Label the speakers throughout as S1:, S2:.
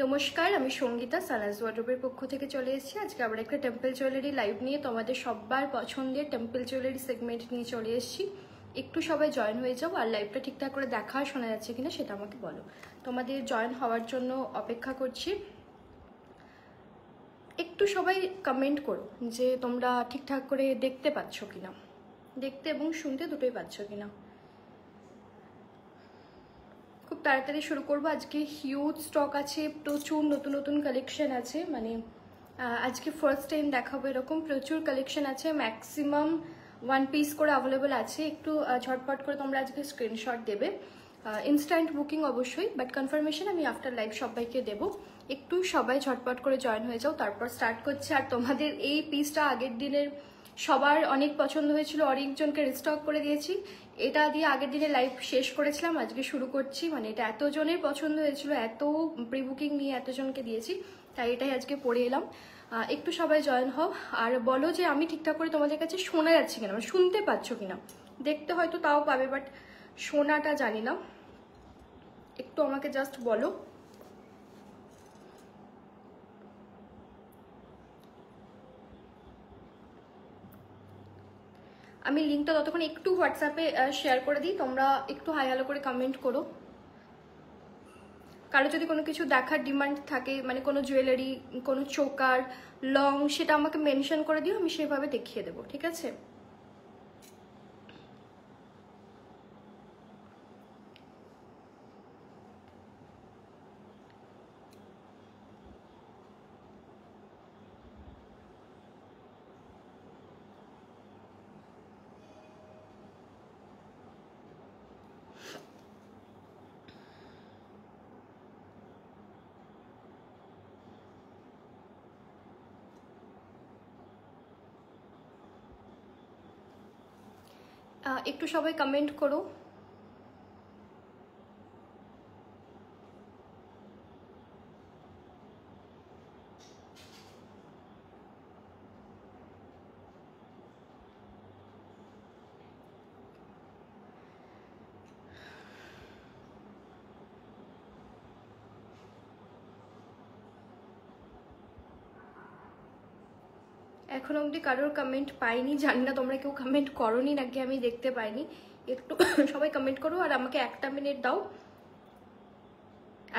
S1: নমস্কার, আমি সঙ্গীতা সানাজ ওয়ার্ডরোবের পক্ষ থেকে চলে এসেছি। আজকে আবার একটা টেম্পল জুয়েলারি লাইভ নিয়ে তোমাদের সবার পছন্দের টেম্পল জুয়েলারি সেগমেন্ট নিয়ে চলে এসেছি। একটু সবাই জয়েন হয়ে যাও, আর লাইভটা ঠিকঠাক করে দেখা শোনা যাচ্ছে কিনা সেটা আমাকে বলো। তোমাদের জয়েন হওয়ার জন্য অপেক্ষা করছি। একটু সবাই কমেন্ট করো যে তোমরা ঠিকঠাক করে দেখতে পাচ্ছ কিনা, দেখতে এবং শুনতে দুটোই পাচ্ছ কিনা। খুব তাড়াতাড়ি শুরু করবো। আজকে হিউজ স্টক আছে, প্রচুর নতুন নতুন কালেকশন আছে। মানে আজকে ফার্স্ট টাইম দেখাবো এরকম প্রচুর কালেকশন আছে। ম্যাক্সিমাম 1 পিস করে অ্যাভেলেবেল আছে। একটু ঝটপট করে তোমরা আজকে স্ক্রিনশট দেবে। ইনস্ট্যান্ট বুকিং অবশ্যই, বাট কনফার্মেশন আমি আফটার লাইভ সবাইকে দেবো। একটু সবাই ঝটপট করে জয়েন হয়ে যাও, তারপর স্টার্ট করছে। আর তোমাদের এই পিসটা আগের দিনের সবার অনেক পছন্দ হয়েছিল, অনেকজনকে রিস্টক করে দিয়েছি। এটা দিয়ে আগের দিনে লাইভ শেষ করেছিলাম, আজকে শুরু করছি। মানে এটা এতজনের পছন্দ হয়েছিল, এত প্রি বুকিং নিয়ে এতজনকে দিয়েছি, তাই এটাই আজকে পড়ে এলাম। একটু সবাই জয়েন হও আর বলো যে আমি ঠিকঠাক করে তোমাদের কাছে শোনা যাচ্ছে কিনা, মানে শুনতে পাচ্ছ কিনা। দেখতে হয়তো তাও পাবে, বাট শোনাটা জানি না। একটু আমাকে জাস্ট বলো। আমি লিঙ্কটা ততক্ষণ একটু হোয়াটসঅ্যাপে শেয়ার করে দিই, তোমরা একটু হাই হ্যালো করে কমেন্ট করো। কারো যদি কোনো কিছু দেখার ডিমান্ড থাকে, মানে কোনো জুয়েলারি, কোনো চোকার, লং, সেটা আমাকে মেনশন করে দিও, আমি সেভাবে দেখিয়ে দেবো, ঠিক আছে? একটু সবাই কমেন্ট করো। এখনো অবধি কারোর কমেন্ট পাইনি, জানি না তোমরা কেউ কমেন্ট করোনি নাকি আমি দেখতে পাইনি। একটু সবাই কমেন্ট করো আর আমাকে 1টা মিনিট দাও।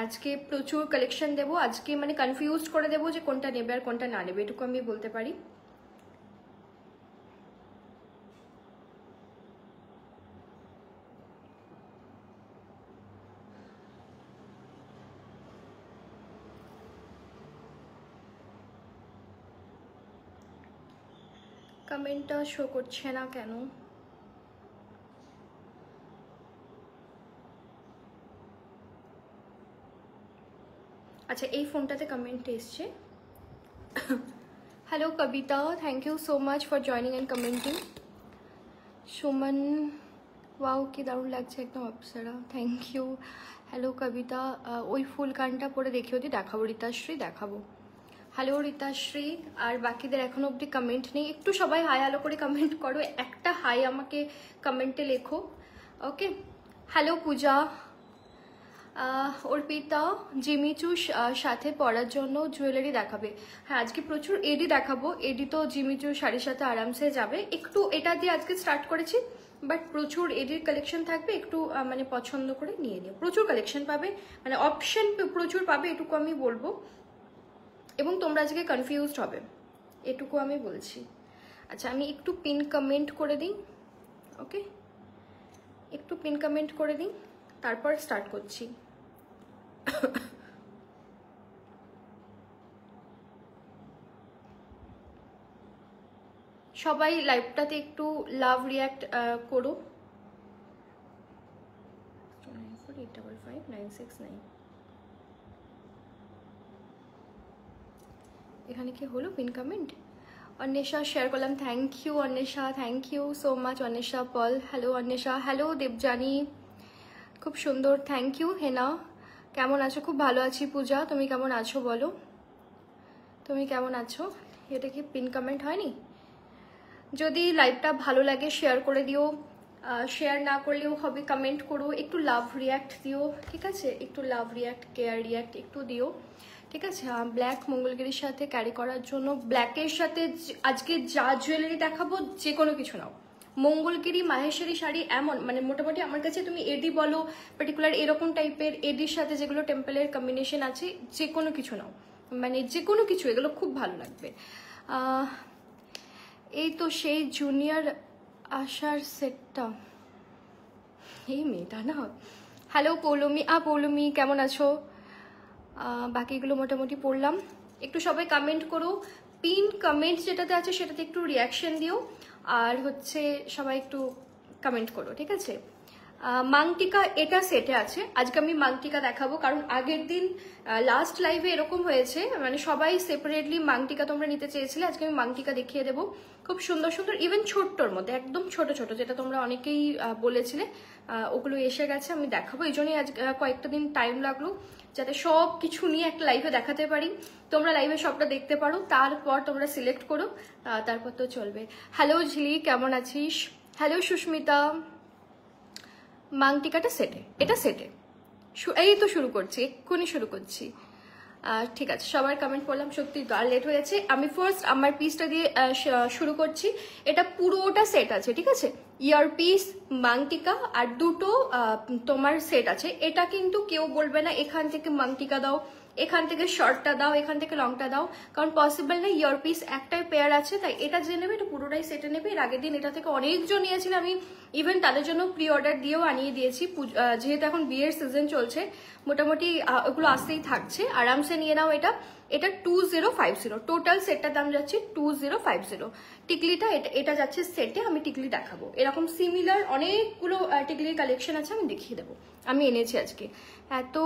S1: আজকে প্রচুর কালেকশন দেবো, আজকে মানে কনফিউজ করে দেবো যে কোনটা নেবে আর কোনটা না নেবে, এটুকু আমি বলতে পারি। কমেন্টটা শো করছে না কেন? আচ্ছা, এই ফোনটাতে কমেন্ট এসছে। Hello Kabita, thank you so much for joining and commenting. Suman, wow কি দারুণ লাগছে, একদম অপসরা, থ্যাংক ইউ। হ্যালো কবিতা, ওই ফুল কানটা পরে দেখিও দি, দেখাবো। রীতাশ্রী দেখাবো। হ্যালো রীতাশ্রী। আর বাকিদের এখনো অবধি কমেন্ট নেই, একটু সবাই হাই হ্যালো করে কমেন্ট করো। একটা হাই আমাকে কমেন্টে লেখো, ওকে? হ্যালো পূজা। অর্পিতা, জিমিচু সাথে পরার জন্য জুয়েলারি দেখাবে। হ্যাঁ, আজকে প্রচুর এডি দেখাবো। এডি তো জিমিচু শাড়ির সাথে আরামসে যাবে। একটু এটা দিয়ে আজকে স্টার্ট করেছি, বাট প্রচুর এডির কালেকশন থাকবে। একটু মানে পছন্দ করে নিয়ে নিও, প্রচুর কালেকশন পাবে, মানে অপশন প্রচুর পাবে, এটুকু আমি বলবো। এবং তোমরা আজকে কনফিউজড হবে, এটুকু আমি বলছি। আচ্ছা, আমি একটু পিন কমেন্ট করে দিই, ওকে? একটু পিন কমেন্ট করে দিই, তারপর স্টার্ট করছি। সবাই লাইভটাতে একটু লাভ রিয়াক্ট করো। 94855969 এখানে কি হলো পিন কমেন্ট? অন্বেষা শেয়ার করলাম, thank you Anwesha, thank you so much Anwesha Paul. Hello Anwesha. Hello Debjani, খুব সুন্দর, থ্যাংক ইউ। হেনা, কেমন আছো? খুব ভালো আছি। পূজা, তুমি কেমন আছো বলো, তুমি কেমন আছো? এটা কি পিন কমেন্ট হয়নি? যদি লাইভটা ভালো লাগে শেয়ার করে দিও, শেয়ার না করলেও হবে, কমেন্ট করো, একটু লাভ রিয়াক্ট দিও, ঠিক আছে, একটু লাভ রিয়াক্ট, কেয়ার রিয়াক্ট একটু দিও, ঠিক আছে। ব্ল্যাক মঙ্গলগিরির সাথে ক্যারি করার জন্য ব্ল্যাকের সাথে আজকে যা জুয়েলারি দেখাবো যে কোনো কিছু নাও, মঙ্গলগিরি মাহেশ্বরী শাড়ি এমন মানে মোটামুটি আমার কাছে তুমি এডি বলো পার্টিকুলার এরকম টাইপের এডির সাথে যেগুলো টেম্পলের কম্বিনেশন আছে যে কোনো কিছু নাও, মানে যে কোনো কিছু, এগুলো খুব ভালো লাগবে। এই তো সেই জুনিয়র আশার সেটটা, এই মেয়েটা না। হ্যালো পৌলমি, পৌলমি কেমন আছো? বাকিগুলো মোটামুটি পড়লাম, একটু সবাই কমেন্ট করো, পিন কমেন্ট যেটাতে আছে সেটাতে একটু রিয়াকশন দিও, আর হচ্ছে সবাই একটু কমেন্ট করো, ঠিক আছে। মাংটিকা এটা সেটে আছে, আজকে আমি মাংটিকা দেখাবো, কারণ আগের দিন লাস্ট লাইভে এরকম হয়েছে, মানে সবাই সেপারেটলি মাংটিকা তোমরা নিতে চেয়েছিলে, আজকে আমি মাংটিকা দেখিয়ে দেবো, খুব সুন্দর সুন্দর, ইভেন ছোট্টর মধ্যে একদম ছোট ছোট, যেটা তোমরা অনেকেই বলেছিলে, ওগুলো এসে গেছে, আমি দেখাবো। এই জন্যই আজ কয়েকটা দিন টাইম লাগলো, যাতে সব কিছু নিয়ে একটা লাইভে দেখাতে পারি, তোমরা লাইভে সবটা দেখতে পারো, তারপর তোমরা সিলেক্ট করো, তারপর তো চলবে। হ্যালো ঝিলি, কেমন আছিস? হ্যালো সুস্মিতা। মাংটিকাটা সেটে, এটা সেটে, এই তো শুরু করছি, এক্ষুনি শুরু করছি। ঠিক আছে, সবার কমেন্ট করলাম, সত্যি আর লেট হয়ে যাচ্ছে। আমি ফার্স্ট আমার পিসটা দিয়ে শুরু করছি, এটা পুরোটা সেট আছে, ঠিক আছে, ইয়ার পিস, মাংটিকা আর দুটো তোমার সেট আছে। এটা কিন্তু কেউ বলবে না এখান থেকে মাংটিকা দাও, এখান থেকে শর্টটা দাও, এখান থেকে লংটা দাও, কারণ পসিবল না, ইয়ার পিস একটাই পেয়ার আছে, তাই এটা যে নেবে এটা পুরোটাই সেটে নেবে। এর আগের দিন এটা থেকে অনেকজন নিয়েছিল, আমি ইভেন তাদের জন্য প্রি অর্ডার দিয়েও আনিয়ে দিয়েছি, যেহেতু এখন বিয়ের সিজন চলছে, মোটামুটি ওগুলো আসতেই থাকছে, আরামসে নিয়ে নাও। এটা এটা 2050, টোটাল সেটটার দাম যাচ্ছে 2050। টিকলিটা এটা যাচ্ছে সেটে, আমি টিকলি দেখাবো, এরকম সিমিলার অনেকগুলো টিকলির কালেকশন আছে, আমি দেখিয়ে দেবো। আমি এনেছি আজকে এত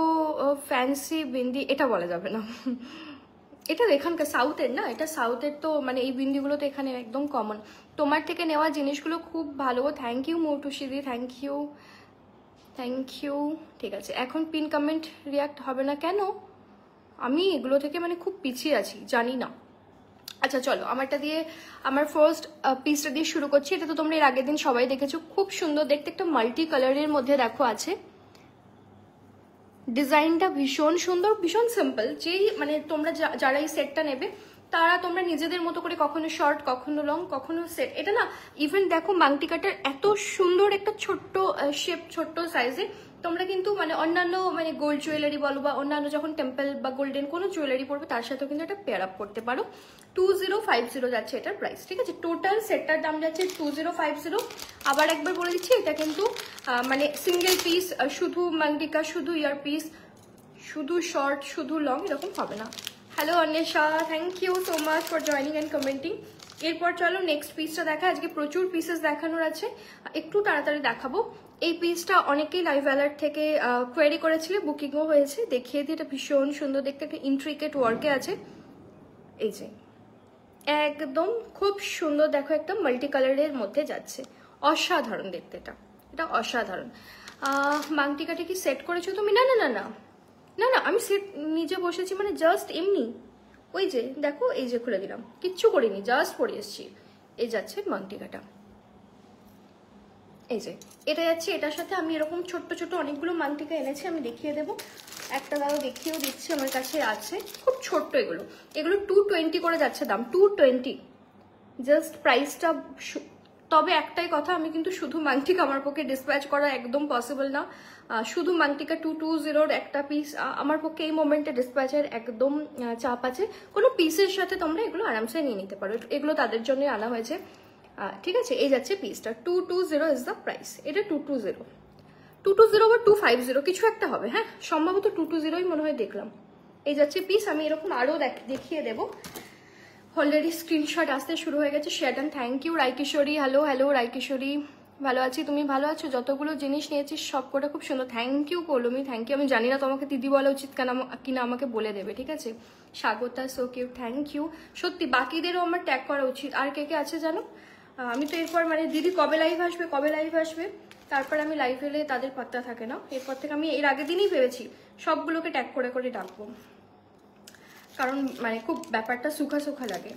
S1: ফ্যান্সি বিন্দি, এটা বলা যাবে না এটা এখানকার সাউথের না, এটা সাউথের, তো মানে এই বিন্দিগুলো তো এখানে একদম কমন। তোমার থেকে নেওয়া জিনিসগুলো খুব ভালো, থ্যাংক ইউ মৌটুসিদি, থ্যাংক ইউ থ্যাংক ইউ। ঠিক আছে, এখন পিন কমেন্ট রিয়াক্ট হবে না কেন? আমি এগুলো থেকে মানে খুব পিছিয়ে আছি, জানি না। আচ্ছা চলো, আমারটা দিয়ে, আমার ফার্স্ট পিসটা দিয়ে শুরু করছি। এটা তো তোমরা এর আগের দিন সবাই দেখেছো, খুব সুন্দর দেখতে, একটা মাল্টি কালারের মধ্যে দেখো আছে, ডিজাইনটা ভীষণ সুন্দর, ভীষণ সিম্পল। যেই মানে তোমরা যারা এই সেটটা নেবে তারা তোমরা নিজেদের মতো করে, কখনো শর্ট, কখনো লং, কখনো সেট, এটা না ইভেন দেখো মাংটিকাটার এত সুন্দর একটা ছোট্ট শেপ, ছোট্ট সাইজে, তোমরা কিন্তু মানে অন্যান্য মানে গোল্ড জুয়েলারি বলো বা অন্যান্য যখন টেম্পল বা গোল্ডেন কোনো জুয়েলারি পড়বে তার সাথেও কিন্তু এটা পেয়ার আপ করতে পারো। 2050 যাচ্ছে এটার প্রাইস, ঠিক আছে। টোটাল সেটটার দাম যাচ্ছে 2050। আবার একবার বলে দিচ্ছি, এটা কিন্তু মানে সিঙ্গেল পিস, শুধু মাংটিকা, শুধু ইয়ার পিস, শুধু শর্ট, শুধু লং, এরকম হবে না। Hello Anwesha, thank you so much for joining and commenting. এরপর চলো নেক্সট পিসটা দেখা, আজকে প্রচুর পিসেস দেখানোর আছে, একটু তাড়াতাড়ি দেখাবো। এই পিসটা অনেকেই লাইভ অ্যালার্ট থেকে কোয়েরি করেছিল, বুকিংও হয়েছে, দেখিয়ে দিই। এটা ভীষণ সুন্দর দেখতে, একটা ইন্ট্রিকেট ওয়ার্কে আছে, এই যে একদম খুব সুন্দর, দেখো একটা মাল্টি কালারের মধ্যে যাচ্ছে, অসাধারণ দেখতে, এটা অসাধারণ। মাংটিকাটা কি সেট করেছো তুমি? না না না না না না, আমি সেট নিজে বসেছি, মানে জাস্ট এমনি, ওই যে দেখো, এই যে খুলে দিলাম, কিচ্ছু করিনি, জাস্ট পরে এসছি। এই যাচ্ছে মাংটিকাটা, এই যে এটা যাচ্ছে, এটার সাথে আমি এরকম ছোট্ট ছোট অনেকগুলো মাংটিকা এনেছি, আমি দেখিয়ে দেবো। একটা দাও দেখিয়েও দিচ্ছি, আমার কাছে আছে, খুব ছোট্ট এগুলো, এগুলো 220 করে যাচ্ছে দাম, 220 জাস্ট প্রাইসটা। তবে একটাই কথা, আমি কিন্তু শুধু মাংটিকা আমার পক্ষে ডিসপ্যাচ করা একদম পসিবল না, শুধু মাংটিকা 220 একটা পিস আমার পক্ষে এই মোমেন্টে ডিসপ্যাচের একদম চাপ আছে। কোনো পিসের সাথে তোমরা এগুলো আরামসে নিয়ে নিতে পারো, এগুলো তাদের জন্য আনা হয়েছে, ঠিক আছে। এই যাচ্ছে পিসটা, 220 ইজ দ্য প্রাইস। এটা 220 বা 250 কিছু একটা হবে, হ্যাঁ সম্ভবত 220 মনে হয় দেখলাম। এই যাচ্ছে পিস, আমি এরকম আরও দেখিয়ে দেবো। অলরেডি স্ক্রিনশট আসতে শুরু হয়ে গেছে, share done, thank you. Raikishori, hello hello Raikishori, ভালো আছি, তুমি ভালো আছো? যতগুলো জিনিস নিয়েছিস সব কটা খুব সুন্দর, থ্যাংক ইউ কৌলমি, থ্যাংক ইউ। আমি জানি না তোমাকে দিদি বলা উচিত কিনা, আমাকে বলে দেবে, ঠিক আছে। Swagata, so cute, thank you. সত্যি বাকিদেরও আমার ট্যাগ করা উচিত। আর কে কে আছে জানো? আমি তো এরপর মানে দিদি কবে লাইভ আসবে, তারপর আমি লাইভ এলে তাদের পাত্তা থাকে না, এরপর থেকে আমি এর আগের দিনই ভেবেছি সবগুলোকে ট্যাগ করে করে ডাকবো, কারণ মানে খুব ব্যাপারটা সুখা লাগে।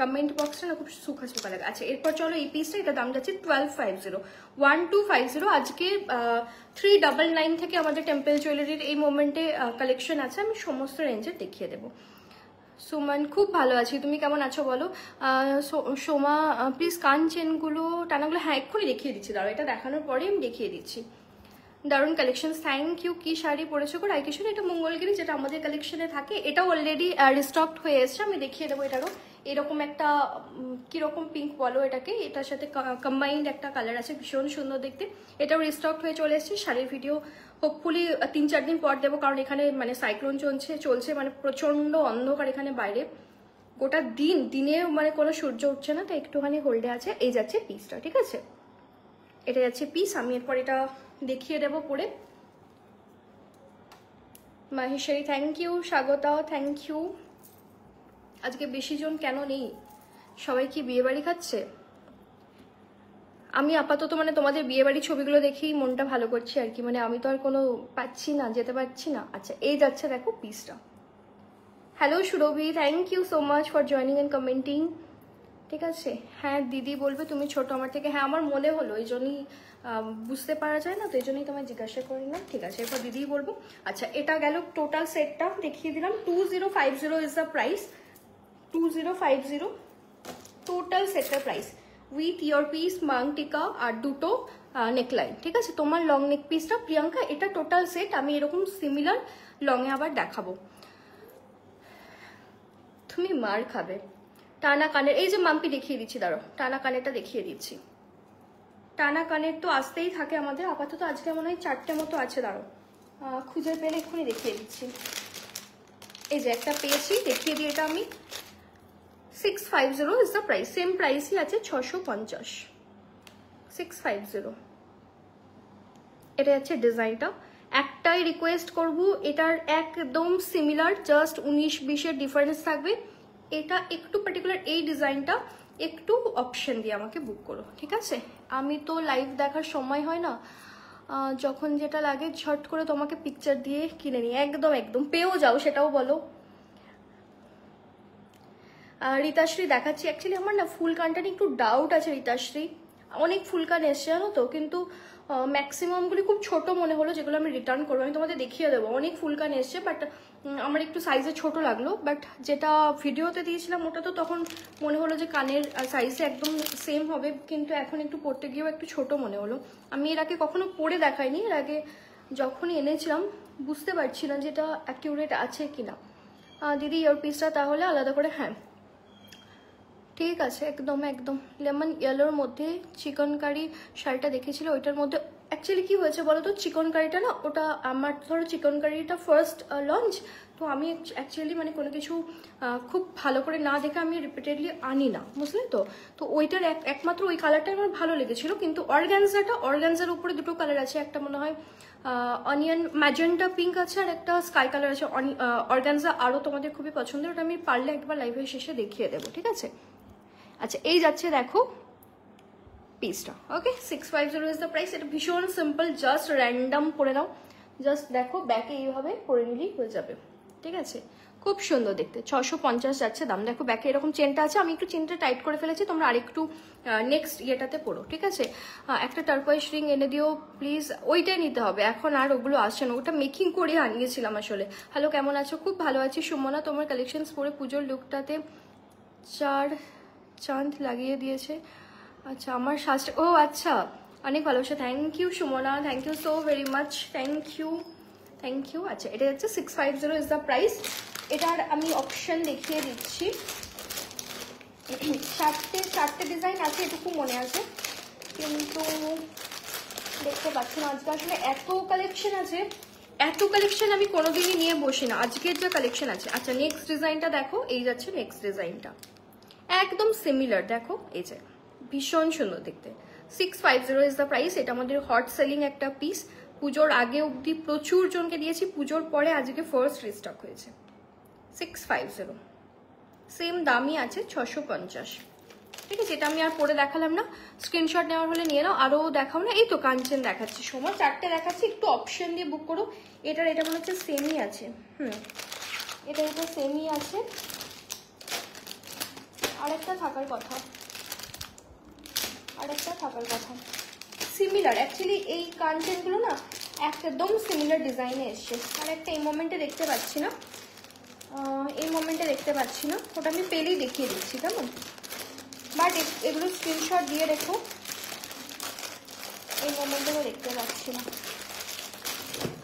S1: কমেন্ট বক্সটা না খুব সুখা সুখা লাগে। আচ্ছা এরপর চলো এই পিসটা, এটা দাম যাচ্ছে 1250, 1250। আজকে 399 থেকে আমাদের টেম্পল জুয়েলারির এই মোমেন্টে কালেকশন আছে, আমি সমস্ত রেঞ্জের দেখিয়ে দেবো। সুমন খুব ভালো আছি, তুমি কেমন আছো বলো? সোমা প্লিজ কান চেনগুলো টানাগুলো, হ্যাঁ এক্ষুনি দেখিয়ে দিচ্ছি, দাঁড়াও এটা দেখানোর পরে আমি দেখিয়ে দিচ্ছি। দারুণ কালেকশন, থ্যাংক ইউ। কি শাড়ি পরেছো গো রাইকিশোর? এটা মঙ্গলগিরি, যেটা আমাদের কালেকশনে থাকে, এটাও অলরেডি রিস্টকড হয়ে এসছে, আমি দেখিয়ে দেবো। এটারও এরকম একটা কিরকম পিঙ্ক বলো এটাকে, এটার সাথে কম্বাইন্ড একটা কালার আছে, ভীষণ সুন্দর দেখতে। এটাও রিস্টকড হয়ে চলে এসছে। শাড়ির ভিডিও হোপফুলি 3-4 দিন পর দেবো, কারণ এখানে মানে সাইক্লোন চলছে, মানে প্রচন্ড অন্ধকার এখানে বাইরে, গোটা দিনে মানে কোনো সূর্য উঠছে না, তাই একটুখানি হোল্ডে আছে। এই যাচ্ছে পিসটা, ঠিক আছে, এটা যাচ্ছে পিস। আমি এরপর এটা দেখিয়ে দেবো পরে। Maheshwari thank you, Swagata thank you. আজকে বেশি জন কেন নেই, সবাই কি বিয়ে বাড়ি খাচ্ছে? আমি আপাতত মানে তোমাদের বিয়ে বাড়ির ছবিগুলো দেখেই মনটা ভালো করছি আর কি, মানে আমি তো আর কোনো পাচ্ছি না, যেতে পারছি না। আচ্ছা এই যাচ্ছে দেখো পিসটা। Hello Surabhi, thank you so much for joining and commenting. ঠিক আছে, হ্যাঁ দিদি বলবে তুমি ছোট আমার থেকে, হ্যাঁ আমার মনে হলো, এই জন্যই বুঝতে পারা যায় না, তো এই জন্যই তোমায় জিজ্ঞাসা করি না। ঠিক আছে, এরপর দিদিই বলবো। আচ্ছা এটা গেল টোটাল সেটটা, দেখিয়ে দিলাম। 2050 ইজ দ্য প্রাইস, 2050 টোটাল সেটটার price, with ear piece, maang tikka আর দুটো নেকলাইন। ঠিক আছে, তোমার লং নেক পিসটা প্রিয়াঙ্কা, এটা টোটাল সেট। আমি এরকম সিমিলার লংয়ে আবার দেখাবো, তুমি মার খাবে। টানা কানের, এই যে মাম্পি দেখিয়ে দিচ্ছি, দাঁড়ো টানা কানেরটা দেখিয়ে দিচ্ছি। টানা কানের তো আসতেই থাকে আমাদের, আপাতত আজকে মনে হয় 4টে মতো আছে, দাঁড়ো খুঁজে পেলে এক্ষুনি দেখিয়ে দিচ্ছি। এই যে একটা পেয়েছি, দেখিয়ে দিই। এটা আমি 650 ইজ দ্য প্রাইস, সেম প্রাইসই আছে 650, 650। এটা হচ্ছে ডিজাইনটা। একটাই রিকোয়েস্ট করব, এটার একদম সিমিলার, জাস্ট 19-20 ডিফারেন্স থাকবে। এটা একটু পার্টিকুলার, এই ডিজাইনটা একটু অপশন দিয়ে আমাকে বুক করো, ঠিক আছে? আমি তো লাইভ দেখার সময় হয় না, যখন যেটা লাগে ঝট করে তোমাকে পিকচার দিয়ে কিনে নিই, একদম পেয়েও যাও, সেটাও বলো। রীতাশ্রী দেখাচ্ছি। অ্যাকচুয়ালি আমার না ফুল কানটা নিয়ে একটু ডাউট আছে রীতাশ্রী, অনেক ফুল কান এসছে জানো তো, কিন্তু ম্যাক্সিমামগুলি খুব ছোট মনে হলো, যেগুলো আমি রিটার্ন করবো। আমি তোমাদের দেখিয়ে দেবো, অনেক ফুল কান এসছে, বাট আমার একটু সাইজে ছোট লাগলো। বাট যেটা ভিডিওতে দিয়েছিলাম ওটা তো তখন মনে হলো যে কানের সাইজে একদম সেম হবে, কিন্তু এখন একটু পরতে গিয়েও একটু ছোট মনে হলো। আমি এর আগে কখনো পরে দেখাইনি, এর আগে যখনই এনেছিলাম বুঝতে পারছিলাম যে এটা অ্যাকিউরেট আছে কিনা। দিদি ইয়ার পিসটা তাহলে আলাদা করে, হ্যাঁ ঠিক আছে, একদম লেমন ইয়েলোর মধ্যে চিকেন কারি শাড়িটা দেখেছিল, ওইটার মধ্যে অ্যাকচুয়ালি কি হয়েছে বলো তো, চিকেন কারিটা না, ওটা আমার ধরো চিকেন কারিটা ফার্স্ট লঞ্চ, তো আমি অ্যাকচুয়ালি মানে কোনো কিছু খুব ভালো করে না দেখে আমি রিপিটেডলি আনি না, বুঝলে তো। তো ওইটার একমাত্র ওই কালারটা আমার ভালো লেগেছিল, কিন্তু অর্গানজার উপরে দুটো কালার আছে, একটা মনে হয় অনিয়ন ম্যাজেন্টা পিঙ্ক আছে, আর একটা স্কাই কালার আছে। অর্গানজা আরও তোমাদের খুবই পছন্দের, ওটা আমি পারলে একবার লাইভের শেষে দেখিয়ে দেবো, ঠিক আছে? আচ্ছা এই যাচ্ছে দেখো পিসটা, ওকে 650 ইজ দ্য প্রাইস। এটা ভীষণ সিম্পল, জাস্ট র্যান্ডাম পরে নাও, জাস্ট দেখো ব্যাকে এইভাবে পরে নিলেই হয়ে যাবে, ঠিক আছে? খুব সুন্দর দেখতে, 650 যাচ্ছে দাম। দেখো ব্যাকে এরকম চেনটা আছে, আমি একটু চেনটা টাইট করে ফেলেছি, তোমরা আরেকটু নেক্সট ইয়েটাতে পড়ো, ঠিক আছে? একটা টার্কোয়েজ রিং এনে দিও প্লিজ, ওইটাই নিতে হবে এখন, আর ওগুলো আসছে না, ওটা মেকিং করে আনিয়েছিলাম আসলে। হ্যালো কেমন আছো? খুব ভালো আছি সুমনা, তোমার কালেকশনস পরে পুজোর লুকটাতে 4 চাঁদ লাগিয়ে দিয়েছে। আচ্ছা আমার শাস্ত্র, ও আচ্ছা অনেক ভালোবাসা, thank you Sumana, thank you so very much, thank you. আচ্ছা এটা হচ্ছে 650 ইজ দ্য প্রাইস। এটার আমি অপশন দেখিয়ে দিচ্ছি, চারটে ডিজাইন আছে এটুকু মনে আছে, কিন্তু দেখতে পাচ্ছি না আজকে, আসলে এত কালেকশন আমি কোনোদিনই নিয়ে বসি না, আজকের যে কালেকশন আছে। আচ্ছা নেক্সট ডিজাইনটা দেখো, এই যাচ্ছে নেক্সট ডিজাইনটা, একদম সিমিলার, দেখো এই যে ভীষণ সুন্দর দেখতে, 650 ইজ দ্য প্রাইস। এটা আমাদের হট সেলিং একটা পিস, পুজোর আগে অবধি প্রচুর জনকে দিয়েছি, পুজোর পরে আজকে ফার্স্ট রিস্টক হয়েছে। 650 সেম দামই আছে 650, ঠিক আছে? এটা আমি আর পরে দেখালাম না, স্ক্রিনশট নেওয়ার হলে নিয়ে নাও, আরও দেখাও না। এই তো কাঞ্চন দেখাচ্ছি, সময় 4টে দেখাচ্ছি, একটু অপশন দিয়ে বুক করো। এটা মনে হচ্ছে সেমই আছে, এটা সেমই আছে। আরেকটা থাকার কথা, সিমিলার অ্যাকচুয়ালি এই কন্টেন্টগুলো না একদম সিমিলার ডিজাইনে এসছে। আর একটা এই মোমেন্টে দেখতে পাচ্ছি না, ওটা আমি পেলেই দেখিয়ে দিচ্ছি কেমন। বাট এগুলো স্ক্রিনশট দিয়ে রেখো, এই মোমেন্টে আমি দেখতে পাচ্ছি না,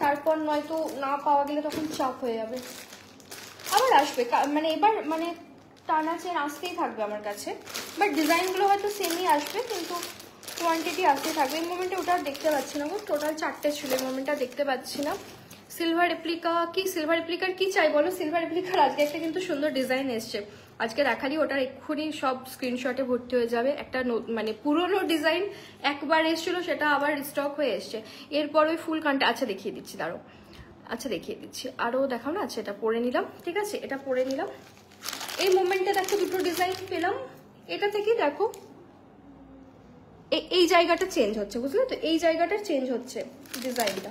S1: তারপর নয়তো না পাওয়া গেলে তখন চাপ হয়ে যাবে। আবার আসবে, মানে এবার মানে টানা চেন আসতেই থাকবে আমার কাছে, বাট ডিজাইনগুলো হয়তো সেমই আসবে কিন্তু কোয়ান্টিটি আসতেই থাকবে। এই মোমেন্টে ওটা দেখতে পাচ্ছি না গো, টোটাল 4টে ছিল, এই মোমেন্টটা দেখতে পাচ্ছি না। সিলভার রেপ্লিকার কি চাই বলো? সিলভার রেপ্লিকার আজকে একটা কিন্তু সুন্দর ডিজাইন এসছে, আজকে দেখালি ওটার এক্ষুনি সব স্ক্রিনশটে ভর্তি হয়ে যাবে। একটা মানে পুরোনো ডিজাইন একবার এসেছিল, সেটা আবার স্টক হয়ে এসছে। এরপর ওই ফুল কান্টে, আচ্ছা দেখিয়ে দিচ্ছি, দাঁড়ো, আচ্ছা দেখিয়ে দিচ্ছি, আরও দেখাও না। আচ্ছা এটা পরে নিলাম, ঠিক আছে, এটা পরে নিলাম। এই মোমেন্টে দেখো দুটো ডিজাইন পেলাম, এটা থেকে দেখো এই জায়গাটা চেঞ্জ হচ্ছে, বুঝলে তো? এই জায়গাটা চেঞ্জ হচ্ছে, ডিজাইনটা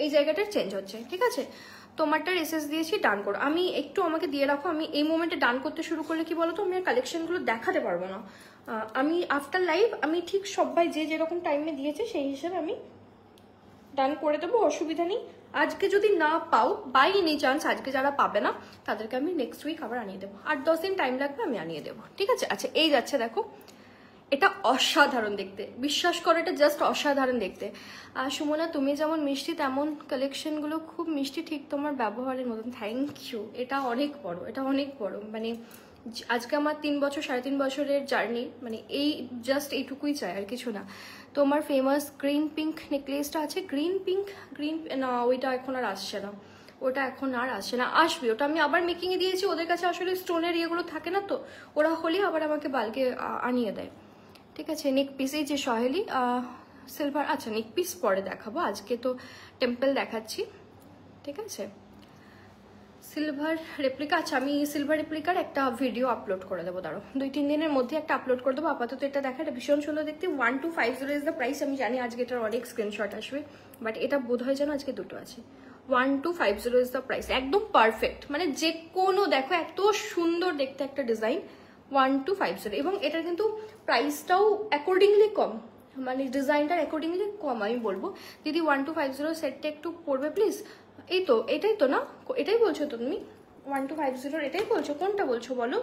S1: এই জায়গাটা চেঞ্জ হচ্ছে, ঠিক আছে। তোমারটা এসএস দিয়েছি, ডান করো। আমি একটু আমাকে দিয়ে রাখো, আমি এই মোমেন্টে ডান করতে শুরু করলে কি বলতো, আমি আর কালেকশনগুলো দেখাতে পারবো না। আমি আফটার লাইভ আমি ঠিক সবাই যে যেরকম টাইমে দিয়েছে সেই হিসেবে আমি ডান করে দেবো, অসুবিধা নেই। আজকে যদি না পাও, বাই এনি চান্স আজকে যারা পাবে না তাদেরকে আমি নেক্সট উইক আবার আনিয়ে দেবো, 8-10 দিন টাইম লাগবে, আমি আনিয়ে দেবো, ঠিক আছে। আচ্ছা এই যাচ্ছে দেখো, এটা অসাধারণ দেখতে, বিশ্বাস করো এটা জাস্ট অসাধারণ দেখতে। আর সুমনা তুমি যেমন মিষ্টি তেমন কালেকশনগুলো খুব মিষ্টি, ঠিক তোমার ব্যবহারের মতন। Thank you. এটা অনেক বড়, মানে আজকে আমার 3 বছর 3.5 বছরের জার্নি, মানে এই জাস্ট এইটুকুই চাই, আর কিছু না। তোমার ফেমাস গ্রিন পিঙ্ক নেকলেসটা আছে, গ্রিন না ওইটা এখন আর আসছে না, আসবে। ওটা আমি আবার মেকিংয়ে দিয়েছি, ওদের কাছে আসলে স্টোনের ইয়েগুলো থাকে না, তো ওরা হলে আবার আমাকে বালকে আনিয়ে দেয়, ঠিক আছে। নেক পিস, এই যে সহেলি সিলভার, আচ্ছা নেক পিস পরে দেখাবো, আজকে তো টেম্পল দেখাচ্ছি, ঠিক আছে। সিলভার রেপ্লিকা, আচ্ছা আমি সিলভার রেপ্লিকার একটা ভিডিও আপলোড করে দেবো, দাঁড়ো 2-3 দিনের মধ্যে একটা আপলোড করে দেবো। আপাতত এটা দেখা, এটা ভীষণ সুন্দর দেখতে। 1250 ইজ দ্য প্রাইস। আমি জানি আজকে এটার অনেক স্ক্রিনশট আসবে, বাট এটা বোধ হয় যেন আজকে দুটো আছে। 1250 ইজ দ্য প্রাইস, একদম পারফেক্ট, মানে যে কোনো দেখো এত সুন্দর দেখতে একটা ডিজাইন। 1250, এবং এটার কিন্তু প্রাইসটাও অ্যাকর্ডিংলি কম, মানে ডিজাইনটার অ্যাকর্ডিংলি কম। আমি বলবো দিদি 1250 সেটটা একটু পড়বে প্লিজ। এই তো এটাই তো না, এটাই বলছো তো তুমি? 1250 এটাই বলছো? কোনটা বলছো বলো?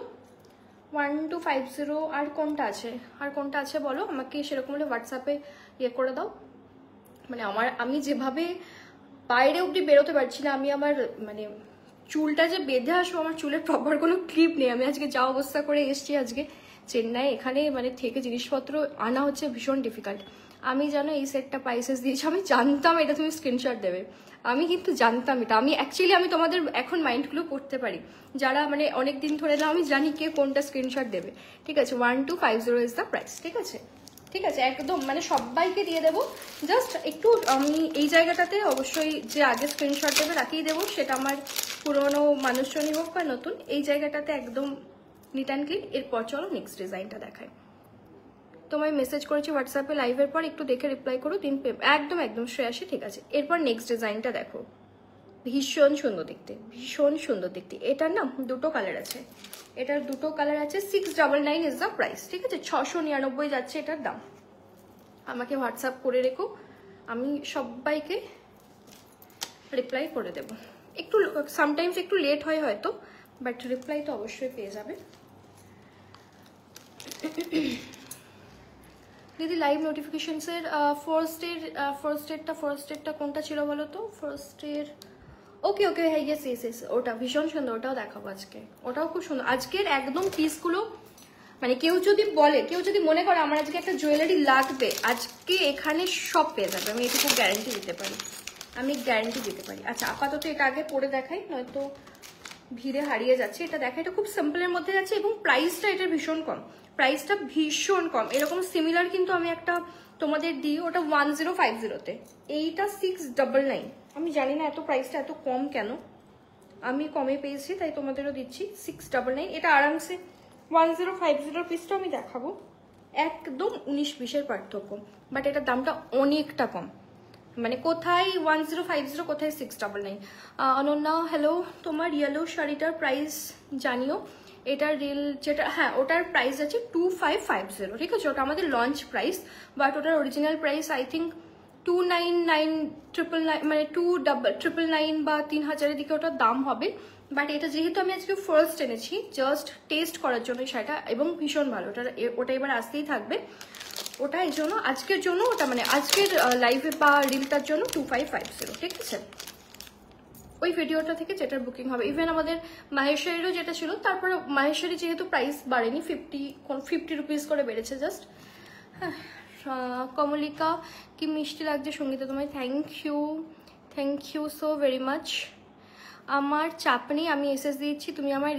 S1: 1250 আর কোনটা আছে বলো আমাকে, সেরকম হলে হোয়াটসঅ্যাপে ইয়ে করে দাও। মানে আমি যেভাবে বাইরে অবধি বেরোতে পারছি না, আমি আমার মানে চুলটা যে বেঁধে আসবো, আমার চুলের প্রপার কোনো ক্লিপ নেই। আমি আজকে যা অবস্থা করে এসছি আজকে চেন্নাই, এখানে মানে থেকে জিনিসপত্র আনা হচ্ছে ভীষণ ডিফিকাল্ট। আমি জানো এই সেটটা প্রাইসেস দিয়েছি, আমি জানতাম এটা তুমি স্ক্রিনশট দেবে, আমি কিন্তু জানতাম এটা। আমি তোমাদের এখন মাইন্ডগুলো করতে পারি, যারা মানে অনেক দিন ধরে না, আমি জানি কে কোনটা স্ক্রিনশট দেবে, ঠিক আছে। 1250 ইজ দ্য প্রাইস, ঠিক আছে, একদম মানে সবাইকে দিয়ে দেবো। জাস্ট একটু আমি এই জায়গাটাতে অবশ্যই যে আগে স্ক্রিনশট দেবে রাখিয়ে দেবো, সেটা আমার পুরোনো মানুষজনই হোক বা নতুন, এই জায়গাটাতে একদম নিট অ্যান্ড ক্লিন। এরপর চলো নেক্সট ডিজাইনটা দেখায়। তোমায় মেসেজ করেছি হোয়াটসঅ্যাপে লাইভের পর, একটু দেখে রিপ্লাই করো, একদম শ্রেয়াসী, ঠিক আছে। এরপর নেক্সট ডিজাইনটা দেখো, ভীষণ সুন্দর দেখতে। এটার না দুটো কালার আছে, 699 ইজ দ্য প্রাইস, ঠিক আছে। 699 যাচ্ছে এটার দাম। আমাকে হোয়াটসঅ্যাপ করে রেখো, আমি সবাইকে রিপ্লাই করে দেব। একটু সামটাইমস একটু লেট হয় হয়তো, বাট রিপ্লাই তো অবশ্যই পেয়ে যাবে। দিদি লাইভ নোটিফিকেশনসের ফার্স্ট এডটা কোনটা ছিল বলো তো? ওকে হ্যাঁ, ইয়েস, ওটা ভীষণ সুন্দর, ওটাও দেখাবো আজকে, ওটাও খুব সুন্দর। আজকের একদম পিসগুলো মানে কেউ যদি মনে করে আমার আজকে একটা জুয়েলারি লাগবে, আজকে এখানে সব পেয়ে যাবে, আমি এটুকু গ্যারান্টি দিতে পারি। আচ্ছা আপাতত এটা আগে পরে দেখাই, নয়তো ভিড়ে হারিয়ে যাচ্ছে। এটা দেখা, এটা খুব সিম্পলের মধ্যে যাচ্ছে, এবং প্রাইসটা এটার ভীষণ কম। এরকম সিমিলার কিন্তু আমি একটা তোমাদের দিই, ওটা 1050-তে, এইটা 699। আমি জানি না এত প্রাইসটা এত কম কেন, আমি কমে পেয়েছি তাই তোমাদেরও দিচ্ছি 699। এটা আরামসে 1050 পিসটা আমি দেখাবো, একদম 19-20-এর পার্থক্য, বাট এটার দামটা অনেকটা কম। মানে কোথায় 1050, কোথায় 699। অনন্যা হ্যালো, তোমার ইয়েলো শাড়িটার প্রাইস জানিও। এটার রিল যেটা, হ্যাঁ ওটার প্রাইস আছে 2550, ঠিক আছে? ওটা আমাদের লঞ্চ প্রাইস, বাট ওটার অরিজিনাল প্রাইস আই থিঙ্ক 299,999, মানে 299 বা 3000-এর দিকে ওটার দাম হবে। বাট এটা যেহেতু আমি আজকে ফার্স্ট এনেছি জাস্ট টেস্ট করার জন্য শাড়িটা, এবং ভীষণ ভালো, ওটা এবার আসতেই থাকবে। ওটা এই জন্য আজকের জন্য ওটা, মানে আজকের লাইভে বা রিলটার জন্য 2550, ঠিক আছে? ওই ভিডিওটা থেকে যেটার বুকিং হবে। ইভেন আমাদের মাহেশ্বরীরও যেটা ছিল, তারপরে মাহেশ্বরী যেহেতু প্রাইস বাড়েনি, 50 রুপিস করে বেড়েছে জাস্ট। হ্যাঁ, কমলিকা কি মিষ্টি লাগছে সঙ্গীতা তোমায়, thank you so very much. আমার চাপ নেই, আমি এসএস দিচ্ছি, তুমি আমার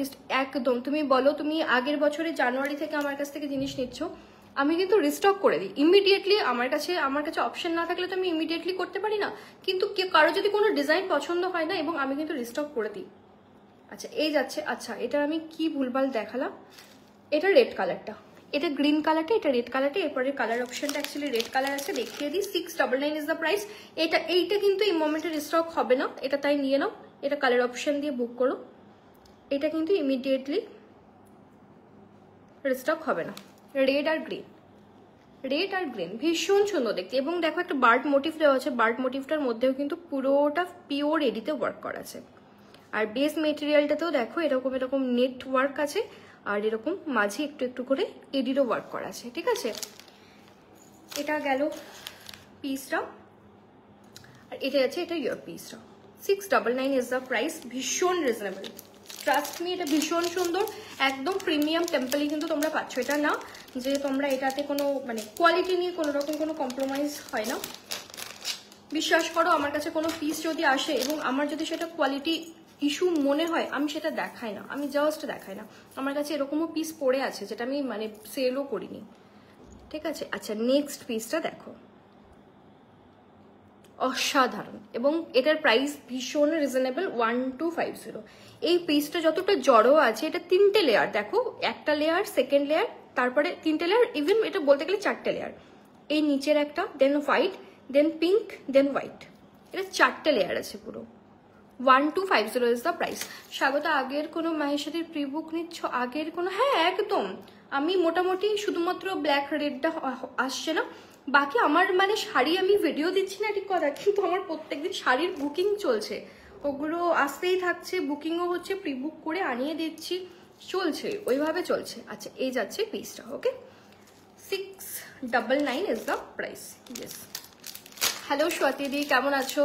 S1: একদম, তুমি বলো তুমি আগের বছরে জানুয়ারি থেকে আমার কাছ থেকে জিনিস নিচ্ছ, আমি কিন্তু রিস্টক করে দিই ইমিডিয়েটলি। আমার কাছে অপশন না থাকলে তো আমি ইমিডিয়েটলি করতে পারি না, কিন্তু কারো যদি কোনো ডিজাইন পছন্দ হয় না, এবং আমি কিন্তু রিস্টক করে দিই। আচ্ছা এই যাচ্ছে, আচ্ছা এটা আমি কি ভুলভাল দেখালাম, এটা রেড কালারটা, এটা গ্রিন কালারটা, এটা রেড কালারটা, এরপরে কালার অপশনটা অ্যাকচুয়ালি রেড কালার আছে, দেখিয়ে দিই। 699 ইজ দ্য প্রাইস। এইটা কিন্তু এই মোমেন্টে রিস্টক হবে না, এটা তাই নিয়ে নাও, এটা কালার অপশন দিয়ে বুক করো, এটা কিন্তু ইমিডিয়েটলি রিস্টক হবে না। রেড আর গ্রিন ভীষণ সুন্দর দেখতে, এবং দেখো একটা বার্ড মোটিভ দেওয়া আছে, বার্ড মোটিভটার মধ্যেও কিন্তু পুরোটা পিওর এডিতে ওয়ার্ক করা আছে। আর বেস মেটেরিয়ালটাতেও দেখো এরকম নেট ওয়ার্ক আছে, আর এরকম মাঝে একটু করে এডিরও ওয়ার্ক করা আছে, ঠিক আছে? এটা গেল পিসটা, আর এটা আছে, এটা ইয়ার পিসটা। 699 ইজ দ্য প্রাইস, ভীষণ রিজনেবল, ট্রাস্ট মি, এটা ভীষণ সুন্দর, একদম প্রিমিয়াম টেম্পলই কিন্তু তোমরা পাচ্ছ। এটা না যে তোমরা এটাতে কোনো মানে কোয়ালিটি নিয়ে কোনো রকম কোনো কম্প্রোমাইজ হয় না, বিশ্বাস করো। আমার কাছে কোনো পিস যদি আসে এবং আমার যদি সেটা কোয়ালিটি ইস্যু মনে হয়, আমি সেটা দেখাই না, আমি জাস্ট দেখাই না। আমার কাছে এরকমও পিস পড়ে আছে যেটা আমি মানে সেলও করিনি, ঠিক আছে? আচ্ছা নেক্সট পিসটা দেখো, অসাধারণ, এবং এটার প্রাইস ভীষণ রিজনেবল, 1250। এই পিসটা যতটা জড়ো আছে, এটা 3টে লেয়ার, দেখো একটা লেয়ার, সেকেন্ড লেয়ার, তারপরে 3টে লেয়ার, ইভেন এটা বলতে গেলে 4টে লেয়ার। এই নিচের একটা, দেন হোয়াইট, দেন পিঙ্ক, দেন হোয়াইট, এটা 4টে লেয়ার আছে পুরো। 1250 ইজ দ্য প্রাইস। স্বাগত, আগের কোনো মাহেশ্বরীর প্রিবুক নিচ্ছ? আগের কোনো, হ্যাঁ একদম, আমি মোটামুটি শুধুমাত্র ব্ল্যাক রেডটা আসছে না, বাকি আমার মানে শাড়ি আমি ভিডিও দিচ্ছি না ঠিক কথা, কিন্তু আমার প্রত্যেকদিন শাড়ির বুকিং চলছে, ওগুলো আসতেই থাকছে, বুকিংও হচ্ছে, প্রি বুক করে আনিয়ে দিচ্ছি, চলছে ওইভাবে চলছে। আচ্ছা এই যাচ্ছে পিসটা, okay? 699 is the price. Yes, hello স্বাতিদি, কেমন আছো?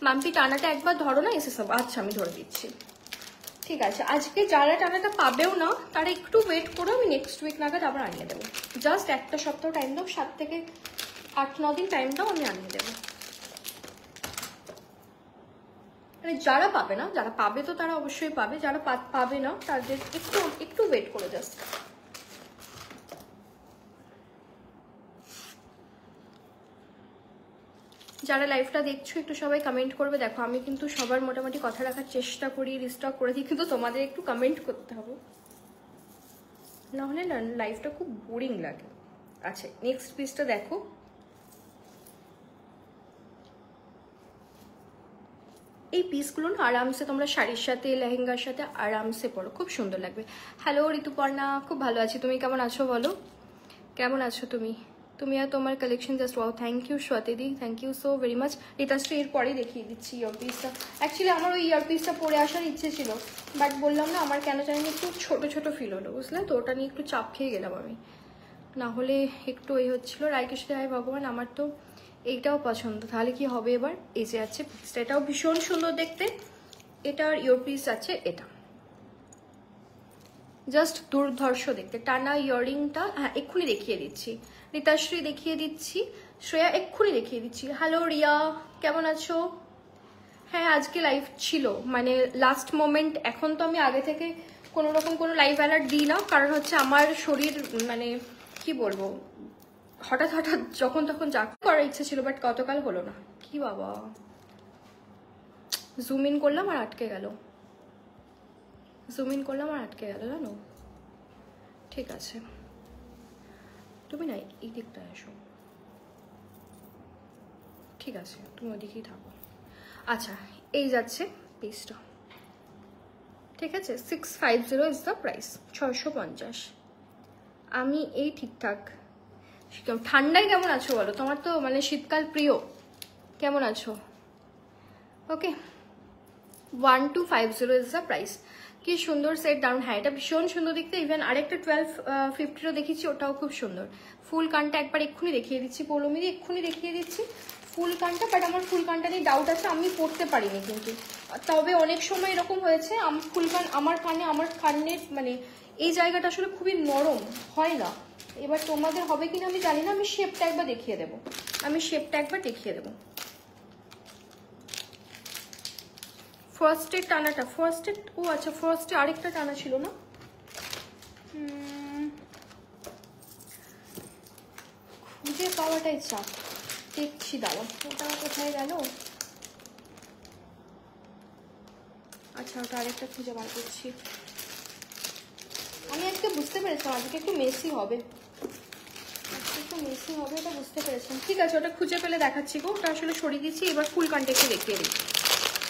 S1: মাম্পি টানাটা একবার ধরো না, এসে সব। আচ্ছা আমি ধরে দিচ্ছি, ঠিক আছে? আজকে যারা টানাটা পাবেও না তারা একটু ওয়েট করো, আমি নেক্সট উইক নাগাদ আবার আনিয়ে দেবো, জাস্ট একটা সপ্তাহ টাইম দাও, 7 থেকে 8-9 দিন টাইম দাও, আমি আনিয়ে দেবো। মানে যারা পাবে না, যারা পাবে তো তারা অবশ্যই পাবে, যারা পাবে না তাদের একটু ওয়েট করে জাস্ট। যারা লাইভটা দেখছো একটু সবাই কমেন্ট করবে। দেখো আমি কিন্তু সবার মোটামুটি কথা রাখার চেষ্টা করি, রিস্টক করে দিই, কিন্তু তোমাদের একটু কমেন্ট করতে হবে, নাহলে না লাইভটা খুব বোরিং লাগে। আচ্ছা নেক্সট পিসটা দেখো, এই পিসগুলো না আরামসে তোমরা শাড়ির সাথে লেহেঙ্গার সাথে আরামসে পরো, খুব সুন্দর লাগবে। হ্যালো ঋতুপর্ণা, খুব ভালো আছি, তুমি কেমন আছো বলো? কেমন আছো তুমি আর তোমার collection just wow. Thank you স্বাতিদি, thank you so very much. Ritashree এর পরেই দেখিয়ে দিচ্ছি ইয়ারপিসটা। অ্যাকচুয়ালি আমার ওই ইয়ারপিসটা পরে আসার ইচ্ছে ছিল, বাট বললাম না আমার কেন জানি একটু ছোট ফিল হলো, বুঝলে তো? ওটা নিয়ে একটু চাপ খেয়ে গেলাম আমি, না হলে একটু এই হচ্ছিলো। রায়কৃষ্ণ হায় ভগবান, আমার তো এইটাও পছন্দ, তাহলে কি হবে এবার? এই যে আছে পিসটা, এটাও ভীষণ সুন্দর দেখতে, এটার ইয়ারপিস আছে, এটা জাস্ট দুর্ধর্ষ দেখতে। টানা ইয়াররিংটা হ্যাঁ এক্ষুনি দেখিয়ে দিচ্ছি, রিতাশ্রী দেখিয়ে দিচ্ছি, শ্রেয়া এক্ষুনি দেখিয়ে দিচ্ছি। হ্যালো রিয়া, কেমন আছো? হ্যাঁ আজকে লাইভ ছিল, মানে লাস্ট মোমেন্ট। এখন তো আমি আগে থেকে কোনো রকম কোনো লাইভ অ্যালার্ট দিই না, কারণ হচ্ছে আমার শরীর মানে কি বলবো, হঠাৎ যখন তখন যা করার ইচ্ছে ছিল, বাট গতকাল হলো না। কি বাবা, জুম ইন করলাম আর আটকে গেল, জানো? ঠিক আছে তুমি না এই দিকটায় এসো, ঠিক আছে তুমি ওদিকেই থাকো। আচ্ছা এই যাচ্ছে পিসটা, ঠিক আছে, 650 ইজ দ্য প্রাইস, 650। আমি এই ঠিকঠাক। ঠান্ডায় কেমন আছো বলো, তোমার তো মানে শীতকাল প্রিয়, কেমন আছো? ওকে, 1250 ইজ দ্য প্রাইস। কি সুন্দর সেট, দারুন। হ্যাঁ, এটা ভীষণ সুন্দর দেখতে। ইভেন আরেকটা 1250 দেখেছি, ওটাও খুব সুন্দর। ফুল কানটা একবার এক্ষুনি দেখিয়ে দিচ্ছি, পৌলমিদি এক্ষুনি দেখিয়ে দিচ্ছি ফুল কানটা। বাট আমার ফুল কানটা নিয়ে ডাউট আছে, আমি পরতে পারিনি কিন্তু। তবে অনেক সময় এরকম হয়েছে ফুল কান আমার কানের মানে এই জায়গাটা আসলে খুবই নরম হয় না। এবার তোমাদের হবে কিনা আমি জানি না, আমি শেপটা একবার দেখিয়ে দেবো, ফার্স্টের টানাটা, ফার্স্টের, ও আচ্ছা ফার্স্টে আরেকটা টানা ছিল না, খুঁজে পাওয়াটাই চাপ। দেখছি, দাঁড়াও, ওটা কোথায় গেল? আচ্ছা, ওটা আরেকটা খুঁজে বার করছি। আমি আজকে বুঝতে পেরেছিলাম আজকে একটু মেসি হবে, এটা বুঝতে পেরেছিলাম। ঠিক আছে, ওটা খুঁজে পেলে দেখাচ্ছি গো। ওটা আসলে সরিয়ে দিচ্ছি। এবার ফুল কানটা একটু দেখিয়ে দিই।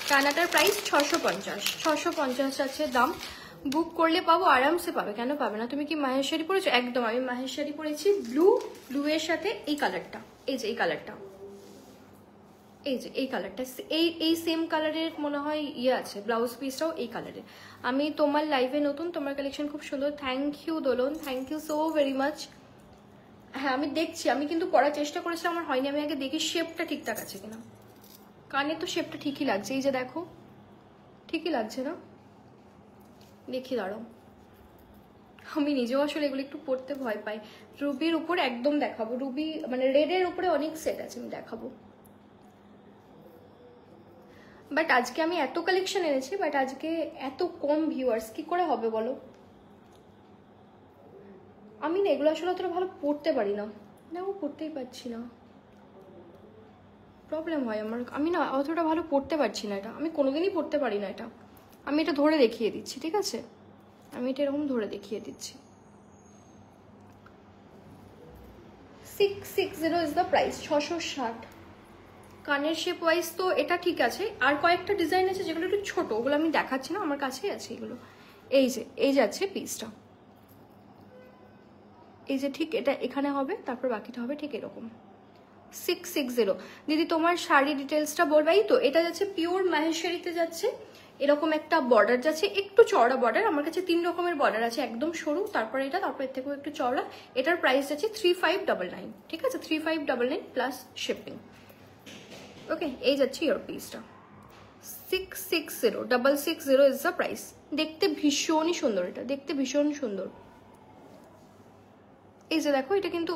S1: টানাটার প্রাইস 650 আছে দাম। বুক করলে পাবো, আরামসে পাবে, কেন পাবে না? তুমি কি মাহেশ্বরী পরেছো? একদম, আমি মাহেশ্বরী পরেছি। ব্লু এর সাথে এই কালারটা, এই যে এই কালারটা, এই কালারটা, এই সেম কালারের মনে হয় ইয়ে আছে, ব্লাউজ পিসটাও এই কালারের। আমি তোমার লাইভে নতুন, তোমার কালেকশন খুব সুন্দর। Thank you Dolon, thank you so very much. হ্যাঁ, আমি দেখছি, আমি কিন্তু পরার চেষ্টা করেছিলাম, আমার হয়নি। আমি আগে দেখি শেপটা ঠিকঠাক আছে কিনা। কানে তো শেপটা ঠিকই লাগছে, এই যে দেখো, ঠিকই লাগছে না? দেখি, দাঁড়াও, আমি নিজেও আসলে এগুলো একটু পরতে ভয় পাই। রুবির উপরে একদম দেখাবো, রুবি মানে রেডের উপরে অনেক সেট আছে, আমি দেখাবো। বাট আজকে আমি এত কালেকশন এনেছি, বাট আজকে এত কম ভিউয়ার্স কি করে হবে বলো? আমি না এগুলো আসলে অতটা ভালো পড়তে পারি না, পড়তেই পারছি না, প্রবলেম হয় আমার। আমি না অতটা ভালো পড়তে পারছি না, এটা আমি কোনোদিনই পড়তে পারি না। এটা আমি এটা ধরে দেখিয়ে দিচ্ছি, ঠিক আছে? আমি এটা এরকম ধরে দেখিয়ে দিচ্ছি। 660 ইজ দ্য প্রাইস, 660। কানের শেপ ওয়াইজ তো এটা ঠিক আছে। আর কয়েকটা ডিজাইন আছে যেগুলো একটু ছোট, ওগুলো আমি দেখাচ্ছি না, আমার কাছেই আছে এগুলো। এই যে আছে পিসটা, এই যে ঠিক এটা এখানে হবে, তারপর বাকিটা হবে ঠিক এরকম। 660। দিদি তোমার শাড়ি ডিটেলসটা বলবাই তো? এটা যাচ্ছে পিওর মাহেশ্বরীতে যাচ্ছে, এরকম একটা বর্ডার যাচ্ছে, একটু চওড়া বর্ডার। আমার কাছে 3 রকমের বর্ডার আছে, একদম সরু, তারপরে এটা, তারপর এর থেকেও একটু চওড়া। এটার প্রাইস যাচ্ছে 3599, ঠিক আছে? 3599 প্লাস শিপিং। ওকে, এই যাচ্ছে ইয়োর পিসটা। 660 ইজ দ্য প্রাইস। দেখতে ভীষণই সুন্দর, এটা দেখতে ভীষণ সুন্দর। এই যে দেখো, এটা কিন্তু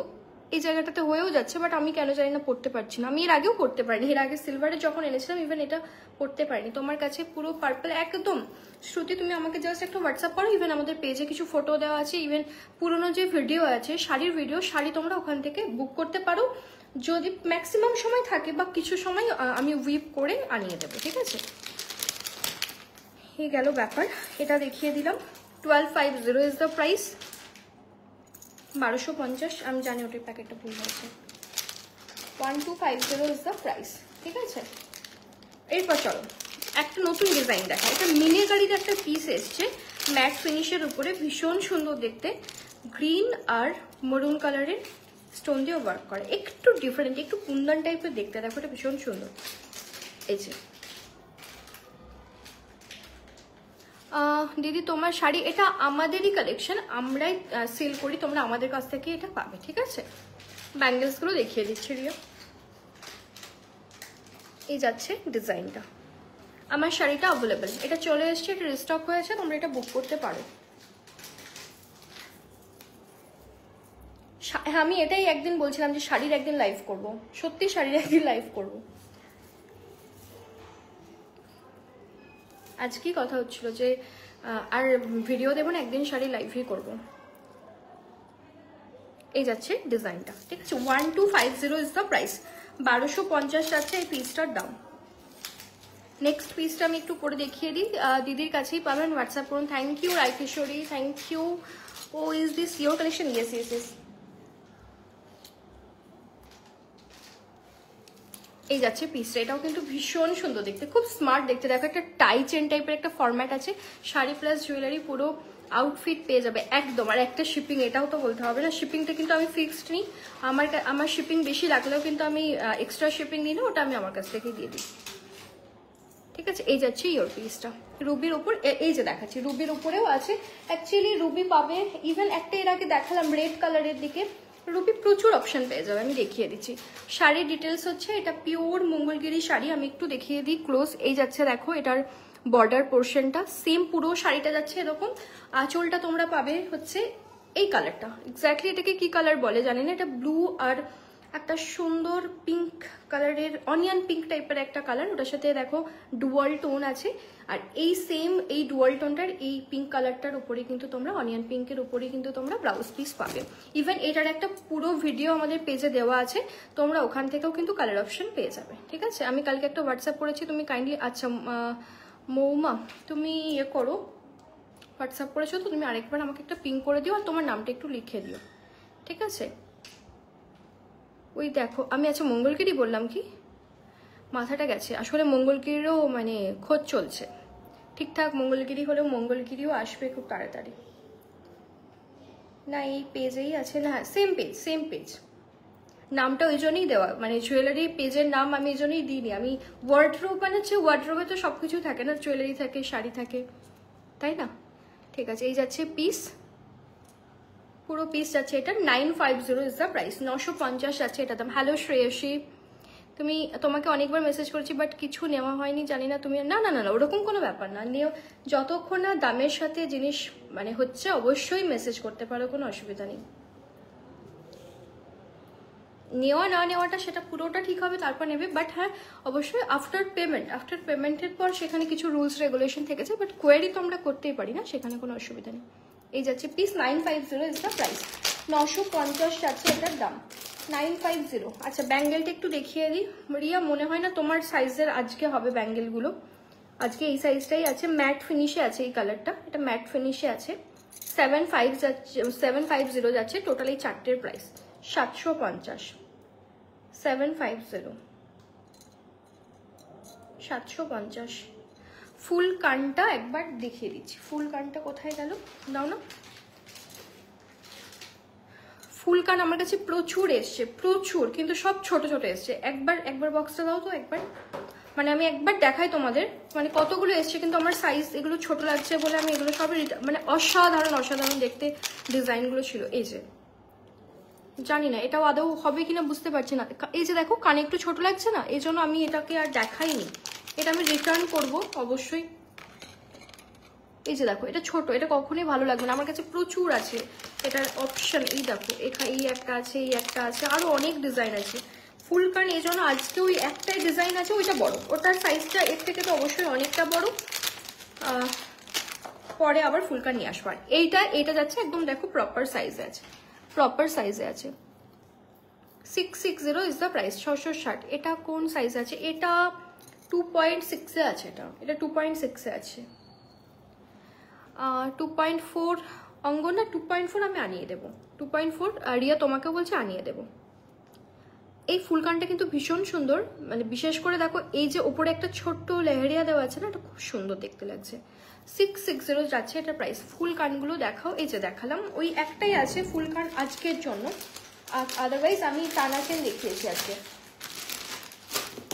S1: এই জায়গাটাতে হয়েও যাচ্ছে, বাট আমি কেন জানি না পড়তে পারছি না। আমি এর আগেও পড়তে পারিনি, এর আগে সিলভারে যখন এনেছিলাম ইভেন এটা পড়তে পারিনি। তোমার কাছে পুরো পার্পল একদম। শ্রুতি, তুমি আমাকে জাস্ট একটা হোয়াটসঅ্যাপ করো, ইভেন আমাদের পেজে কিছু ফটো দেওয়া আছে, ইভেন পুরোনো যে ভিডিও আছে শাড়ির ভিডিও, শাড়ি তোমরা ওখান থেকে বুক করতে পারো যদি ম্যাক্সিমাম সময় থাকে, বা কিছু সময় আমি উইপ করে আনিয়ে দেবো, ঠিক আছে? এই গেল ব্যাপার, এটা দেখিয়ে দিলাম। 1250 ইজ দ্য প্রাইস, 1250। আমি জানি ওটার প্যাকেটটা ভুল হয়েছে। 1250 ইজ দ্য প্রাইস, ঠিক আছে? এরপর চলো একটা নতুন ডিজাইন দেখা। এটা মিনিগাড়ির একটা পিস এসছে ম্যাট ফিনিশের উপরে, ভীষণ সুন্দর দেখতে। গ্রিন আর মরুন কালারের স্টোন দিয়ে ওয়ার্ক করে, একটু ডিফারেন্ট, একটু কুন্দন টাইপের দেখতে। দেখো, এটা ভীষণ সুন্দর। এই যে দিদি তোমার শাড়ি, এটা আমাদেরই কালেকশন, আমরাই সেল করি, তোমরা আমাদের কাছ থেকে এটা পাবে, ঠিক আছে? ব্যাঙ্গেলসগুলো দেখিয়ে দিচ্ছি রিয়া। এই যাচ্ছে ডিজাইনটা। আমার শাড়িটা অ্যাভেলেবেল, এটা চলে এসছে, এটা রিস্টক হয়েছে, তোমরা এটা বুক করতে পারো। হ্যাঁ, আমি এটাই একদিন বলছিলাম যে শাড়ির একদিন লাইভ করব, সত্যি শাড়ির একদিন লাইভ করব। আজকেই কথা হচ্ছিল যে আর ভিডিও দেবো না, একদিন শাড়ি লাইভই করব। এই যাচ্ছে ডিজাইনটা, ঠিক আছে? 1250 ইজ দ্য প্রাইস, 1250 যাচ্ছে এই পিসটার দাম। নেক্সট পিসটা আমি একটু পরে দেখিয়ে দিই, দিদির কাছেই পাবেন, হোয়াটসঅ্যাপ করুন। Thank you Raikeshwari, thank you. Oh is this your collection? Yes. এই যাচ্ছে পিসটা, এটাও কিন্তু ভীষণ সুন্দর দেখতে, খুব স্মার্ট দেখতে। দেখো একটা টাই চেন টাইপের একটা ফরম্যাট আছে, শাড়ি প্লাস জুয়েলারি পুরো আউটফিট পেয়ে যাবে একদম। আর একটা শিপিং, এটাও তো বলতে হবে না, শিপিংটা কিন্তু আমি ফিক্সড নিই। আমার শিপিং বেশি লাগলেও কিন্তু আমি এক্সট্রা শিপিং নিই না, ওটা আমি আমার কাছ থেকেই দিয়ে দিই। ঠিক আছে, এই যাচ্ছে ইয়োর পিসটা রুবির উপর। এই যে দেখাচ্ছি রুবির উপরেও আছে, অ্যাকচুয়ালি রুবি পাবে। ইভেন একটা এর আগে দেখালাম রেড কালারের দিকে, রুবি প্রচুর অপশন পেয়ে যাবে, আমি দেখিয়ে দিচ্ছি। শাড়ির ডিটেলস হচ্ছে এটা পিওর মঙ্গলগিরি শাড়ি, আমি একটু দেখিয়ে দিই ক্লোজ। এই যাচ্ছে দেখো এটার বর্ডার পোর্শনটা, সেম পুরো শাড়িটা যাচ্ছে এরকম। আঁচলটা তোমরা পাবে হচ্ছে এই কালারটা, এক্স্যাক্টলি এটাকে কি কালার বলে জানি না, এটা ব্লু আর একটা সুন্দর পিঙ্ক কালারের, অনিয়ন পিঙ্ক টাইপের একটা কালার, ওটার সাথে দেখো ডুয়াল টোন আছে। আর এই সেম এই ডুয়াল টোনটার এই পিঙ্ক কালারটার উপরে কিন্তু তোমরা অনিয়ন পিঙ্কের উপরে কিন্তু তোমরা ব্লাউজ পিস পাবে। ইভেন এটার একটা পুরো ভিডিও আমাদের পেজে দেওয়া আছে, তোমরা ওখান থেকেও কিন্তু কালার অপশন পেয়ে যাবে। ঠিক আছে, আমি কালকে একটা হোয়াটসঅ্যাপ করেছি, তুমি কাইন্ডলি, আচ্ছা মৌমা তুমি ইয়ে করো, হোয়াটসঅ্যাপ করেছো তো, তুমি আরেকবার আমাকে একটা পিং করে দিও আর তোমার নামটা একটু লিখে দিও। ঠিক আছে, ওই দেখো আমি আচ্ছা মঙ্গলগিরি বললাম কি, মাথাটা গেছে আসলে, মঙ্গলগিরিরও মানে খোঁজ চলছে, ঠিকঠাক মঙ্গলগিরি হলেও মঙ্গলগিরিও আসবে খুব তাড়াতাড়ি। না এই পেজেই আছে না, সেম পেজ সেম পেজ, নামটা ওই জন্যই দেওয়া, মানে জুয়েলারি পেজের নাম আমি এই জন্যই দিইনি। আমি ওয়ার্ড্রোব বানাচ্ছি, ওয়ার্ড্রোবে তো সব কিছু থাকে না, জুয়েলারি থাকে, শাড়ি থাকে, তাই না? ঠিক আছে, এই যাচ্ছে পিস, পুরো পিস যাচ্ছে এটা 950 ইজ দ্য প্রাইস, 950 যাচ্ছে এটা দাম। হ্যালো শ্রেয়সী, তোমাকে অনেকবার মেসেজ করেছি বাট কিছু নেওয়া হয়নি, জানি না তুমি, না না না না ওরকম কোনো ব্যাপার না, যতক্ষণ না দামের সাথে জিনিস মানে হচ্ছে অবশ্যই মেসেজ করতে পারো, কোনো অসুবিধা নেই। নেওয়া না নেওয়াটা সেটা পুরোটা ঠিক হবে, তারপর নেবে, বাট হ্যাঁ অবশ্যই আফটার পেমেন্টের পর সেখানে কিছু রুলস রেগুলেশন থেকেছে, বাট কোয়েরি তো আমরা করতেই পারি না, সেখানে কোনো অসুবিধা নেই। এই যাচ্ছে পিস 950 ইজ দ্য প্রাইস, 950 যাচ্ছে এটার দাম, 950। আচ্ছা ব্যাঙ্গেলটা একটু দেখিয়ে দিই রিয়া, মনে হয় না তোমার সাইজের আজকে হবে ব্যাঙ্গেলগুলো, আজকে এই সাইজটাই আছে, ম্যাট ফিনিশে আছে এই কালারটা, এটা ম্যাট ফিনিশে আছে, 750 যাচ্ছে টোটাল এই চারটের প্রাইস 750, 750। ফুল কানটা একবার দেখিয়ে দিচ্ছি, ফুল কানটা কোথায় গেল, দাও না। ফুল কান আমার কাছে প্রচুর এসছে, প্রচুর, কিন্তু সব ছোট ছোট এসছে। একবার বক্সটা দাও তো একবার, মানে আমি একবার দেখাই তোমাদের, মানে কতগুলো এসছে, কিন্তু আমার সাইজ এগুলো ছোট লাগছে বলে আমি এগুলো সব, মানে অসাধারণ দেখতে ডিজাইনগুলো ছিল। এই যে জানি না এটাও আদৌ হবে কিনা বুঝতে পারছি না, এই যে দেখো কানে একটু ছোট লাগছে না, এই জন্য আমি এটাকে আর দেখাইনি, এটা আমি রিটার্ন করব অবশ্যই। এই যে দেখো এটা ছোট, এটা কখনোই ভালো লাগবে না, আমার কাছে প্রচুর আছে এটার অপশন। এই দেখো এখানে এই একটা আছে, এই একটা আছে, আরো অনেক ডিজাইন আছে ফুল কান, এই জন্য আজকে ওই একটাই ডিজাইন আছে, ওইটা বড়, ওটার সাইজটা এর থেকে তো অবশ্যই অনেকটা বড়, পরে আবার ফুল কান নিয়ে আসবার। এইটা যাচ্ছে একদম দেখো প্রপার সাইজে আছে, প্রপার সাইজে আছে, 660 ইজ দ্য প্রাইস, 660। এটা কোন সাইজ আছে, এটা 2.6 এ আছে, এটা 2.6 এ আছে, 2.4 অঙ্গন না, 2.4 আমি আনিয়ে দেবো, 2.4 রিয়া তোমাকে বলছে আনিয়ে দেবো। এই ফুলকানটা কিন্তু ভীষণ সুন্দর, মানে বিশেষ করে দেখো এই যে উপরে একটা ছোট্ট লেহেরিয়া দেওয়া আছে না, এটা খুব সুন্দর দেখতে লাগছে, 660 যাচ্ছে এটা প্রাইস। ফুল কানগুলো দেখাও, এই যে দেখালাম, ওই একটাই আছে ফুল কান আজকের জন্য, আদারওয়াইজ আমি টানা চেন দেখিয়েছি আজকে,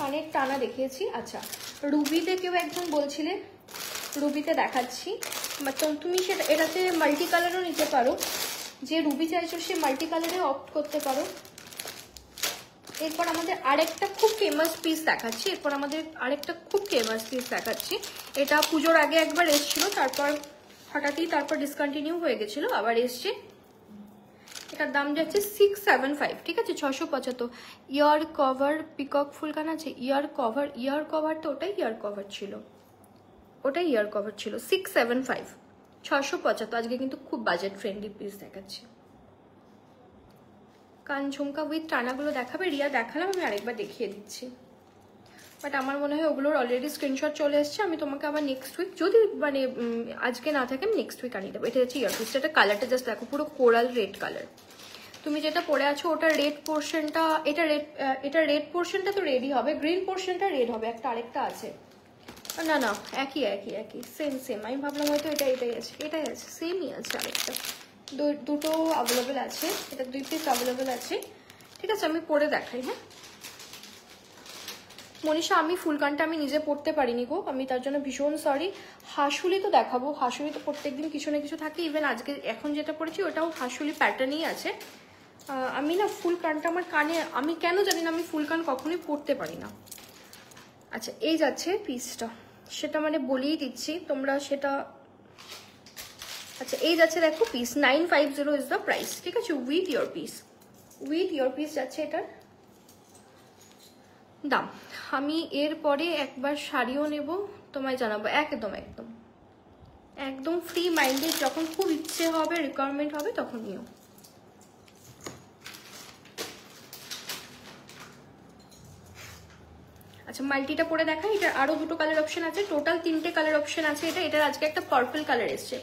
S1: অনেক টানা দেখিয়েছি। আচ্ছা রুবিতে কেউ একজন বলছিলে, রুবিতে দেখাচ্ছি, তুমি সেটা এটাতে মাল্টি কালারও নিতে পারো, যে রুবি চাইছো সে মাল্টি কালারে অপ্ট করতে পারো। এরপর আমাদের আরেকটা খুব ফেমাস পিস দেখাচ্ছি, এটা পুজোর আগে একবার এসেছিল, তারপর হঠাৎই ডিসকন্টিনিউ হয়ে গেছিল, আবার এসছে। এটার দাম যাচ্ছে 675, ঠিক আছে, 675। ইয়ার কভার পিকক ফুলকান আছে, ইয়ার কভার তো ওটাই ইয়ার কভার ছিল, 675, 675। আজকে কিন্তু খুব বাজেট ফ্রেন্ডলি পিস দেখাচ্ছি। কান ঝুমকা উইথ টানাগুলো দেখাবে রিয়া, দেখালাম, আমি আরেকবার দেখিয়ে দিচ্ছি, বাট আমার মনে হয় ওগুলোর অলরেডি স্ক্রিনশট চলে এসছে, আমি তোমাকে আবার নেক্সট উইক যদি মানে আজকে না থাকে আমি নেক্সট উইক আনিয়ে দেবো। এটা হচ্ছে ইয়ারপিসটা, এটা কালারটা জাস্ট দেখো পুরো কোরাল রেড কালার, তুমি যেটা পরে আছো ওটা রেড পোর্শনটা, এটা রেড পোর্শনটা তো রেডই হবে, গ্রিন পোর্শনটা রেড হবে, একটা আরেকটা আছে। না না একই একই একই সেম সেম, আমি ভাবলাম হয়তো এটাই আছে, এটাই আছে, সেমই আছে। আরেকটা দুটো অ্যাভেলেবেল আছে, এটা 2 পিস অ্যাভেলেবেল আছে। ঠিক আছে, আমি পরে দেখাই। হ্যাঁ মনীষা, আমি ফুলকানটা আমি নিজে পড়তে পারিনি গো, আমি তার জন্য ভীষণ সরি। হাসুলি তো দেখাবো, হাসুলি তো প্রত্যেকদিন কিছু না কিছু থাকে, ইভেন আজকে এখন যেটা পড়েছি ওটাও হাসুলি প্যাটার্নই আছে। আমি না ফুল কানটা আমার কানে, আমি কেন জানি না, আমি ফুল কান কখনোই পড়তে পারি না। আচ্ছা এই যাচ্ছে পিসটা, সেটা মানে বলেই দিচ্ছি তোমরা সেটা। আচ্ছা এই যাচ্ছে দেখো পিস, 950 ইজ দ্য প্রাইস। ঠিক আছে, উইথ ইয়ার পিস যাচ্ছে এটার দাম। আমি এরপরে একবার শাড়িও নেব, তোমায় জানাবো। একদম একদম একদম ফ্রি মাইন্ডেড, যখন খুব ইচ্ছে হবে, রিকোয়ারমেন্ট হবে তখন নিও। আচ্ছা মাল্টিটা পরে দেখা, এটার আরো দুটো কালার অপশন আছে, টোটাল 3টে কালার অপশন আছে। এটার আজকে একটা পার্পল কালার এসছে।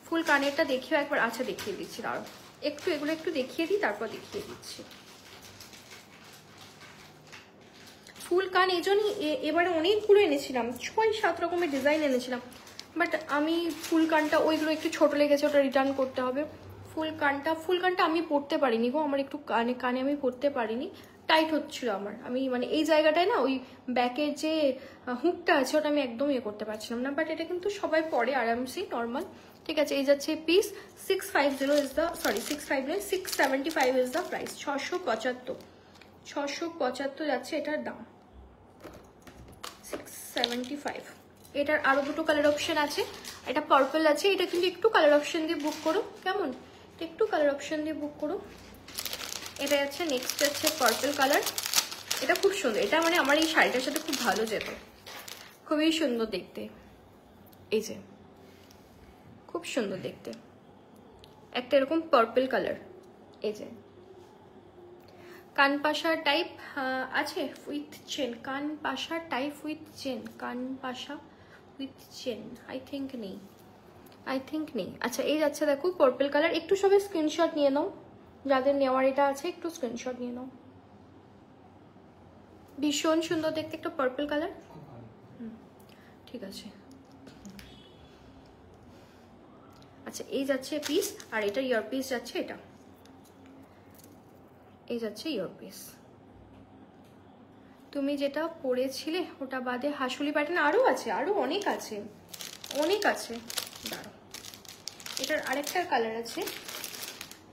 S1: ফুল কানেরটা দেখিও একবার। আচ্ছা দেখিয়ে দিচ্ছি, আরো একটু এগুলো একটু দেখিয়ে দিই, তারপর দেখিয়ে দিচ্ছি। ফুল কান এই জন্যই এবারে অনেকগুলো এনেছিলাম, 6-7 রকমের ডিজাইন এনেছিলাম, বাট আমি ফুল কানটা ওইগুলো একটু ছোট লেগেছে, ওটা রিটার্ন করতে হবে। ফুল কানটা আমি পরতে পারিনি গো, আমার একটু কানে আমি পরতে পারিনি, টাইট হচ্ছিল আমার। আমি মানে এই জায়গাটায় না, ওই ব্যাকের যে হুকটা আছে ওটা আমি একদম করতে পারছিলাম না, বাট এটা কিন্তু সবাই পরে আরামসে নর্মাল। ঠিক আছে, এই যাচ্ছে piece 650 is the, sorry 675 is the price. 675 যাচ্ছে এটার দাম, 675। এটার আরো দুটো কালার অপশন আছে, এটা পার্পল আছে, এটা কিন্তু একটু কালার অপশন দিয়ে বুক করো, কেমন, একটু কালার অপশন দিয়ে বুক করো। এটা যাচ্ছে নেক্সট যাচ্ছে পার্পল কালার, এটা খুব সুন্দর, এটা মানে আমার এই শাড়িটার সাথে খুব ভালো যেত, খুবই সুন্দর দেখতে। এই যে খুব সুন্দর দেখতে, একটা এরকম পার্পল কালার। এই যে কানপাশা টাইপ আছে উইথ চেন, কানপাশা টাইপ উইথ চেন, কানপাশা উইথ চেন আই থিঙ্ক নেই। আচ্ছা এই যাচ্ছে দেখো পার্পল কালার, একটু সবাই স্ক্রিনশট নিয়ে নাও, যাদের নেওয়ার এটা আছে একটু স্ক্রিনশট নিয়ে নাও। ভীষণ সুন্দর দেখতে একটা পার্পল কালার। ঠিক আছে, আচ্ছা এই যাচ্ছে পিস, আর এটা ইয়ার পিস যাচ্ছে, এটা এই যাচ্ছে ইয়ার পিস। তুমি যেটা পরেছিলে ওটা বাদে হাসুলি প্যাটার্ন আরো আছে, আরো অনেক আছে, দাঁড়াও। এটার আরেকটা কালার আছে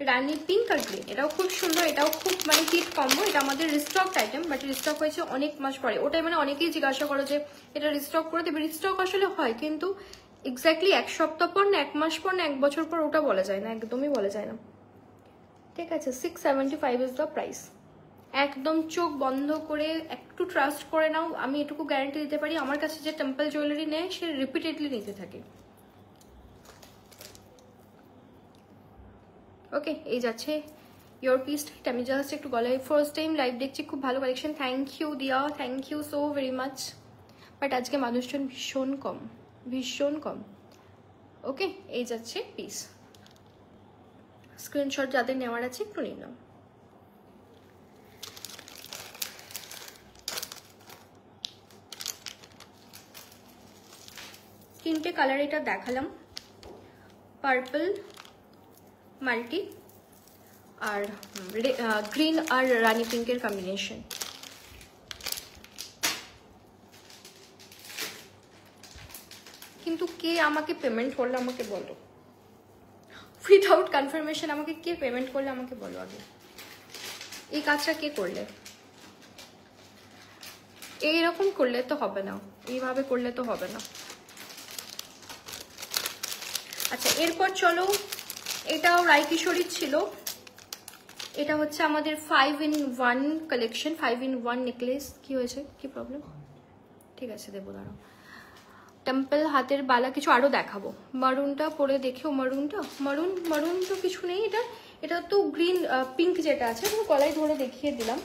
S1: রানী পিঙ্ক আর গ্রিন, এটাও খুব সুন্দর, এটাও খুব মানে হিট কম্বো। এটা আমাদের রিস্টক আইটেম, বাট রিস্টক হয়েছে অনেক মাস পরে। ওটাই মানে অনেকেই জিজ্ঞাসা করো যে এটা রিস্টক করে দেবে, রিস্টক আসলে হয় কিন্তু এক্স্যাক্টলি 1 সপ্তাহ পর না 1 মাস পর না 1 বছর পর, ওটা বলা যায় না, একদমই বলা যায় না। ঠিক আছে, 675 ইজ দ্য প্রাইস। একদম চোখ বন্ধ করে একটু ট্রাস্ট করে নাও, আমি এটুকু গ্যারান্টি দিতে পারি, আমার কাছে যে টেম্পল জুয়েলারি নেয় সে রিপিটেডলি নিতে থাকে। ওকে, এই যাচ্ছে ইয়োর পিস। আমি জাস্ট একটু গলায় ফার্স্ট টাইম লাইভ দেখছি, খুব ভালো collection, thank you Diya, thank you so very much. But আজকে মানুষজন ভীষণ কম। ওকে, এই যাচ্ছে পিস, স্ক্রিনশট যাদের নেওয়ার আছে একটু নিয়ে নাও। তিনটে কালার এটা দেখালাম, পার্পল, মাল্টি আর গ্রিন আর রানী পিঙ্কের কম্বিনেশন। কিন্তু কে আমাকে পেমেন্ট করলো আমাকে বলো, উইথাউট কনফার্মেশন আমাকে কে পেমেন্ট করলে আমাকে বলো আগে, এই কাজটা কে করলে? এইরকম করলে তো হবে না, এইভাবে করলে তো হবে না। আচ্ছা এরপর চলো, এটাও রায়কিশোরীর ছিল, এটা হচ্ছে আমাদের 5-in-1 কালেকশন, 5-in-1 নেকলেস। কি হয়েছে, কি প্রবলেম? ঠিক আছে দেবো, দাঁড়াও। টেম্পল হাতের বালা কিছু আরো দেখাবো, মারুনটা পরে দেখেও, মারুন তো কিছু নেই। এটা তো গ্রিন পিঙ্ক যেটা আছে গলায় ধরে দেখিয়ে দিলাম।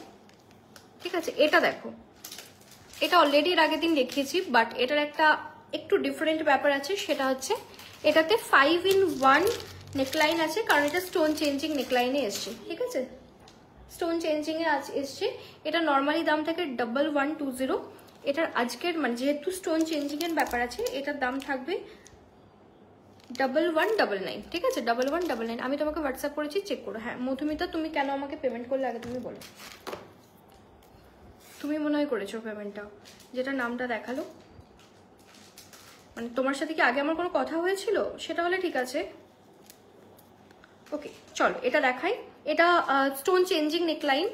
S1: ঠিক আছে, এটা দেখো, এটা অলরেডি এর আগের দিন দেখিয়েছি, বাট এটার একটা একটু ডিফারেন্ট ব্যাপার আছে, সেটা হচ্ছে এটাতে 5-in-1 নেকলাইন আছে, কারণ এটা স্টোন চেঞ্জিং নেকলাইনে এসছে, ঠিক আছে, স্টোন চেঞ্জিং এ এসছে। এটা নর্মালি দাম থাকে 1120। এটার আজকের মানে যেহেতু স্টোন চেঞ্জিং এর ব্যাপার আছে, এটার দাম থাকবে 1199, ঠিক আছে, 1199। আমি তোমাকে হোয়াটসঅ্যাপ করেছি, চেক করো। হ্যাঁ মধুমিতা, তুমি কেন আমাকে পেমেন্ট করলে আগে তুমি বলো। তুমি মনে হয় করেছো পেমেন্টটা, যেটা নামটা দেখালো, মানে তোমার সাথে কি আগে আমার কোনো কথা হয়েছিল, সেটা হলে ঠিক আছে। ওকে চলো এটা দেখাই। এটা স্টোন চেঞ্জিং নেকলাইন,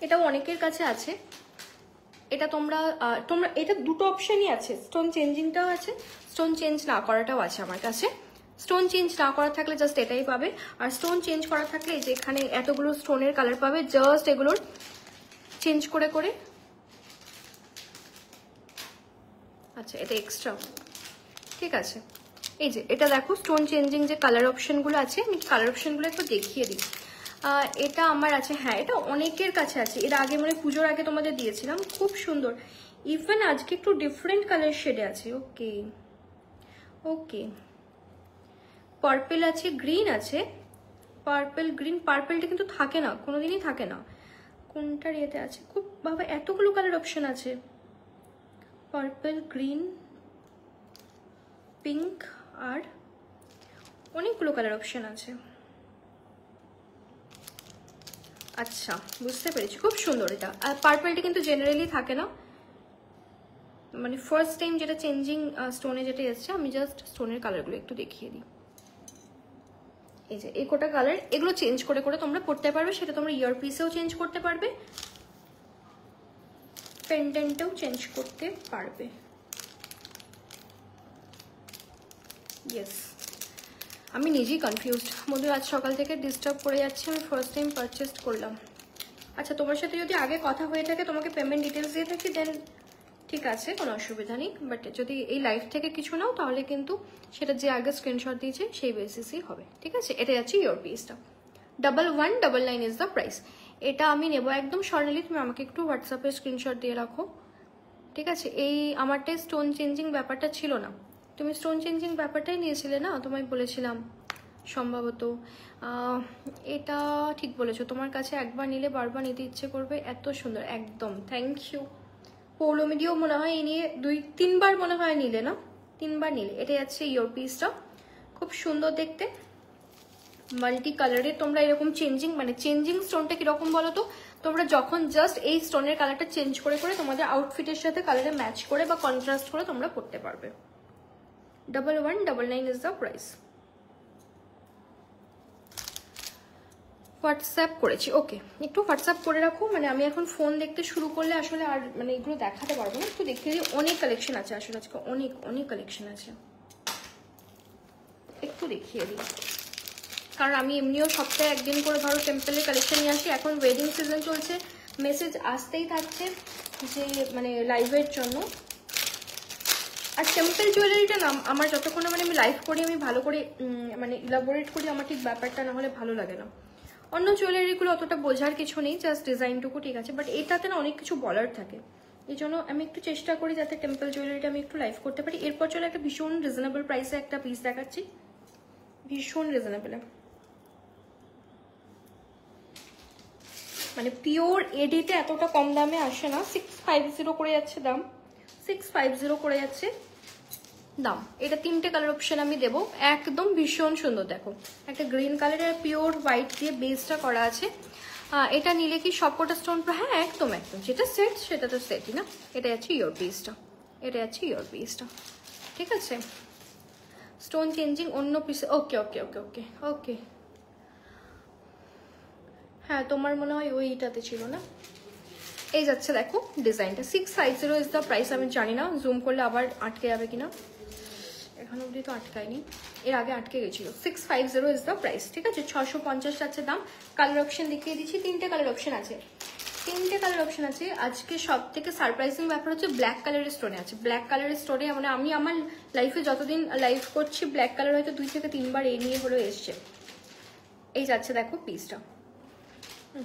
S1: এটাও অনেকের কাছে আছে। এটা তোমরা এটা দুটো অপশনই আছে, স্টোন চেঞ্জিংটাও আছে, স্টোন চেঞ্জ না করাটাও আছে আমার কাছে। স্টোন চেঞ্জ না করা থাকলে জাস্ট এটাই পাবে, আর স্টোন চেঞ্জ করা থাকলে এই যে এখানে এতগুলো স্টোনের কালার পাবে, জাস্ট এগুলোর চেঞ্জ করে করে। আচ্ছা এটা এক্সট্রা, ঠিক আছে। এই যে এটা দেখো স্টোন চেঞ্জিং যে কালার অপশনগুলো আছে, আমি কালার অপশনগুলো একটু দেখিয়ে দিই। এটা আমার আছে, হ্যাঁ এটা অনেকের কাছে আছে, এর আগে মানে পুজোর আগে তোমাদের দিয়েছিলাম, খুব সুন্দর। ইভেন আজকে একটু ডিফারেন্ট কালার শেডে আছে। ওকে ওকে, পার্পল আছে, গ্রিন আছে, পার্পল গ্রিন। পার্পলটা কিন্তু থাকে না, কোনোদিনই থাকে না। কোনটার ইয়েতে আছে, খুব বাবা এতগুলো কালার অপশন আছে, পার্পল, গ্রিন, পিঙ্ক, আর অনেকগুলো কালার অপশন আছে। আচ্ছা বুঝতে পেরেছি, খুব সুন্দর এটা। আর পার্পলটা কিন্তু জেনারেলি থাকে না, মানে ফার্স্ট টাইম যেটা চেঞ্জিং স্টোনে যেটা এসছে। আমি জাস্ট স্টোনের কালারগুলো একটু দেখিয়ে দিই। এই যে এই কোটা কালার, এগুলো চেঞ্জ করে করে তোমরা পড়তে পারবে, সেটা তোমরা ইয়ার পিসেও চেঞ্জ করতে পারবে, পেন্ডেন্টেও চেঞ্জ করতে পারবে। ইয়েস, আমি নিজেই কনফিউজড মধু, আজ সকাল থেকে ডিস্টার্ব করে যাচ্ছে, আমি ফার্স্ট টাইম পারচেস করলাম। আচ্ছা তোমার সাথে যদি আগে কথা হয়ে থাকে, তোমাকে পেমেন্ট ডিটেলস দিয়ে থাকি, দেন ঠিক আছে, কোনো অসুবিধা নেই। বাট যদি এই লাইভ থেকে কিছু নাও, তাহলে কিন্তু সেটা যে আগে স্ক্রিনশট দিয়েছে সেই বেসিসই হবে, ঠিক আছে। এটা যাচ্ছে ইয়োর পিসটা, 1199 ইজ দ্য প্রাইস। এটা আমি নেব একদম স্বর্ণালী, তুমি আমাকে একটু হোয়াটসঅ্যাপে স্ক্রিনশট দিয়ে রাখো, ঠিক আছে। এই আমারটাই স্টোন চেঞ্জিং ব্যাপারটা ছিল না, তুমি স্টোন চেঞ্জিং ব্যাপারটাই নিয়েছিলে না, তোমায় বলেছিলাম সম্ভবত। এটা ঠিক বলেছো, তোমার কাছে একবার নিলে বারবার নিতে ইচ্ছে করবে, এত সুন্দর, একদম থ্যাংক ইউ। পৌলমিডিও মনে হয় এই নিয়ে 2-3 বার মনে হয় নিলে না, 3বার নিলে। এটা যাচ্ছে ইয়োর পিসটা, খুব সুন্দর দেখতে, মাল্টি কালারের। তোমরা এরকম চেঞ্জিং মানে চেঞ্জিং স্টোনটা কিরকম বলো তো, তোমরা যখন জাস্ট এই স্টোনের কালারটা চেঞ্জ করে করে তোমাদের আউটফিটের সাথে কালারে ম্যাচ করে বা কন্ট্রাস্ট করে তোমরা পড়তে পারবে। 1199 ইজ দ্য প্রাইস। হোয়াটসঅ্যাপ করেছি, ওকে একটু হোয়াটসঅ্যাপ করে রাখো, মানে আমি এখন ফোন দেখতে শুরু করলে আসলে আর মানে এগুলো দেখাতে পারবো না। একটু দেখিয়ে দিই, অনেক কালেকশন আছে আসলে আজকে, অনেক অনেক কালেকশন আছে, একটু দেখিয়ে দিই। কারণ আমি এমনিও সপ্তাহে একদিন করে ধরো টেম্পলের কালেকশন নিয়ে আসি, এখন ওয়েডিং সিজন চলছে, মেসেজ আসতেই থাকছে যে মানে লাইভের জন্য। আর টেম্পল জুয়েলারিটা না আমার যতক্ষণ মানে আমি লাইভ করি, আমি ভালো করে মানে ইলাবোরেট করি, আমার ঠিক ব্যাপারটা না হলে ভালো লাগে না। অন্য জুয়েলারিগুলো অতটা বোঝার কিছু নেই, জাস্ট ডিজাইনটুকু ঠিক আছে, বাট এটাতে না অনেক কিছু বলার থাকে, এই জন্য আমি একটু চেষ্টা করি যাতে টেম্পল জুয়েলারিটা আমি একটু লাইভ করতে পারি। এরপর চলে একটা ভীষণ রিজনেবল প্রাইসে একটা পিস দেখাচ্ছি, ভীষণ রিজনেবল, মানে পিওর এডিতে এতটা কম দামে আসে না। 650 করে যাচ্ছে দাম, 650 করে যাচ্ছে দাম। এটা 3টে কালার অপশন আমি দেবো, একদম ভীষণ সুন্দর। দেখো একটা গ্রিন কালারের পিওর হোয়াইট দিয়ে বেসটা করা আছে। এটা নিলে কি সবকটা স্টোন, হ্যাঁ একদম একদম, যেটা সেট সেটা তো সেটই না। এটা যাচ্ছে ইয়োর পিসটা, এটা যাচ্ছে ইয়োর পিসটা, ঠিক আছে। স্টোন চেঞ্জিং অন্য পিসে, ওকে ওকে ওকে ওকে ওকে। হ্যাঁ তোমার মনে হয় ওইটাতে ছিল না, এই যাচ্ছে দেখো ডিজাইনটা। 650 ইজ দ্য প্রাইস। আমি জানি না জুম করলে আবার আটকে যাবে কিনা, এখন অবধি তো আটকায়নি, এর আগে আটকে গেছিল। 650 ইজ দ্য প্রাইস, ঠিক আছে। 650 আছে দাম। কালার অপশন দেখিয়ে দিচ্ছি, 3টে কালার অপশন আছে, 3টে কালার অপশন আছে। আজকে সব থেকে সারপ্রাইজিং ব্যাপার হচ্ছে ব্ল্যাক কালারের স্টোনে আছে। ব্ল্যাক কালারের স্টোনে মানে আমি আমার লাইফে যতদিন লাইভ করছি, ব্ল্যাক কালার হয়তো 2 থেকে 3বার এই নিয়ে হলো এসছে। এই যাচ্ছে দেখো পিসটা,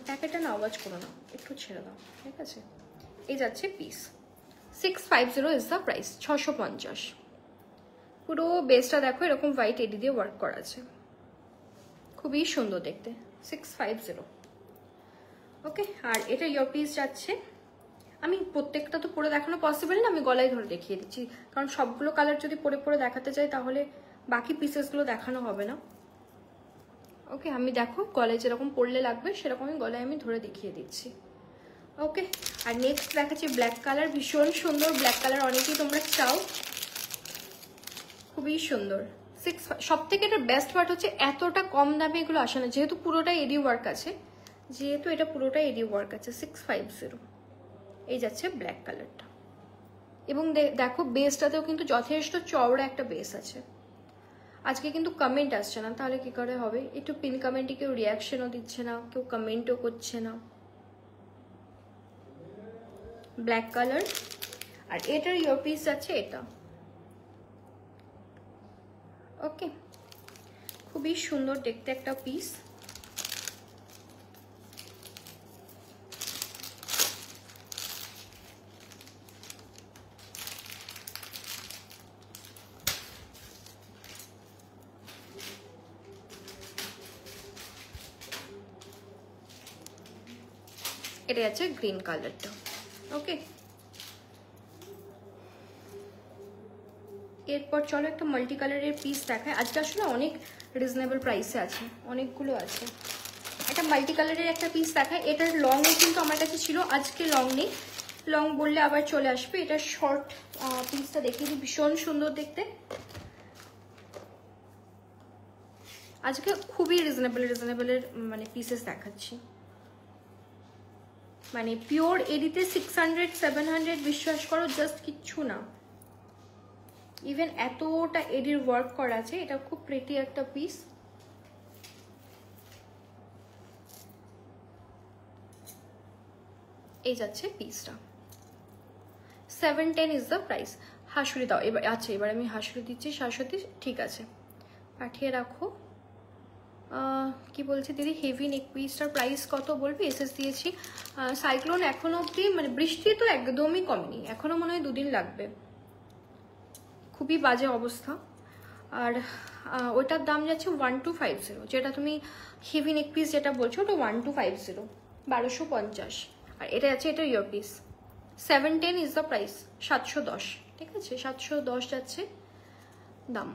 S1: প্যাকেটটা না আওয়াজ করো না, একটু ছেড়ে দাও, ঠিক আছে। এই যাচ্ছে পিস 650 ইজ দ্য প্রাইস, 650। পুরো বেসটা দেখো এরকম হোয়াইট এডি দিয়ে ওয়ার্ক করা আছে, খুবই সুন্দর দেখতে, 650। ওকে, আর এটা ইয়ারপিস যাচ্ছে, আমি প্রত্যেকটা তো পরে দেখানো পসিবল না, আমি গলায় ধরে দেখিয়ে দিচ্ছি, কারণ সবগুলো কালার যদি পরে পরে দেখাতে চাই তাহলে বাকি পিসেসগুলো দেখানো হবে না। ওকে, আমি দেখো গলায় যেরকম পরলে লাগবে সেরকমই গলায় আমি ধরে দেখিয়ে দিচ্ছি। ওকে, আর নেক্সট দেখাচ্ছি ব্ল্যাক কালার, ভীষণ সুন্দর ব্ল্যাক কালার, অনেকেই তোমরা চাও, খুবই সুন্দর। সব থেকে এটার বেস্ট পার্ট হচ্ছে এতটা কম দামে এগুলো আসে না, যেহেতু পুরোটাই এডি ওয়ার্ক আছে, যেহেতু এটা পুরোটাই এডি ওয়ার্ক আছে। 650 এই যাচ্ছে ব্ল্যাক কালারটা, এবং দেখো বেসটাতেও কিন্তু যথেষ্ট চওড়া একটা বেস আছে। আজকে কিন্তু কমেন্ট আসছে না, তাহলে কি করে হবে? একটু পিন কমেন্টে কেউ রিয়াকশনও দিচ্ছে না, কেউ কমেন্টও করছে না। ব্ল্যাক কালার, আর এটার ইয়ারপিস যাচ্ছে এটা। ওকে, খুবই সুন্দর দেখতে একটা পিস। এটা আছে গ্রিন কালারটা। ওকে, এরপর চলো একটা মাল্টি কালারের পিস দেখায়। আজকে আসলে অনেক রিজনেবল প্রাইসে আছে, অনেকগুলো আছে। একটা মাল্টি কালারের একটা পিস দেখায়, এটার লং কিন্তু আমার কাছে ছিল, আজকে লং নেই, লং বললে আবার চলে আসবে। এটা শর্ট পিসটা দেখিয়ে দিই, ভীষণ সুন্দর দেখতে। আজকে খুবই রিজনেবলের মানে পিসেস দেখাচ্ছি, মানে পিওর এডিতে 600-700, বিশ্বাস করো জাস্ট কিচ্ছু না। ইভেন এতটা এডির ওয়ার্ক করা আছে, এটা খুব প্রিটি একটা পিস। এই যাচ্ছে পিসটা, 710 ইজ দ্য প্রাইস। হাসুরি দাও এবার, আচ্ছা এবার আমি হাসুরি দিচ্ছি। শাশ্বতী ঠিক আছে, পাঠিয়ে রাখো। কি বলছি দিদি, হেভি নেক পিসটার প্রাইস কত বলবি? এসএস দিয়েছি। সাইক্লোন এখনো অব্দি মানে বৃষ্টি তো একদমই কমেনি, এখনো মনে হয় 2 দিন লাগবে, খুবই বাজে অবস্থা। আর ওটার দাম যাচ্ছে 1250, যেটা তুমি হেভি নেক পিস যেটা বলছো ওটা 1250, 1250। আর এটা আছে, এটা ইয়ারপিস 710 ইজ দ্য প্রাইস, 710। ঠিক আছে, 710 যাচ্ছে দাম।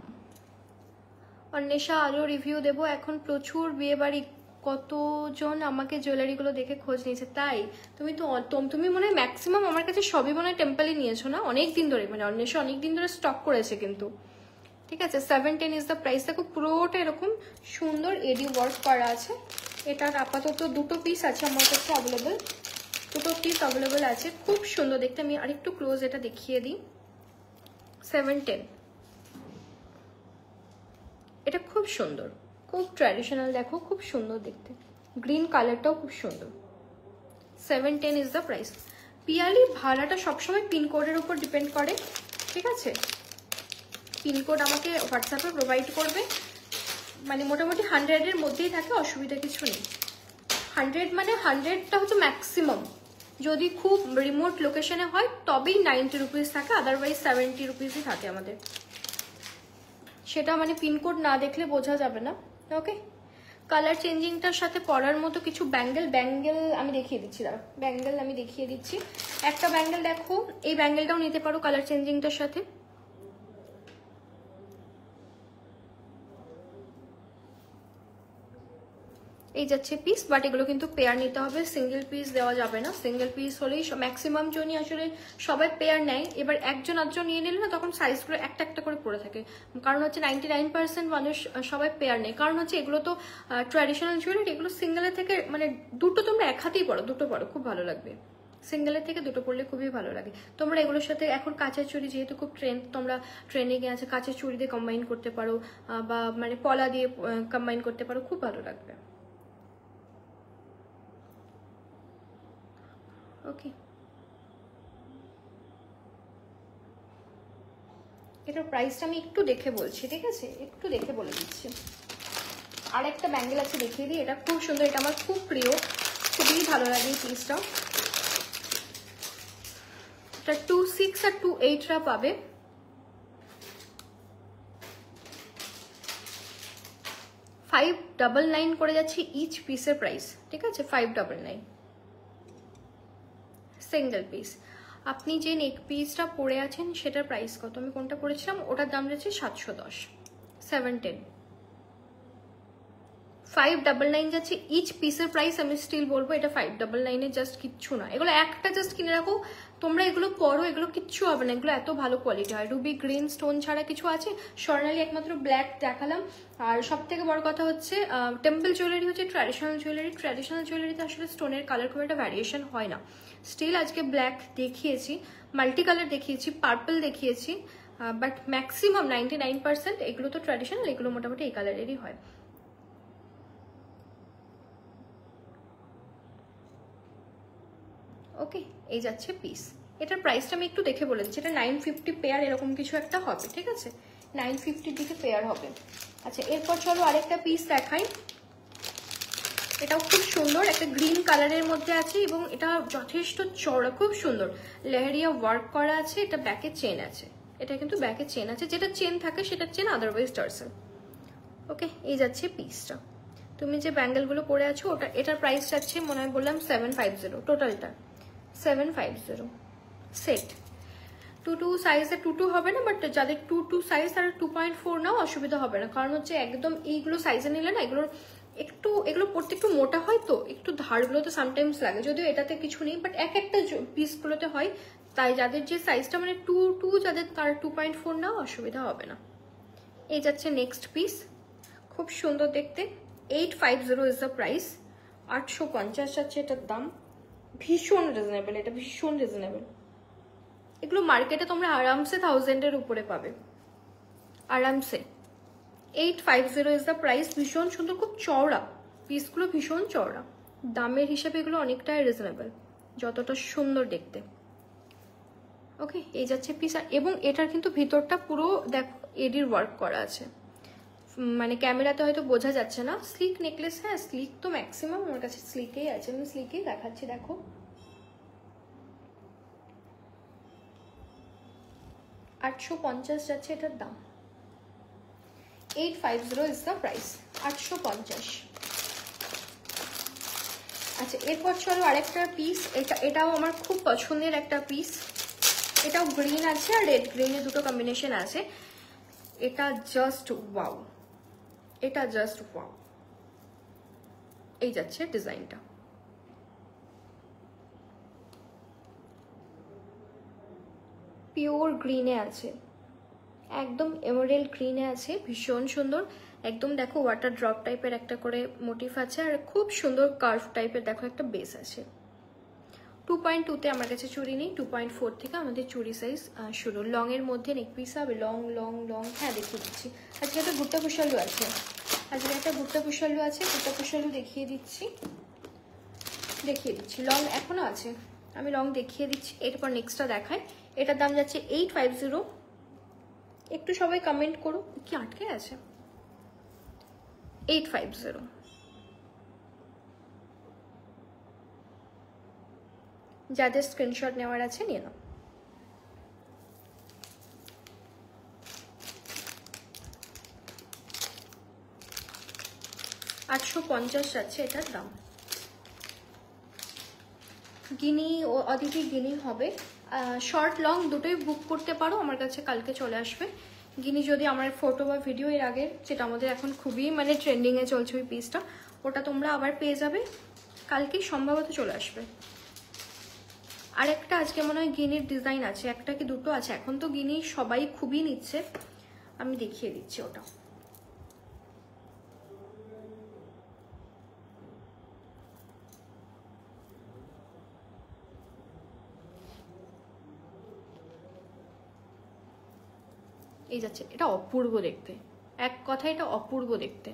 S1: অন্বেষা আরও রিভিউ দেবো, এখন প্রচুর বিয়ে বাড়ি, কতজন আমাকে জুয়েলারিগুলো দেখে খোঁজ নিয়েছে। তাই তুমি মনে হয় ম্যাক্সিমাম আমার কাছে সবই মনে হয় টেম্পলই নিয়েছো না, অনেক দিন ধরে, মানে অন্বেষা অনেক দিন ধরে স্টক করেছে কিন্তু। ঠিক আছে, 710 ইজ দ্য প্রাইস। দেখো পুরোটা এরকম সুন্দর এডি ওয়ার্ক করা আছে। এটার আপাতত 2টো পিস আছে আমার কাছে অ্যাভেলেবেল, 2টো পিস অ্যাভেলেবেল আছে, খুব সুন্দর দেখতে। আমি আরেকটু ক্লোজ এটা দেখিয়ে দিই। 710, এটা খুব সুন্দর, খুব ট্র্যাডিশনাল, দেখো খুব সুন্দর দেখতে, গ্রিন কালারটাও খুব সুন্দর। 710 ইজ দ্য প্রাইস। পিয়ালি ভাড়াটা সবসময় পিনকোডের উপর ডিপেন্ড করে, ঠিক আছে? পিনকোড আমাকে হোয়াটসঅ্যাপে প্রোভাইড করবে, মানে মোটামুটি 100-এর মধ্যেই থাকে, অসুবিধা কিছু নেই। 100 মানে 100টা হচ্ছে ম্যাক্সিমাম, যদি খুব রিমোট লোকেশনে হয় তবেই 90 রুপিস থাকে, আদারওয়াইজ 70 রুপিসই থাকে আমাদের। সেটা মানে পিনকোড না দেখলে বোঝা যাবে না। ওকে, কালার চেঞ্জিংটার সাথে পরার মতো কিছু ব্যাঙ্গেল আমি দেখিয়ে দিচ্ছি, দাঁড়া ব্যাঙ্গেল আমি দেখিয়ে দিচ্ছি। একটা ব্যাঙ্গেল দেখো, এই ব্যাঙ্গেলটাও নিতে পারো কালার চেঞ্জিংটার সাথে। এই যাচ্ছে পিস, বাট এগুলো কিন্তু পেয়ার নিতে হবে, সিঙ্গেল পিস দেওয়া যাবে না। সিঙ্গেল পিস হলেই ম্যাক্সিমাম জনই আসলে সবাই পেয়ার নেয়, এবার একজন আধজন নিয়ে নিলে না তখন সাইজগুলো একটা একটা করে পড়ে থাকে। কারণ হচ্ছে 99% মানুষ সবাই পেয়ার নেয়, কারণ হচ্ছে এগুলো তো ট্র্যাডিশনাল জুয়েলারি, এগুলো সিঙ্গেলের থেকে মানে দুটো তোমরা এক হাতেই পড়ো, দুটো পড়ো খুব ভালো লাগবে, সিঙ্গেলের থেকে দুটো পড়লে খুবই ভালো লাগে। তোমরা এগুলোর সাথে এখন কাঁচের চুড়ি যেহেতু খুব ট্রেন্ড, তোমরা ট্রেন্ডিং এ আছে, কাঁচের চুড়ি দিয়ে কম্বাইন করতে পারো, বা মানে পলা দিয়ে কম্বাইন করতে পারো, খুব ভালো লাগবে। ওকে, এটার প্রাইসটা আমি একটু দেখে বলছি, ঠিক আছে? একটু দেখে বলে দিচ্ছি। আর একটা ব্যাঙ্গেল আছে দেখিয়ে দিই, এটা খুব সুন্দর, এটা আমার খুব প্রিয়, খুবই ভালো লাগে এই পিসটা। এটা 26 আর 28 রা পাবে। $599 করে যাচ্ছে ইচ পিসের প্রাইস, ঠিক আছে? $599 সিঙ্গেল পিস। আপনি যে নেক পিসটা পরে আছেন সেটার প্রাইস কত? আমি কোনটা পরেছিলাম ওটার দাম যাচ্ছে 710, 710। $599 যাচ্ছে ইচ পিসের প্রাইস। আমি স্টিল বলবো এটা $599 এর জাস্ট কিচ্ছু না। এগুলো একটা জাস্ট কিনে রাখো তোমরা, এগুলো পরো, এগুলো কিচ্ছু হবে না, এগুলো এত ভালো কোয়ালিটি হয়। রুবি গ্রিন স্টোন ছাড়া কিছু আছে? স্বর্ণালী একমাত্র ব্ল্যাক দেখালাম। আর সব থেকে বড় কথা হচ্ছে টেম্পল জুয়েলারি হচ্ছে ট্র্যাডিশনাল জুয়েলারি। ট্র্যাডিশনাল জুয়েলারিতে আসলে স্টোনের কালার খুব একটা ভ্যারিয়েশন হয় না। স্টিল আজকে ব্ল্যাক দেখিয়েছি, মাল্টি কালার দেখিয়েছি, পার্পল দেখিয়েছি, বাট ম্যাক্সিমাম 99% এগুলো তো ট্র্যাডিশনাল, এগুলো মোটামুটি এই কালারেরই হয়। ওকে, এই যাচ্ছে পিস। এটার প্রাইসটা আমি একটু দেখে বলে দিচ্ছি। এটা 950 পেয়ার এরকম কিছু একটা হবে, ঠিক আছে? 950 দিকে পেয়ার হবে। আচ্ছা, এরপর চলো আরেকটা পিস দেখাই। এটাও খুব সুন্দর, একটা গ্রিন কালারের মধ্যে আছে এবং এটা যথেষ্ট চওড়া, খুব সুন্দর লেহেরিয়া ওয়ার্ক করা আছে। এটা ব্যাকে চেন আছে, এটা কিন্তু ব্যাকে চেন আছে, যেটা চেন থাকে সেটা চেন, আদারওয়াইজ টার্সেল। ওকে, এই যাচ্ছে পিসটা। তুমি যে ব্যাঙ্গেলগুলো পরে আছো ওটা, এটার প্রাইস যাচ্ছে মনে হয় বললাম 750, টোটালটা 750 সেট। 2 সাইজে 2 হবে না, বাট যাদের 2 সাইজ তারা 2.4 নাও, অসুবিধা হবে না। কারণ হচ্ছে একদম এইগুলো সাইজে নিলে না এগুলোর একটু, এগুলো পড়তে একটু মোটা হয়, তো একটু ধারগুলোতে সামটাইমস লাগে, যদিও এটাতে কিছু নেই, বাট এক একটা পিসগুলোতে হয়। তাই যাদের যে সাইজটা মানে 2 যাদের, তারা 2.4 নাও, অসুবিধা হবে না। এই যাচ্ছে নেক্সট পিস, খুব সুন্দর দেখতে। 850 ইজ দ্য প্রাইস, 850 যাচ্ছে এটার দাম। ভীষণ রিজনেবল, এটা ভীষণ রিজনেবল। এগুলো মার্কেটে তোমরা আরামসে 1000-এর উপরে পাবে, আরামসে। 850 ইজ দ্য প্রাইস। ভীষণ সুন্দর, খুব চওড়া পিসগুলো, ভীষণ চওড়া। দামের হিসাবে এগুলো অনেকটাই রিজনেবল, যতটা সুন্দর দেখতে। ওকে, এই যাচ্ছে পিস। এবং এটার কিন্তু ভিতরটা পুরো দেখো এডির ওয়ার্ক করা আছে, মানে ক্যামেরাতে হয়তো বোঝা যাচ্ছে না। স্লিক নেকলেস, হ্যাঁ স্লিক তো ম্যাক্সিমাম আমার কাছে স্লিকেই আছে, আমি স্লিকেই দেখাচ্ছি। দেখো 850 যাচ্ছে এটার দাম। 850 ইজ দ্য প্রাইস, 850। আচ্ছা, এরপর চলো আরেকটা পিস। এটাও আমার খুব পছন্দের একটা পিস। এটাও গ্রিন আছে আর রেড গ্রিনের দুটো কম্বিনেশন আছে। এটা জাস্ট ওয়াও, এটা জাস্ট ওয়াও। এই যাচ্ছে ডিজাইনটা, পিওর গ্রিনে আছে, একদম এমারেল্ড গ্রিনে আছে, ভীষণ সুন্দর একদম। দেখো ওয়াটার ড্রপ টাইপের একটা করে মোটিভ আছে, আর খুব সুন্দর কার্ভ টাইপের দেখো একটা বেস আছে। 2.2-তে আমার কাছে চুড়ি নেই, 2.4 থেকে আমাদের চুড়ি সাইজ শুরু। লং এর মধ্যে নেক পিস হবে, লং লং লং। হ্যাঁ দেখিয়ে দিচ্ছি। আজকে একটা গুট্টা কুশালু আছে, আজকে একটা গুট্টা কুশালু আছে, গুট্টা কুশালু দেখিয়ে দিচ্ছি, দেখিয়ে দিচ্ছি। লং এখনো আছে, আমি লং দেখিয়ে দিচ্ছি। এরপর নেক্সটটা দেখাই। এটার দাম যাচ্ছে 850। একটু সবাই কমেন্ট করো, কি আটকে আছে? 850। যাদের স্ক্রিনশট নেওয়ার আছে নিয়ে নাও। $850 যাচ্ছে এটার দাম। গিনি ও অদিতি গিনি হবে, শর্ট লং দুটোই বুক করতে পারো, আমার কাছে কালকে চলে আসবে। গিনি যদি আমার ফটো বা ভিডিও এর আগের, যেটা আমাদের এখন খুবই মানে ট্রেন্ডিংয়ে চলছে ওই পিসটা, ওটা তোমরা আবার পেয়ে যাবে, কালকেই সম্ভবত চলে আসবে। আরেকটা আজকে মনে হয় গিনির ডিজাইন আছে, একটা কি দুটো আছে, এখন তো গিনি সবাই খুবই নিচ্ছে, আমি দেখিয়ে দিচ্ছি ওটা। এই যাচ্ছে, এটা অপূর্ব দেখতে, এক কথা এটা অপূর্ব দেখতে।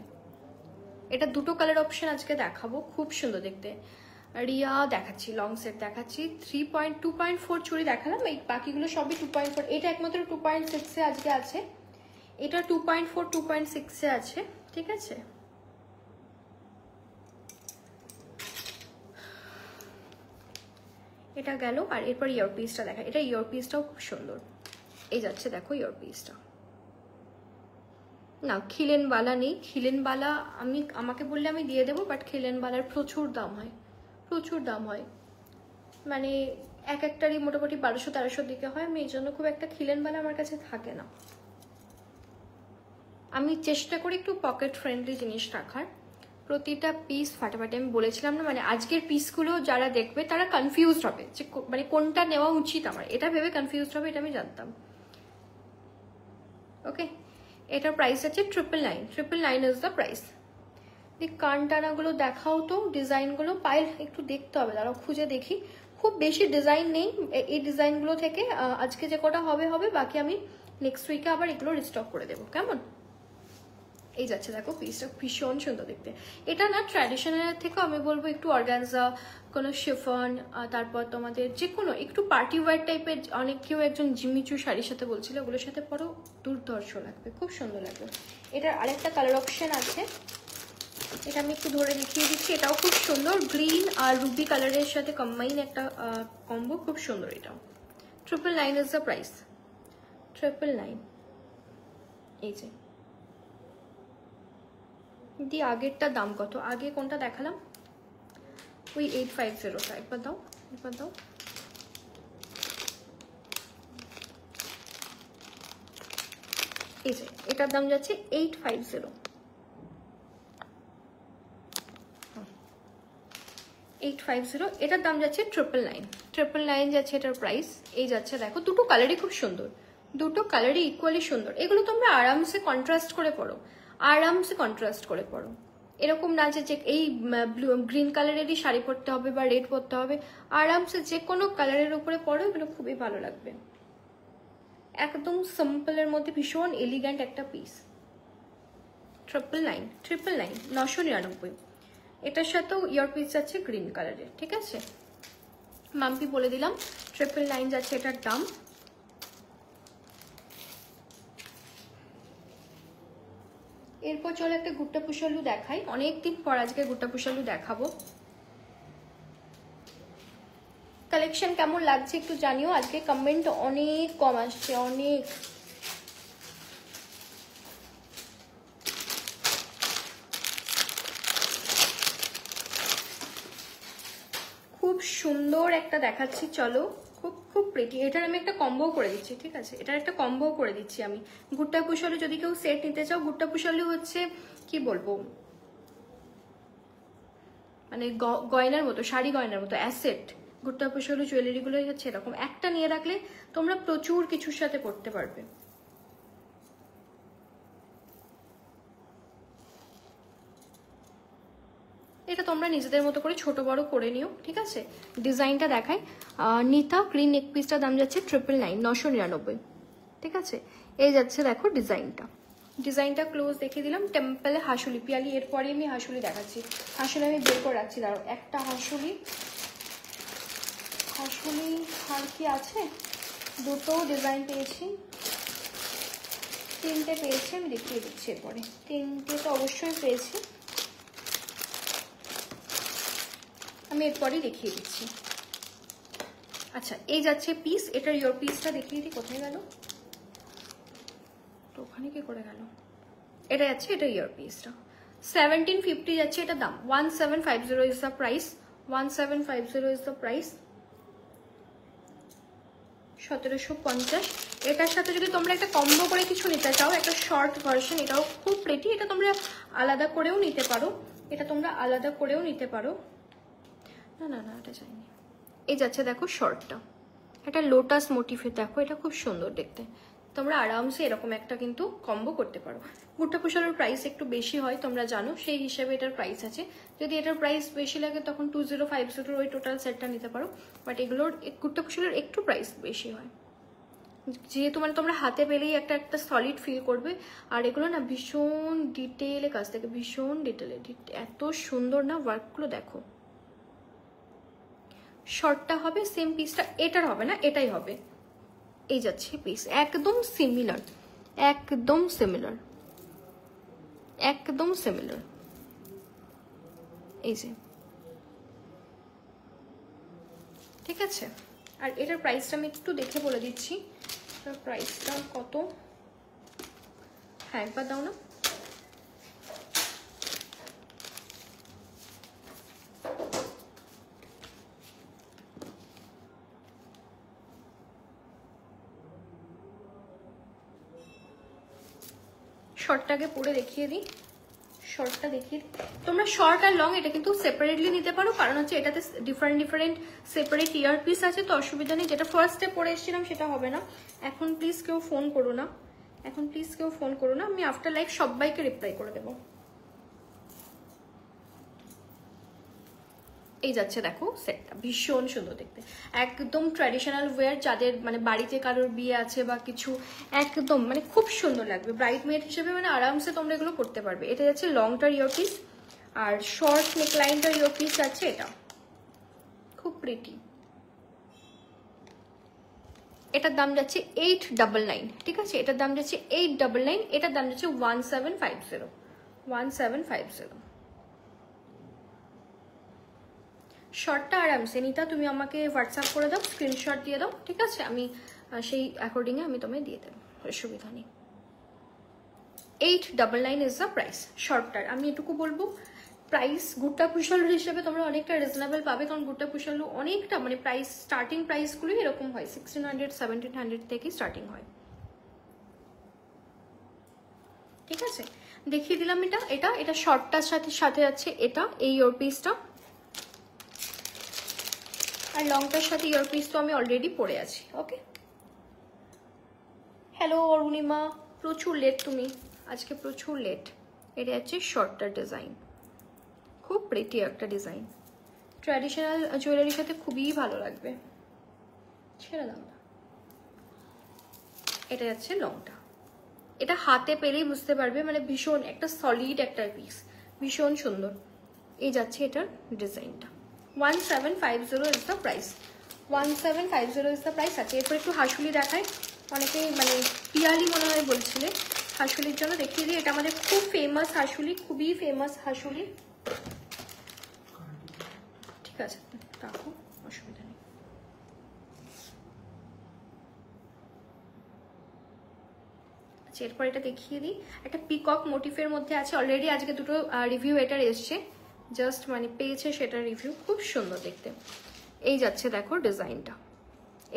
S1: এটা দুটো কালার অপশন আজকে দেখাবো, খুব সুন্দর দেখতে। রিয়া দেখাচ্ছি, লং সেট দেখাচ্ছি। 2.4 চুড়ি দেখালাম, এই বাকিগুলো সবই 2.4। এটা একমাত্র 2.6-এ আজকে আছে, এটা 2.4 2.6-এ আছে, ঠিক আছে। এটা গেল। আর এরপর ইয়ারপিসটা দেখা, এটা ইয়ারপিসটাও খুব সুন্দর। এই যাচ্ছে দেখো ইয়ারপিসটা, না খিলেনবালা নেই, খিলেনবালা আমাকে বললে আমি দিয়ে দেবো, বাট খিলেনবালার প্রচুর দাম হয়, প্রচুর দাম হয়, মানে এক একটারই মোটামুটি 1200-1300 দিকে হয়। আমি এই জন্য খুব একটা খিলেনবালা আমার কাছে থাকে না। আমি চেষ্টা করি একটু পকেট ফ্রেন্ডলি জিনিস রাখার। প্রতিটা পিস ফাটাফাটি, আমি বলেছিলাম না, মানে আজকের পিসগুলো যারা দেখবে তারা কনফিউজড হবে যে মানে কোনটা নেওয়া উচিত আমার, এটা ভেবে কনফিউজড হবে, এটা আমি জানতাম। ওকে, এটার প্রাইস আছে 999, 999 ইজ দ্য প্রাইস। কান টানাগুলো দেখাও তো, ডিজাইনগুলো পাইল একটু দেখতে হবে, দাঁড়াও খুঁজে দেখি। খুব বেশি ডিজাইন নেই এই ডিজাইনগুলো থেকে, আজকে যে কটা হবে হবে, বাকি আমি নেক্সট উইকে আবার এগুলো রিস্টক করে দেবো, কেমন? এই যাচ্ছে দেখো পিসটা ভীষণ সুন্দর দেখতে। এটা না ট্র্যাডিশনাল থেকেও আমি বলবো একটু অর্গানজা, কোনো শিফন, তারপর তোমাদের যে কোনো একটু পার্টি ওয়্যার টাইপের, অনেক কেউ একজন জিমিচু শাড়ির সাথে বলছিল, ওগুলোর সাথে পরও দুর্ধর্ষ লাগবে, খুব সুন্দর লাগবে। এটার আরেকটা কালার অপশন আছে, এটা আমি একটু ধরে দেখিয়ে দিচ্ছি। এটাও খুব সুন্দর, গ্রিন আর রুবি কালারের সাথে কম্বাইন একটা কম্বো, খুব সুন্দর। এটাও 999 ইজ দ্য প্রাইস, 999। এই যে দি আগেরটা দাম কত, আগে কোনটা দেখালাম, ওই 850টা, একবার দাও, একবার দাও। এই যে এটার দাম যাচ্ছে 850, 850, এটার দাম যাচ্ছে 999, 999 যাচ্ছে এটার প্রাইস। এই যাচ্ছে দেখো, দুটো কালারই খুব সুন্দর, দুটো কালারই ইকুয়ালি সুন্দর। এগুলো তোমরা আরামসে কন্ট্রাস্ট করে পড়ো, আরামসে কন্ট্রাস্ট করে পড়ো, এরকম না যে এই ব্লু গ্রিন কালারেরই শাড়ি পরতে হবে বা রেড পরতে হবে, আরামসে যে কোনো কালারের উপরে পরো, এগুলো খুবই ভালো লাগবে। একদম সিম্পলের মধ্যে ভীষণ এলিগ্যান্ট একটা পিস। 999, 999। এটার সাথেও ইয়ারপিস যাচ্ছে গ্রিন কালারের, ঠিক আছে, মাম্পি বলে দিলাম 999 যাচ্ছে এটার দাম। এরপর চলো একটা গুট্টা পুষালু দেখাই, অনেকদিন পর আজকে গুট্টা পুষালু দেখাবো। কালেকশন কেমন লাগছে একটু জানিও, আজকে কমেন্ট অনেক কম আসছে, অনেক। খুব সুন্দর একটা দেখাচ্ছি, চলো, খুব খুব প্রিটি। এটার আমি একটা কম্বো করে দিচ্ছি, ঠিক আছে, এটার একটা কম্বো করে দিচ্ছি আমি। গুট্টা পুষালু যদি কেউ সেট নিতে চাও, গুট্টা পুষালু হচ্ছে কি বলবো, মানে গয়নার মতো, শাড়ি গয়নার মতো অ্যাসেট। গুট্টা পুষালু জুয়েলারিগুলো হচ্ছে এরকম, একটা নিয়ে রাখলে তোমরা প্রচুর কিছুর সাথে পড়তে পারবে। এটা তোমরা নিজেদের মতো করে ছোট বড় করে নিও, ঠিক আছে। ডিজাইনটা দেখাই, নিতা গ্রিন নেক পিসটার দাম যাচ্ছে 999, 999, ঠিক আছে। এই যাচ্ছে দেখো ডিজাইনটা, ডিজাইনটা ক্লোজ দেখিয়ে দিলাম। টেম্পলে হাসুলি পিয়ালি, এরপরে আমি হাসুলি দেখাচ্ছি। হাসুলি আমি বের করে রাখছি, দাঁড়াও, একটা হাসুলি, হাসুলি আর কি আছে, দুটো ডিজাইন পেয়েছি, তিনটে পেয়েছি, আমি দেখিয়ে দিচ্ছি এরপরে। তিনটে তো অবশ্যই পেয়েছি, আমি এরপরেই দেখিয়ে দিচ্ছি। আচ্ছা, এই যাচ্ছে পিস, এটার ইয়োর পিসটা দেখিয়ে দিই, কোথায় গেল তো, ওখানে কি করে গেল, এটা যাচ্ছে, এটা ইয়োর পিসটা 1750 যাচ্ছে এটা দাম। 1750 is the price, 1750 is the price, 1750। এটার সাথে যদি তোমরা একটা কম্বো করে কিছু নিতে চাও, একটা শর্ট ভার্সন, এটাও খুব প্রিটি, এটা তোমরা আলাদা করেও নিতে পারো, এটা তোমরা আলাদা করেও নিতে পারো। না না না, এটা চাইনি। এই যাচ্ছে দেখো শর্টটা, এটা লোটাস মোটিফে, দেখো এটা খুব সুন্দর দেখতে, তোমরা আরামসে এরকম একটা কিন্তু কম্বো করতে পারো। গুট্টা পুষালুর প্রাইস একটু বেশি হয় তোমরা জানো, সেই হিসাবে এটার প্রাইস আছে। যদি এটার প্রাইস বেশি লাগে তখন 2050 ওই টোটাল সেটটা নিতে পারো, বাট এগুলোর গুট্টা পুষালুর একটু প্রাইস বেশি হয়, যেহেতু মানে তোমরা হাতে পেলেই একটা একটা সলিড ফিল করবে। আর এগুলো না ভীষণ ডিটেলে কাজ থেকে, ভীষণ ডিটেলে, এত সুন্দর না ওয়ার্কগুলো, দেখো। শর্টটা হবে সেম পিসটা, এটার হবে না, এটাই হবে। এই যাচ্ছে পিস, একদম সিমিলার, একদম সিমিলার, একদম সিমিলার। এই যে, ঠিক ঠিক আছে। আর এটার প্রাইসটা আমি একটু দেখে বলে দিচ্ছি, এটার প্রাইসটা কত। হ্যাঁ একবার দাও না। শর্টটাকে পরে দেখিয়ে দিই, শর্টটা দেখিয়ে দিই। তোমরা শর্ট আর লং এটা কিন্তু সেপারেটলি নিতে পারো, কারণ হচ্ছে এটাতে ডিফারেন্ট সেপারেট ইয়ারপিস আছে, তো অসুবিধা নেই। যেটা ফার্স্টে পরে এসেছিলাম সেটা হবে না। এখন প্লিজ কেউ ফোন করো না, এখন প্লিজ কেউ ফোন করো না, আমি আফটার লাইভ সবাইকে রিপ্লাই করে দেবো। এই যাচ্ছে দেখো সেটটা, ভীষণ সুন্দর দেখতে, একদম ট্র্যাডিশনাল ওয়্যার, যাদের মানে বাড়িতে কারোর বিয়ে আছে বা কিছু, একদম মানে খুব সুন্দর লাগবে ব্রাইডমেড হিসেবে, মানে আরামসে তোমরা এগুলো করতে পারবে। এটা যাচ্ছে লংটার ইয়ারপিস, আর শর্ট নেকলাইনটার ইয়ারপিস আছে এটা, খুব প্রিটি। এটার দাম যাচ্ছে 899, ঠিক আছে, এটার দাম যাচ্ছে 899, এটার দাম যাচ্ছে 1750, 1750। শর্টটা আরামসে নিতা, তুমি আমাকে হোয়াটসঅ্যাপ করে দাও, স্ক্রিনশট দিয়ে দাও, ঠিক আছে, আমি সেই অ্যাকর্ডিংয়ে আমি তোমায় দিয়ে দেবো, অসুবিধা নেই। 899 ইজ দ্য প্রাইস শর্টটার। আমি এটুকু বলবো, প্রাইস গুট্টা পুশালু হিসেবে তোমরা অনেকটা রিজনেবল পাবে, কারণ গুট্টা পুশালু অনেকটা মানে প্রাইস স্টার্টিং প্রাইসগুলোই এরকম হয়, 1600 1700 থেকে স্টার্টিং হয়, ঠিক আছে। দেখিয়ে দিলাম এটা, এটা এটা শর্টটার সাথে সাথে আছে এটা, এই ইয়ারপিসটা, আর লংটার সাথে ইয়ারপিস তো আমি অলরেডি পরে আছি। ওকে, হ্যালো অরুণিমা, প্রচুর লেট তুমি আজকে, প্রচুর লেট। এটা হচ্ছে শর্টটার ডিজাইন, খুব প্রিটি একটা ডিজাইন, ট্র্যাডিশনাল জুয়েলারির সাথে খুবই ভালো লাগবে, ছেড়ে দাও না। এটা যাচ্ছে লংটা, এটা হাতে পেলেই বুঝতে পারবে, মানে ভীষণ একটা সলিড একটা পিস, ভীষণ সুন্দর। এই যাচ্ছে এটার ডিজাইনটা, 1750 is the price, 1750 is the price. আছে এরপর একটু হাসুলি দেখায়, অনেকেই মানে পিয়ালি মনে হয় বলছিলে, হাসুলির জন্য দেখিয়ে দিই। এটা আমাদের খুব ফেমাস হাসুলি, খুবই ফেমাস হাসুলি, ঠিক আছে রাখো, অসুবিধা নেই। আচ্ছা এরপর এটা দেখিয়ে দিই, একটা পিকক মোটিফের মধ্যে আছে, অলরেডি আজকে দুটো রিভিউ এটার এসছে, জাস্ট মানে পেয়েছে সেটার রিভিউ, খুব সুন্দর দেখতে। এই যাচ্ছে দেখো ডিজাইনটা,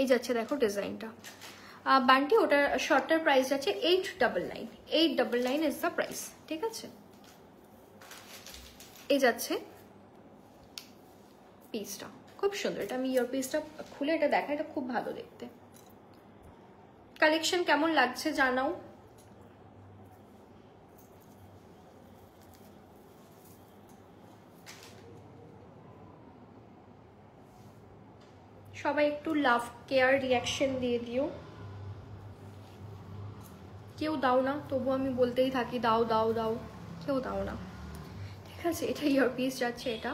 S1: এই যাচ্ছে দেখো ডিজাইনটা বান্টি, ওটার শর্টটার প্রাইস যাচ্ছে 899, 899 ইজ দ্য প্রাইস, ঠিক আছে। এই যাচ্ছে পিসটা, খুব সুন্দর, এটা আমি ইয়ার পিসটা খুলে এটা দেখা, এটা খুব ভালো দেখতে। কালেকশন কেমন লাগছে জানাও। সবাই একটু লাভ কেয়ার রিয়াকশন দিয়ে দিও, কেউ দাও না, তবু আমি বলতেই থাকি দাও দাও দাও, কেউ দাও না, ঠিক আছে। এটা ইয়ারপিস যাচ্ছে, এটা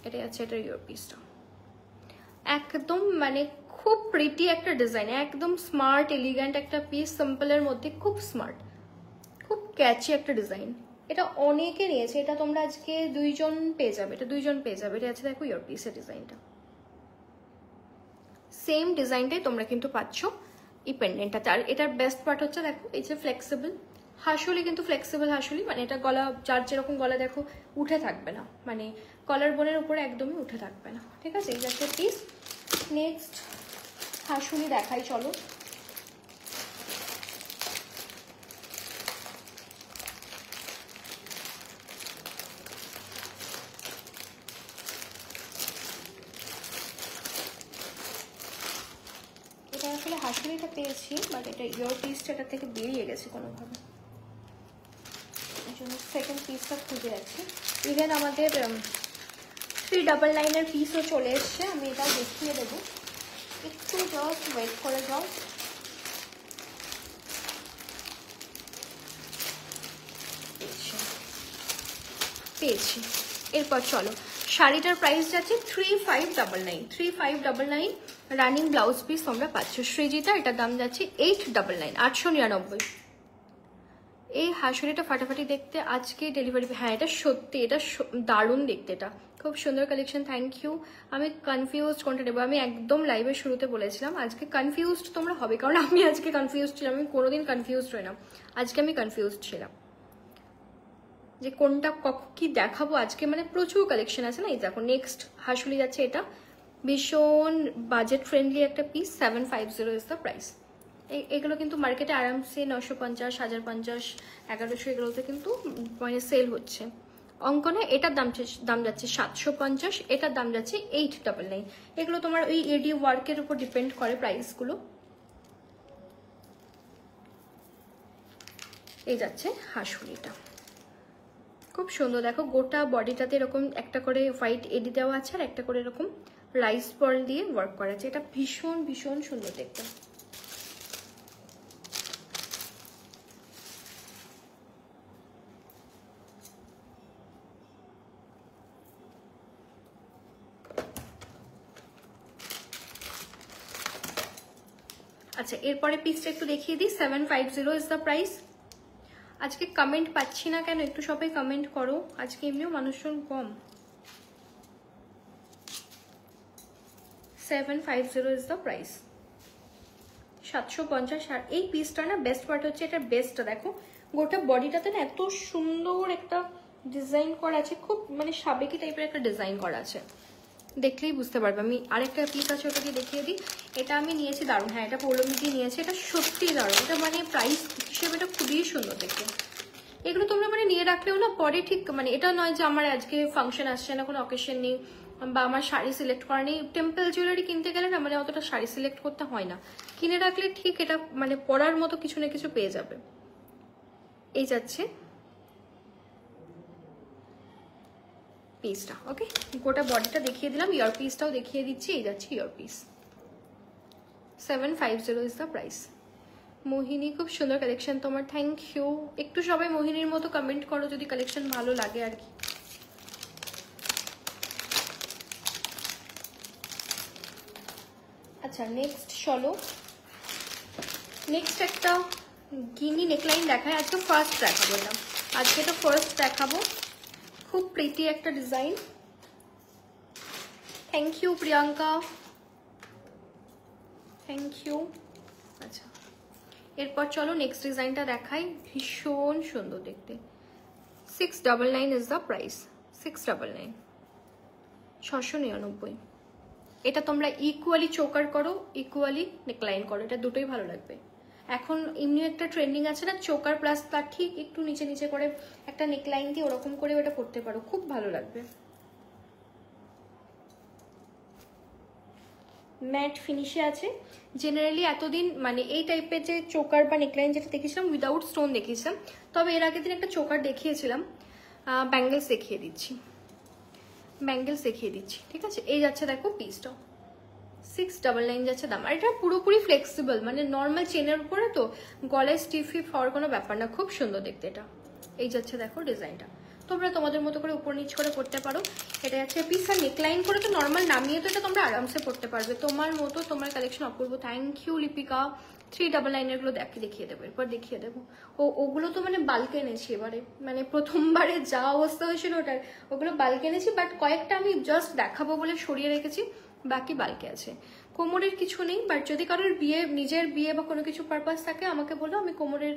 S1: এটা যাচ্ছে এটা ইয়ারপিসটা, একদম মানে খুব প্রিটি একটা ডিজাইন, একদম স্মার্ট এলিগ্যান্ট একটা পিস, সিম্পলের মধ্যে খুব স্মার্ট, খুব ক্যাচি একটা ডিজাইন। এটা অনেকে নিয়েছে, এটা তোমরা আজকে দুইজন পেয়ে যাবে, এটা দুইজন পেয়ে যাবে। এটা আছে দেখো ইয়ারপিসের ডিজাইনটা, সেম ডিজাইনটাই তোমরা কিন্তু পাচ্ছ এই পেন্ডেন্টটাতে। আর এটার বেস্ট পার্ট হচ্ছে দেখো এই যে ফ্লেক্সিবল হাসুলি, কিন্তু ফ্লেক্সিবল হাসুলি, মানে এটা গলা যার যেরকম গলা দেখো উঠে থাকবে না, মানে কলার বোনের উপরে একদমই উঠে থাকবে না, ঠিক আছে। এই যাচ্ছে পিস। নেক্সট হাসুলি দেখাই চলো। এটা আসলে হাসুলিটা পেয়েছি, বাট এটা ইয়ার পিসটা এটা থেকে বেরিয়ে গেছে কোনোভাবে, এই জন্য সেকেন্ড পিসটা খুঁজে আছি। ইভেন আমাদের 399 পিসও চলে এসছে, আমি এটা দেখিয়ে দেবো, একটু জাস্ট ওয়েট করে যাও। পেয়েছি। এরপর চলো, শাড়িটার প্রাইস যাচ্ছে 3599, 3599 রানিং ব্লাউজ পিস তোমরা পাচ্ছ সৃজিতা, এটার দাম যাচ্ছে 899, 899। এই হাসুরিটা ফাটাফাটি দেখতে, আজকে ডেলিভারি, হ্যাঁ এটা সত্যি, এটা দারুণ দেখতে, এটা খুব সুন্দর কালেকশন, থ্যাংক ইউ। আমি কনফিউজড কোনটা নেবো, আমি একদম লাইভের শুরুতে বলেছিলাম আজকে কনফিউজড তোমরা হবে, কারণ আমি আজকে কনফিউজড ছিলাম। আমি কোনোদিন কনফিউজড হই না, আজকে আমি কনফিউজড ছিলাম যে কোনটা কি দেখাবো আজকে। মানে প্রচুর কালেকশন আছে না। এই দেখো নেক্সট হাসুলি যাচ্ছে, এটা ভীষণ বাজেট ফ্রেন্ডলি একটা পিস, 750 ইজ দ্য প্রাইস। এগুলো কিন্তু মার্কেটে আরামসে 950, 1050, 1100 এগুলোতে কিন্তু মানে সেল হচ্ছে। অঙ্কনে এটার দাম যাচ্ছে 750, এটার দাম যাচ্ছে 899। এগুলো তোমার ওই এডি ওয়ার্কের উপর ডিপেন্ড করে প্রাইসগুলো। এই যাচ্ছে হাসুলিটা, খুব সুন্দর। দেখো গোটা বডিটাতে এরকম একটা করে হোয়াইট এডি দেওয়া আছে, আর একটা করে এরকম রাইস পার্ল দিয়ে ওয়ার্ক করা আছে। এটা ভীষণ ভীষণ সুন্দর দেখতে। আচ্ছা এরপরে পিসটা একটু দেখিয়ে দিই। 750 ইজ দ্য প্রাইস। আজকে কমেন্ট পাচ্ছি না কেন, একটু সবাই কমেন্ট করো, আজকে এমনিও মানুষজন কম। 750 ইজ দ্য প্রাইস, 750। আর এই পিসটা না বেস্ট পার্ট হচ্ছে এটার বেস্টটা দেখো, গোটা বডিটাতে না এত সুন্দর একটা ডিজাইন করা আছে, খুব মানে সাবেকি টাইপের একটা ডিজাইন করা আছে, দেখলেই বুঝতে পারবে। আমি আরেকটা পিস আছে ওটাকে দেখিয়ে দিই। এটা আমি নিয়েছি, দারুণ। হ্যাঁ এটা পৌলমি দিয়ে নিয়েছি, এটা সত্যিই দারুণ। এটা মানে প্রাইস হিসেবে এটা খুবই সুন্দর দেখতে। এগুলো তোমরা মানে নিয়ে রাখলেও না পরে ঠিক মানে এটা নয় যে আমার আজকে ফাংশন আসছে না, কোনো অকেশন নেই, বা আমার শাড়ি সিলেক্ট করা নেই। টেম্পল জুয়েলারি কিনতে গেলে না মানে অতটা শাড়ি সিলেক্ট করতে হয় না, কিনে রাখলে ঠিক এটা মানে পরার মতো কিছু না কিছু পেয়ে যাবে। এই যাচ্ছে পিসটা, ওকে গোটা বডিটা দেখিয়ে দিলাম, ইয়ার পিসটাও দেখিয়ে দিচ্ছি। এই যাচ্ছে ইয়ার পিস, 750 ইজ দ্য প্রাইস। মোহিনী খুব সুন্দর কালেকশন তোমার, থ্যাংক ইউ। একটু সবাই মোহিনীর মতো কমেন্ট করো যদি কালেকশন ভালো লাগে আর কি। আচ্ছা নেক্সট চলো, নেক্সট একটা গিনি নেকলাইন দেখায়। আজকে ফার্স্ট দেখাবো এটা, আজকে এটা ফার্স্ট দেখাবো। খুব প্রিটি একটা design, thank you Priyanka, thank you. আচ্ছা এরপর চলো নেক্সট ডিজাইনটা দেখাই, ভীষণ সুন্দর দেখতে। 699 ইজ দ্য প্রাইস, 699, 699। এটা তোমরা ইকুয়ালি চোকার করো, ইকুয়ালি নেকলাইন করো, এটা দুটোই ভালো লাগবে। এখন এমনি একটা ট্রেন্ডিং আছে না চোকার প্লাস তার ঠিক একটু নিচে নিচে করে একটা নেকলাইন দিয়ে ওরকম করে ওটা করতে পারো, খুব ভালো লাগবে। ম্যাট ফিনিশে আছে। জেনারেলি এতদিন মানে এই টাইপের যে চোকার বা নেকলাইন যেটা দেখেছিলাম উইদাউট স্টোন দেখিয়েছিলাম, তবে এর আগের দিন একটা চোকার দেখিয়েছিলাম। ব্যাঙ্গেলস দেখিয়ে দিচ্ছি, ব্যাঙ্গেলস দেখিয়ে দিচ্ছি, ঠিক আছে। এই যাচ্ছে দেখো পিসটা, 699 যাচ্ছে দাম। আর এটা পুরোপুরি ফ্লেক্সিবল, মানে নর্মাল চেনের উপরে তো গলায় স্টিফি হওয়ার কোনো ব্যাপার না, খুব সুন্দর দেখতে এটা। এই যাচ্ছে দেখো ডিজাইনটা, তোমরা তোমাদের মতো করে উপর নিচ করে পড়তে পারো। এটা যাচ্ছে পিস, আর নেকলাইন করে তো নর্মাল নামিয়ে তো এটা তোমরা আরামসে পড়তে পারবে তোমার মতো। তোমার কালেকশন অপূর্ব, থ্যাংক ইউ লিপিকা। 399 এরগুলো দেখিয়ে দেবো, এরপর দেখিয়ে দেবো। ওগুলো তো মানে বাল্কে এনেছি এবারে, মানে প্রথমবারে যা অবস্থা হয়েছিল ওটার, ওগুলো বাল্কে এনেছি। বাট কয়েকটা আমি জাস্ট দেখাবো বলে সরিয়ে রেখেছি, বাকি বাল্কে আছে। কোমরের কিছু নেই, বাট যদি কারোর বিয়ে, নিজের বিয়ে বা কোনো কিছু পারপাস থাকে আমাকে বলো, আমি কোমরের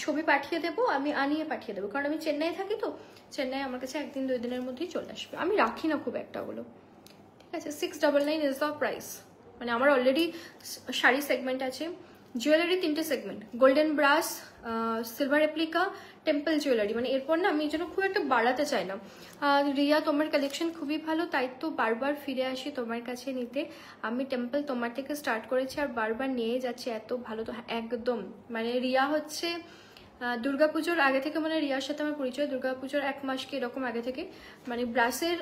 S1: ছবি পাঠিয়ে দেবো, আমি আনিয়ে পাঠিয়ে দেবো। কারণ আমি চেন্নাই থাকি তো, চেন্নাই আমার কাছে 1-2 দিনের মধ্যেই চলে আসবে। আমি রাখি না খুব একটা ওগুলো, ঠিক আছে। 699 ইজ দ্য প্রাইস। মানে আমার অলরেডি শাড়ি সেগমেন্ট আছে, জুয়েলারি 3টে segment, golden brass, silver replica, temple jewellery. মানে এরপর না আমি এই জন্য খুব একটা বাড়াতে চাই না। রিয়া তোমার কালেকশন খুবই ভালো, তাই তো বারবার ফিরে আসি তোমার কাছে নিতে। আমি টেম্পল তোমার থেকে স্টার্ট করেছি আর বারবার নিয়ে যাচ্ছি, এত ভালো তো একদম। মানে রিয়া হচ্ছে দুর্গাপুজোর আগে থেকে, মানে রিয়ার সাথে আমার পরিচয় দুর্গাপুজোর 1 মাস কি এরকম আগে থেকে। মানে ব্রাসের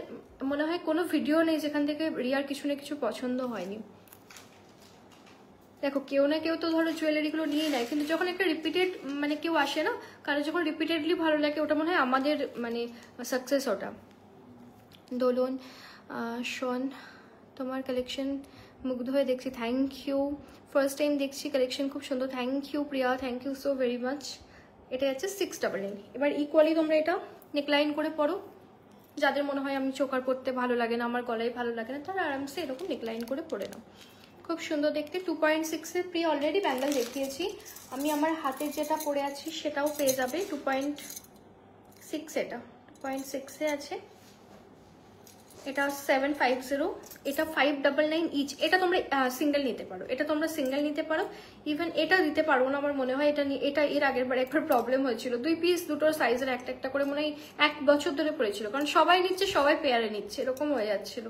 S1: মনে হয় কোনো ভিডিও নেই যেখান থেকে রিয়ার কিছু না কিছু পছন্দ হয়নি। দেখো কেউ না কেউ তো ধরো জুয়েলারিগুলো নিয়েই নেয়, কিন্তু যখন একটা রিপিটেড মানে কেউ আসে না, কারো যখন রিপিটেডলি ভালো লাগে, ওটা মনে হয় আমাদের মানে সাকসেস ওটা। দোলন শোন তোমার কালেকশন মুগ্ধ হয়ে দেখছি, থ্যাংক ইউ। ফার্স্ট টাইম দেখছি, কালেকশন খুব সুন্দর, thank you Priya, thank you so very much. এটা যাচ্ছে 699। এবার ইকুয়ালি তোমরা এটা নেকলাইন করে পড়ো, যাদের মনে হয় আমি চোকার পরতে ভালো লাগে না, আমার গলায় ভালো লাগে না, তারা আরামসে এরকম নেকলাইন করে পরে নাও, খুব সুন্দর দেখতে। 2.6 প্রি অলরেডি ব্যাঙ্গেল দেখিয়েছি আমি, আমার হাতে যেটা পরে আছি সেটাও পেয়ে যাবে 2.6, এটা 2.6 আছে, এটা 750, এটা 599 ইচ। এটা তোমরা সিঙ্গেল নিতে পারো, এটা তোমরা সিঙ্গেল নিতে পারো, ইভেন এটা দিতে পারবো না আমার মনে হয়, এটা এর আগের বার একবার প্রবলেম হয়েছিল, 2 পিস দুটোর সাইজের একটা একটা করে মনে হয় 1 বছর ধরে পড়েছিল, কারণ সবাই নিচ্ছে, সবাই পেয়ারে নিচ্ছে, এরকম হয়ে যাচ্ছিল।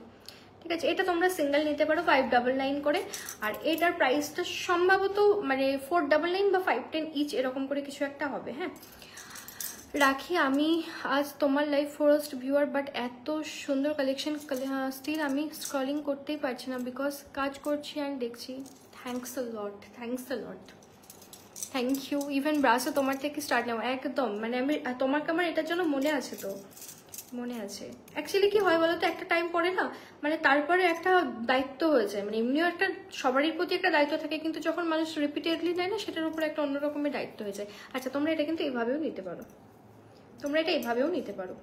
S1: ঠিক আছে, এটা তোমরা সিঙ্গেল নিতে পারো 599 করে, আর এটার প্রাইসটা সম্ভবত মানে 499 বা 510 ইচ এরকম করে কিছু একটা হবে। হ্যাঁ রাখি, আমি আজ তোমার লাইভ ফার্স্ট ভিউয়ার, বাট এত সুন্দর কালেকশন স্টিল আমি স্ক্রলিং করতেই পারছি না, বিকজ কাজ করছি অ্যান্ড দেখছি। Thanks a lot, thanks a lot, thank you. Even ব্রাশও তোমার থেকে স্টার্ট নেওয়া একদম, মানে আমি তোমাকে আমার এটার জন্য মনে আছে, তো মনে আছে। অ্যাকচুয়ালি কি হয় বলো তো, একটা টাইম পরে না মানে তারপরে একটা দায়িত্ব হয়ে যায়, মানে এমনিও একটা সবারই প্রতি একটা দায়িত্ব থাকে, কিন্তু যখন মানুষ রিপিটেডলি নেয় না, সেটার উপর একটা অন্যরকমের দায়িত্ব হয়ে যায়। আচ্ছা তোমরা এটা কিন্তু এইভাবেও নিতে পারো, তোমরা এটা এভাবেও নিতে পারো,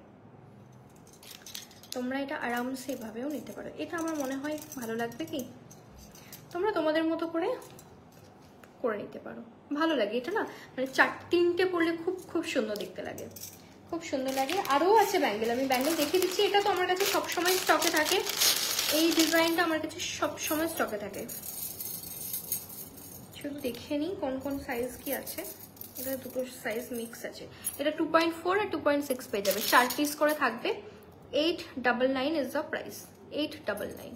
S1: তোমরা এটা আরামসে এভাবেও নিতে পারো, এটা আমার মনে হয় ভালো লাগবে। কি তোমরা তোমাদের মতো করে করে নিতে পারো, ভালো লাগে এটা না, মানে 4-3টে পরলে খুব খুব সুন্দর দেখতে লাগে, খুব সুন্দর লাগে। আরও আছে ব্যাঙ্গেল, আমি ব্যাঙ্গেল দেখিয়ে দিচ্ছি, এটা তো আমার কাছে সবসময় স্টকে থাকে, এই ডিজাইনটা আমার কাছে সবসময় স্টকে থাকে। শুধু দেখে নিই কোন কোন সাইজ কি আছে, এটা দুটো সাইজ মিক্স আছে, এটা 2.4 আর 2.6 পেয়ে যাবে, 4 পিস করে থাকবে। 899 ইজ দ্য প্রাইস, 899,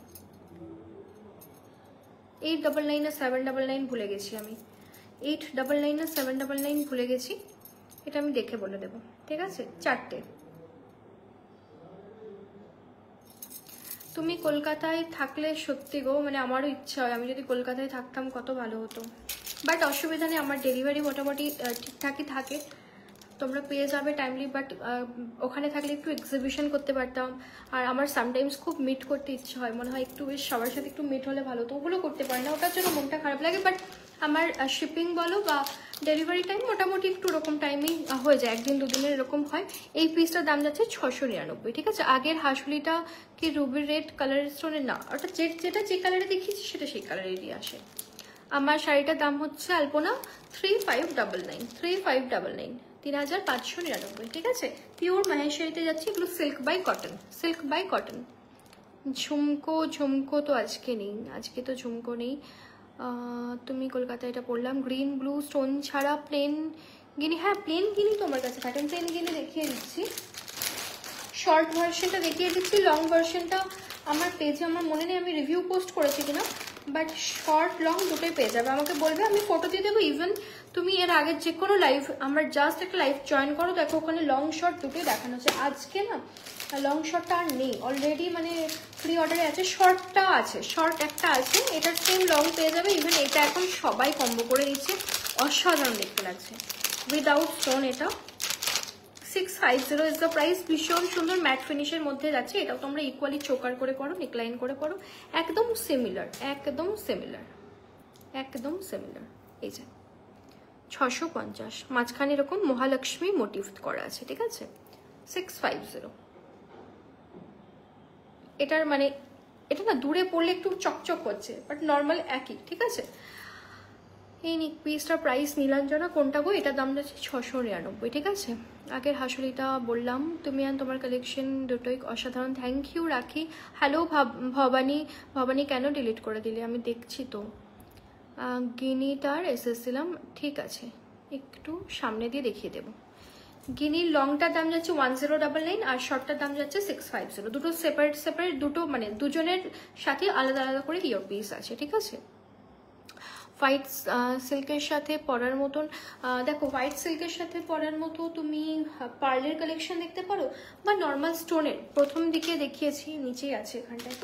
S1: 899 না 799 ভুলে গেছি আমি, 899 না 799 ভুলে গেছি, এটা আমি দেখে বলে দেবো। ঠিক আছে, 4টে। তুমি কলকাতায় থাকলে সত্যি গো, মানে আমারও ইচ্ছা হয় আমি যদি কলকাতায় থাকতাম কত ভালো হতো, বাট অসুবিধা নেই, আমার ডেলিভারি মোটামুটি ঠিকঠাকই থাকে, তোমরা পেয়ে যাবে টাইমলি, বাট ওখানে থাকলে একটু এক্সিবিশন করতে পারতাম, আর আমার সামটাইমস খুব মিট করতে ইচ্ছে হয়, মনে হয় একটু বেশ সবার সাথে একটু মিট হলে ভালো, তো ওগুলো করতে পারি না, ওটার জন্য মনটা খারাপ লাগে। বাট আমার শিপিং বলো বা ডেলিভারি টাইম মোটামুটি একটু ওরকম টাইমেই হয়ে যায়, 1-2 দিনের এরকম হয়। এই পিসটার দাম যাচ্ছে 699। ঠিক আছে, আগের হাসুলিটা কি রুবি রেড কালারের স্টোনের না, ওটা যেটা যে কালারে দেখিয়েছি সেটা সেই কালারেরই আসে। আমার শাড়িটার দাম হচ্ছে আলপনা 3599, 3599, 3599। ঠিক আছে, পিওর মাহেশ্বরীতে যাচ্ছে, এগুলো silk by cotton, silk by cotton. ঝুমকো তো আজকে নেই, আজকে তো ঝুমকো নেই। তুমি কলকাতায় এটা পড়লাম, গ্রিন ব্লু স্টোন ছাড়া প্লেন গিনি, হ্যাঁ প্লেন গিনি তোমার কাছে থাকে, প্লেন গিনি দেখিয়ে দিচ্ছি, শর্ট ভার্সনটা দেখিয়ে দিচ্ছি, লং ভার্সনটা আমার পেজে আমার মনে নেই আমি রিভিউ পোস্ট করেছি কিনা, বাট শর্ট লং দুটোই পেয়ে যাবে, আমাকে বলবে আমি ফটো দিয়ে দেবো। ইভেন তুমি এর আগের যে কোনো লাইভ, আমার জাস্ট একটা লাইভ জয়েন করো, দেখো ওখানে লং শর্ট দুটোই দেখানো হচ্ছে। আজকে না লং শর্টটা আর নেই, অলরেডি মানে প্রি অর্ডারে আছে, শর্টটা আছে, শর্ট একটা আছে, এটার সেম লং পেয়ে যাবে। ইভেন এটা এখন সবাই কম্বো করে নিচ্ছে, অসাধারণ দেখতে লাগছে, উইদাউট স্টোন। এটা 650 ইজ দ্য প্রাইস, ভীষণ সুন্দর ম্যাট ফিনিশের মধ্যে যাচ্ছে, এটাও তোমরা ইকুয়ালি চোকার করে পড়ো, নেকলাইন করে পড়ো, একদম সিমিলার, একদম সিমিলার, একদম সিমিলার। এই যে 650, মাঝখানে এরকম মহালক্ষ্মী মোটিভ করা আছে। ঠিক আছে, 650। এটার মানে এটা না দূরে পড়লে একটু চকচক করছে, বাট নর্মাল একই। ঠিক আছে, এই নেক পিসটার প্রাইস নীলাঞ্জনা কোনটা গো, এটার দাম যাচ্ছে 699। ঠিক আছে, আগের হাসুলিটা বললাম, তুমি আর তোমার কালেকশন দুটোই অসাধারণ, থ্যাংক ইউ রাখি। হ্যালো ভবানী, ভবানী কেন ডিলিট করে দিলে, আমি দেখছি তো, গিনিটার এসেছিলাম। ঠিক আছে, একটু সামনে দিয়ে দেখিয়ে দেবো। গিনির লংটার দাম যাচ্ছে 1099 আর শর্টটার দাম যাচ্ছে 650, দুটো সেপারেট সেপারেট, দুটো মানে দুজনের সাথে আলাদা আলাদা করে ইয়ার পিস আছে। ঠিক আছে, হোয়াইট সিল্কের সাথে পরার মতন, দেখো হোয়াইট সিল্কের সাথে পরার মতো তুমি পার্লের কালেকশন দেখতে পারো, বা নর্মাল স্টোনের প্রথম দিকে দেখিয়েছি, নিচেই আছে এখানটায়,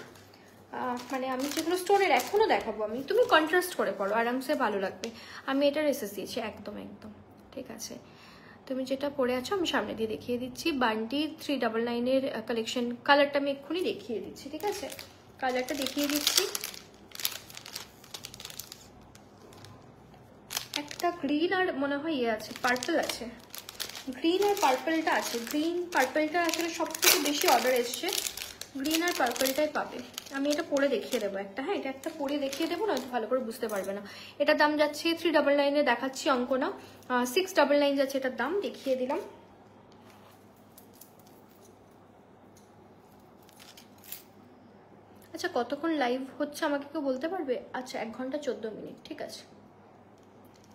S1: মানে আমি যেগুলো স্টোনের এখনো দেখাবো আমি, তুমি কন্ট্রাস্ট করে পড়ো, আরামসে ভালো লাগবে। আমি এটার এসেস দিয়েছি একদম একদম। ঠিক আছে, তুমি যেটা পরে আছো আমি সামনে দিয়ে দেখিয়ে দিচ্ছি, বান্টি 399-এর কালেকশন, কালারটা আমি এক্ষুনি দেখিয়ে দিচ্ছি। ঠিক আছে, কালারটা দেখিয়ে দিচ্ছি, একটা গ্রিন আর মনে হয় ইয়ে আছে, পার্পল আছে, গ্রিন আর পার্পলটা আছে, গ্রিন পার্পলটা আসলে সব থেকে বেশি অর্ডার এসছে, গ্রিন আর পার্পলটাই পাবে। আমি এটা পরে দেখিয়ে দেবো একটা, হ্যাঁ এটা একটা পরে দেখিয়ে দেবো, না ভালো করে বুঝতে পারবে না। এটার দাম যাচ্ছে 399 দেখাচ্ছি, অঙ্ক না 699 যাচ্ছে এটার দাম, দেখিয়ে দিলাম। আচ্ছা কতক্ষণ লাইভ হচ্ছে আমাকে কেউ বলতে পারবে? আচ্ছা 1 ঘন্টা 14 মিনিট, ঠিক আছে,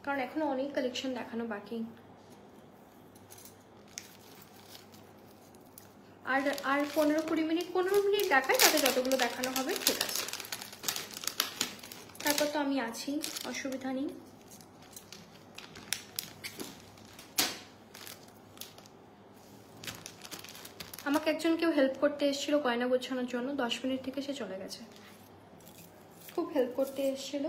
S1: কারণ এখনো অনেক কালেকশন দেখানো বাকি। আর আর 15-20 মিনিট, 15 মিনিট দেখায়, তাতে যতগুলো দেখানো হবে ঠিক আছে, তারপর তো আমি আছি, অসুবিধা নেই। আমাকে একজন কেউ হেল্প করতে এসেছিল গয়না গোছানোর জন্য, 10 মিনিট থেকে সে চলে গেছে, খুব হেল্প করতে এসেছিল।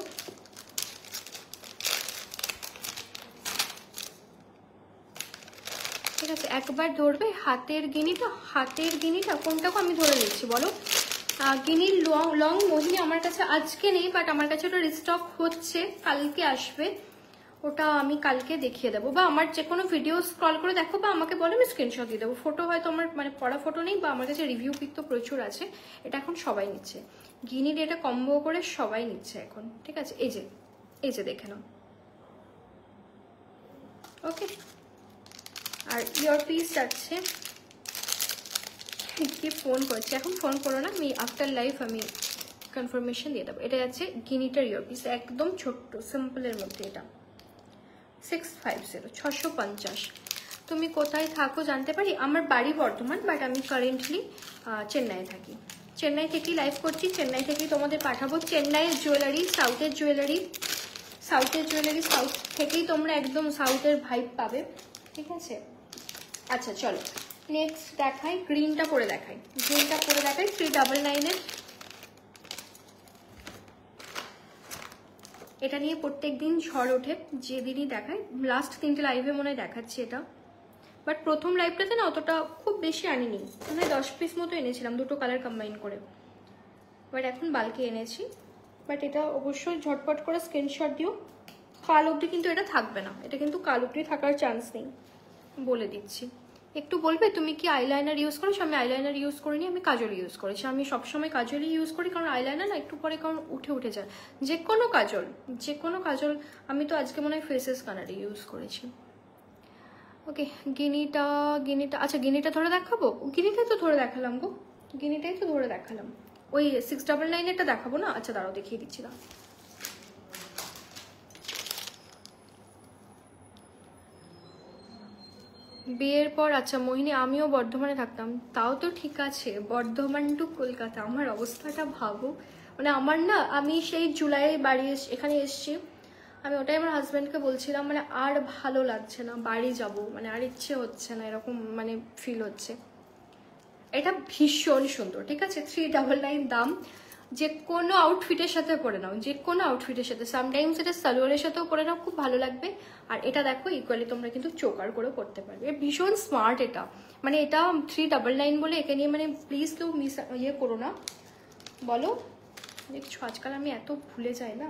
S1: ঠিক আছে, একবার ধরবে হাতের গিনিটা কোনটাকে আমি ধরে নিচ্ছি বলো। গিনির লং মোহিনী আমার কাছে আজকে নেই, বাট আমার কাছে ওটা রিস্টক হচ্ছে, কালকে আসবে, ওটা আমি কালকে দেখিয়ে দেবো, বা আমার যে কোনো ভিডিও স্ক্রল করে দেখো, বা আমাকে বলে আমি স্ক্রিনশট দিয়ে দেবো। ফটো হয়তো আমার মানে পড়া ফটো নেই, বা আমার কাছে রিভিউ পিক তো প্রচুর আছে। এটা এখন সবাই নিচ্ছে, গিনির এটা কম্বো করে সবাই নিচ্ছে এখন, ঠিক আছে। এই যে দেখে নাও, ওকে। আর ইয়ার পিস যাচ্ছে, কি ফোন করছে এখন, ফোন করো না, আমি আফটার লাইফ আমি কনফার্মেশন দিয়ে দেবো। এটা যাচ্ছে গিনিটার ইয়ার পিস, একদম ছোট্ট সিম্পলের মধ্যে, এটা 650, 650। তুমি কোথায় থাকো জানতে পারি? আমার বাড়ি বর্ধমান, বাট আমি কারেন্টলি চেন্নাইয়ে থাকি। চেন্নাই থেকেই লাইভ করছি, চেন্নাই থেকেই তোমাদের পাঠাবো। চেন্নাইয়ের জুয়েলারি, সাউথের জুয়েলারি, সাউথ থেকেই তোমরা একদম সাউথের ভাইব পাবে, ঠিক আছে। আচ্ছা চলো নেক্সট দেখাই, গ্রিনটা পরে দেখাই, 399-এর। এটা নিয়ে প্রত্যেকদিন ঝড় ওঠে, যেদিনই দেখায়। লাস্ট 3টে লাইভে মনে হয় দেখাচ্ছি এটা, বাট প্রথম লাইভটাতে না অতটা খুব বেশি আনিনি, মানে 10 পিস মতো এনেছিলাম, দুটো কালার কম্বাইন করে, বাট এখন বালকে এনেছি। বাট এটা অবশ্যই ঝটপট করে স্ক্রিনশট দিও, কাল অবধি কিন্তু এটা থাকবে না, এটা কিন্তু কাল অবধি থাকার চান্স নেই, বলে দিচ্ছি। একটু বলবে তুমি কি আইলাইনার ইউজ করেছো? আমি আইলাইনার ইউজ করিনি, আমি কাজল ইউজ করেছি। আমি সবসময় কাজলই ইউজ করি, কারণ আইলাইনার না একটু পরে কারণ উঠে যায়, যে কোনো কাজল। আমি তো আজকে মনে হয় ফেসেস কানাডি ইউজ করেছি। ওকে, গিনিটা আচ্ছা গিনিটা ধরে দেখাবো, গিনিটাই তো ধরে দেখালাম ওই 699-এরটা দেখাবো না? আচ্ছা দাঁড়াও দেখিয়ে দিচ্ছি না। বিয়ের পর, আচ্ছা মোহিনী আমিও বর্ধমানে থাকতাম, তাও তো ঠিক আছে, বর্ধমান টু কলকাতা, আমার অবস্থাটা ভাবো। মানে আমার না, আমি সেই জুলাই বাড়ি এখানে এসছি, আমি ওটাই আমার হাজব্যান্ডকে বলছিলাম, মানে আর ভালো লাগছে না, বাড়ি যাব, মানে আর ইচ্ছে হচ্ছে না, এরকম মানে ফিল হচ্ছে। এটা ভীষণ সুন্দর, ঠিক আছে, 399 দাম। যে কোনো আউটফিটের সাথে পরে নাও, সামটাইমস এটা সালোয়ারের সাথেও পরে নাও, খুব ভালো লাগবে। আর এটা দেখো ইকুয়ালি তোমরা কিন্তু চোকার করে পরতে পারবে, ভীষণ স্মার্ট এটা। মানে এটা 399 বলে একে নিয়ে মানে প্লিজ কেউ করো না, বলো দেখছো আজকাল আমি এত ভুলে যাই না।